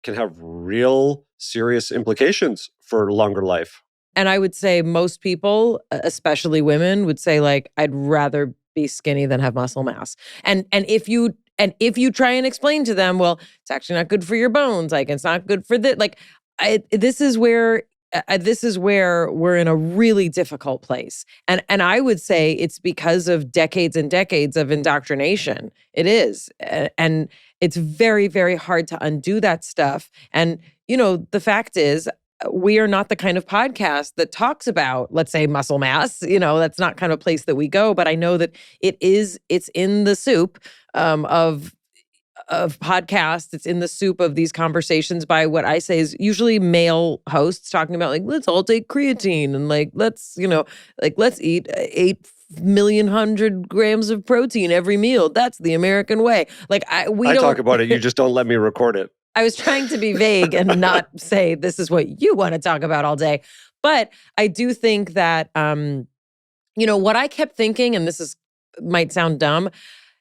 can have real serious implications for longer life. And I would say most people, especially women, would say I'd rather be skinny than have muscle mass. And if you try and explain to them, well, it's actually not good for your bones. It's not good for this. This is where we're in a really difficult place. And I would say it's because of decades and decades of indoctrination. It is. And it's very, very hard to undo that stuff. And, the fact is, we are not the kind of podcast that talks about, let's say, muscle mass. That's not kind of place that we go. But I know that it's in the soup of podcasts. It's in the soup of these conversations by what I say is usually male hosts talking about let's all take creatine and let's eat 8,100,000 grams of protein every meal. That's the American way. I talk about it. You just don't let me record it. I was trying to be vague and not say this is what you want to talk about all day. But I do think that, what I kept thinking, and might sound dumb,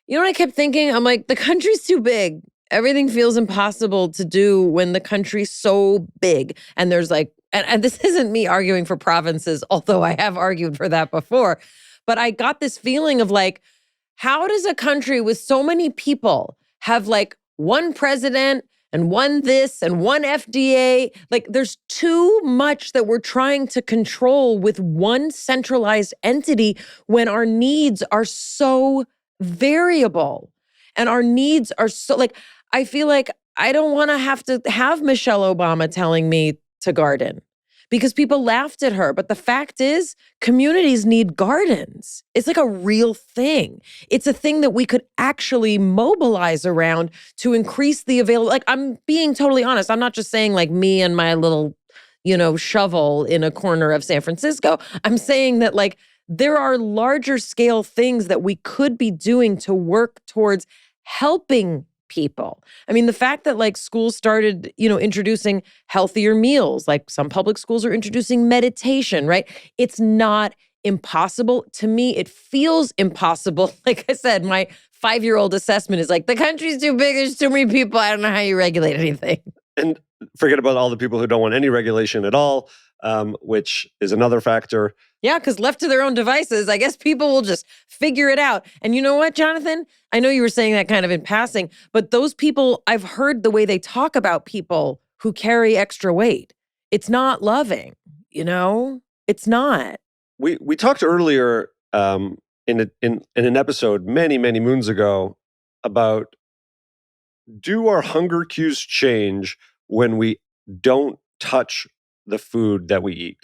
what I kept thinking? I'm like, the country's too big. Everything feels impossible to do when the country's so big. And there's and this isn't me arguing for provinces, although I have argued for that before. But I got this feeling of how does a country with so many people have one president and one this and one FDA? There's too much that we're trying to control with one centralized entity when our needs are so variable and our needs are so I feel I don't want to have Michelle Obama telling me to garden because people laughed at her. But the fact is, communities need gardens. It's a real thing. It's a thing that we could actually mobilize around to increase the availability. I'm being totally honest. I'm not just saying me and my little, shovel in a corner of San Francisco. I'm saying that there are larger scale things that we could be doing to work towards helping people. I mean, the fact that schools started, introducing healthier meals, some public schools are introducing meditation, right? It's not impossible. To me, it feels impossible. Like I said, my 5-year-old assessment is the country's too big, there's too many people, I don't know how you regulate anything. And forget about all the people who don't want any regulation at all, which is another factor. Yeah, because left to their own devices, I guess people will just figure it out. And you know what, Jonathan? I know you were saying that kind of in passing, but those people, I've heard the way they talk about people who carry extra weight. it's not loving, It's not. We talked earlier in an episode many moons ago about, do our hunger cues change when we don't touch the food that we eat?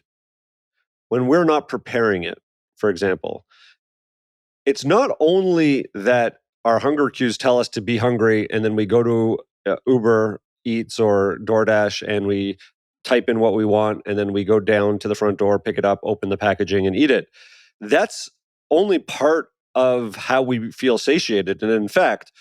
When we're not preparing it, for example. It's not only that our hunger cues tell us to be hungry and then we go to Uber Eats or DoorDash and we type in what we want and then we go down to the front door, pick it up, open the packaging and eat it. That's only part of how we feel satiated. And in fact,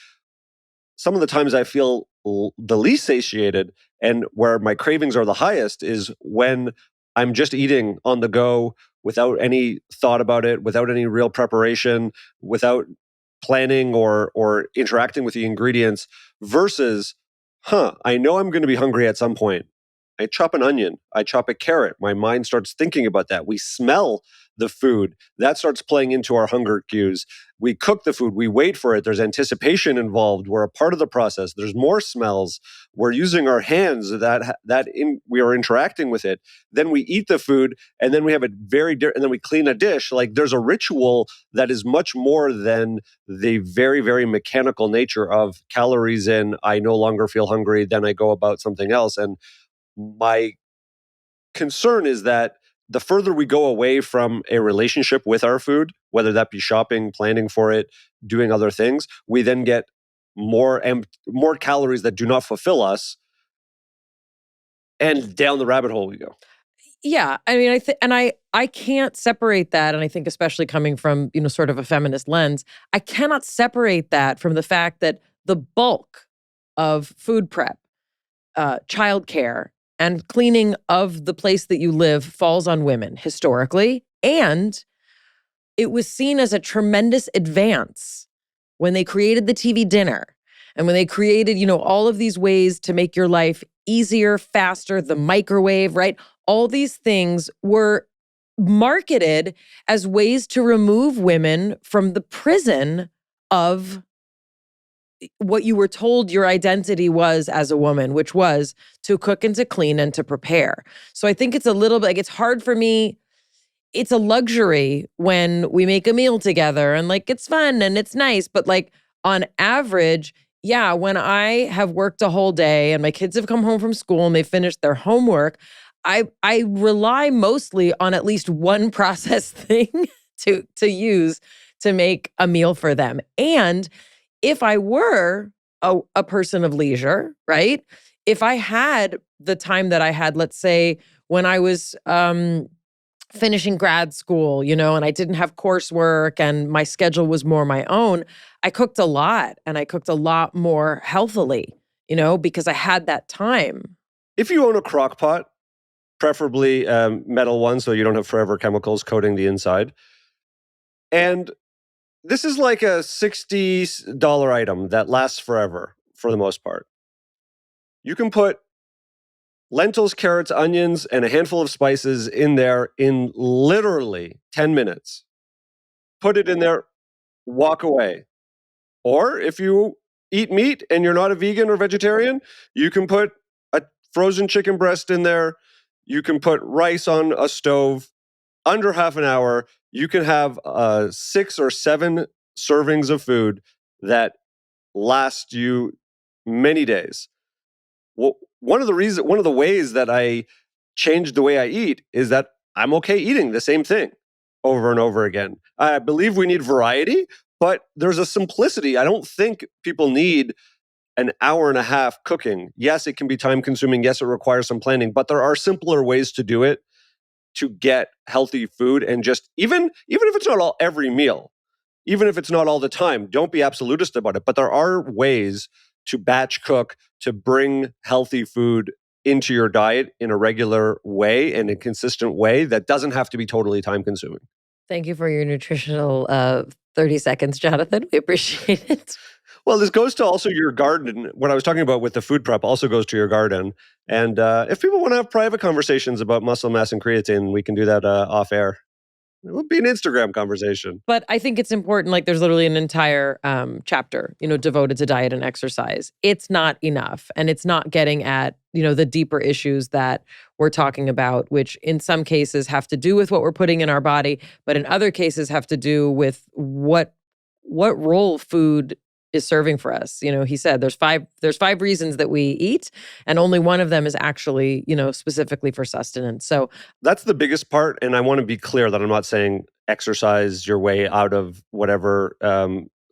some of the times I feel the least satiated and where my cravings are the highest is when I'm just eating on the go without any thought about it, without any real preparation, without planning or interacting with the ingredients versus, I know I'm going to be hungry at some point. I chop an onion, I chop a carrot. My mind starts thinking about that. We smell the food. That starts playing into our hunger cues. We cook the food, we wait for it. There's anticipation involved. We're a part of the process. There's more smells. We're using our hands we are interacting with it. Then we eat the food and then we have it and then we clean a dish. Like there's a ritual that is much more than the very, very mechanical nature of calories in, I no longer feel hungry, then I go about something else. And my concern is that the further we go away from a relationship with our food, whether that be shopping, planning for it, doing other things, we then get more calories that do not fulfill us, and down the rabbit hole we go. Yeah, I mean, I can't separate that, and I think especially coming from sort of a feminist lens, I cannot separate that from the fact that the bulk of food prep, childcare, and cleaning of the place that you live falls on women historically. And it was seen as a tremendous advance when they created the TV dinner and when they created, all of these ways to make your life easier, faster, the microwave, right? All these things were marketed as ways to remove women from the prison of what you were told your identity was as a woman, which was to cook and to clean and to prepare. So I think it's a little bit it's hard for me. It's a luxury when we make a meal together and it's fun and it's nice. But on average, yeah, when I have worked a whole day and my kids have come home from school and they finished their homework, I rely mostly on at least one processed thing to use to make a meal for them. And if I were a person of leisure, right? If I had the time that I had, let's say, when I was finishing grad school, and I didn't have coursework and my schedule was more my own, I cooked a lot and I cooked a lot more healthily, because I had that time. If you own a crock pot, preferably metal one so you don't have forever chemicals coating the inside, and this is like a $60 item that lasts forever for the most part. You can put lentils, carrots, onions, and a handful of spices in there in literally 10 minutes. Put it in there, walk away. Or if you eat meat and you're not a vegan or vegetarian, you can put a frozen chicken breast in there. You can put rice on a stove. Under half an hour, you can have 6 or 7 servings of food that last you many days. Well, one of the ways that I changed the way I eat is that I'm okay eating the same thing over and over again. I believe we need variety, but there's a simplicity. I don't think people need an hour and a half cooking. Yes, it can be time consuming. Yes, it requires some planning, but there are simpler ways to do it to get healthy food. And just even if it's not every meal, even if it's not all the time, don't be absolutist about it. But there are ways to batch cook, to bring healthy food into your diet in a regular way and a consistent way that doesn't have to be totally time consuming. Thank you for your nutritional 30 seconds, Jonathan. We appreciate it. Well, this goes to also your garden. What I was talking about with the food prep also goes to your garden. And if people want to have private conversations about muscle mass and creatine, we can do that off air. It would be an Instagram conversation. But I think it's important. Like, there's literally an entire chapter, devoted to diet and exercise. It's not enough. And it's not getting at, the deeper issues that we're talking about, which in some cases have to do with what we're putting in our body, but in other cases have to do with what role food is serving for us. He said there's five reasons that we eat, and only one of them is actually, specifically for sustenance. So that's the biggest part. And I want to be clear that I'm not saying exercise your way out of whatever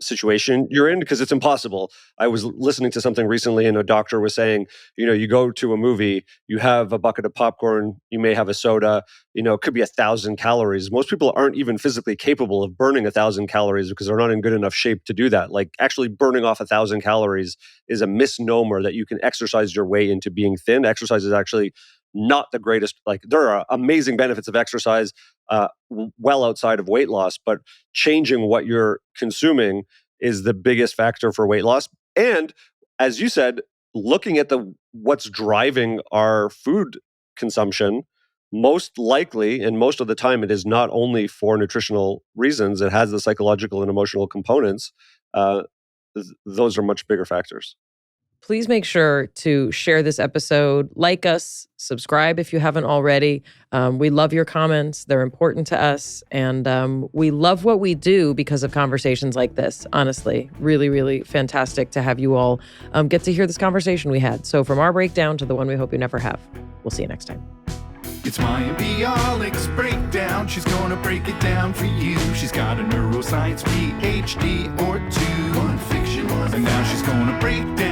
situation you're in, because it's impossible. I was listening to something recently and a doctor was saying, you go to a movie, you have a bucket of popcorn, you may have a soda, it could be 1,000 calories. Most people aren't even physically capable of burning 1,000 calories because they're not in good enough shape to do that. Like, actually burning off 1,000 calories is a misnomer that you can exercise your way into being thin. Exercise is actually not the greatest. Like, there are amazing benefits of exercise well outside of weight loss, but changing what you're consuming is the biggest factor for weight loss. And as you said, looking at what's driving our food consumption, most likely, and most of the time, it is not only for nutritional reasons, it has the psychological and emotional components. Those are much bigger factors. Please make sure to share this episode, like us, subscribe if you haven't already. We love your comments. They're important to us. And we love what we do because of conversations like this. Honestly, really, really fantastic to have you all get to hear this conversation we had. So from our breakdown to the one we hope you never have. We'll see you next time. It's Mayim Bialik's breakdown. She's gonna break it down for you. She's got a neuroscience PhD or two. One fiction, and now she's gonna break down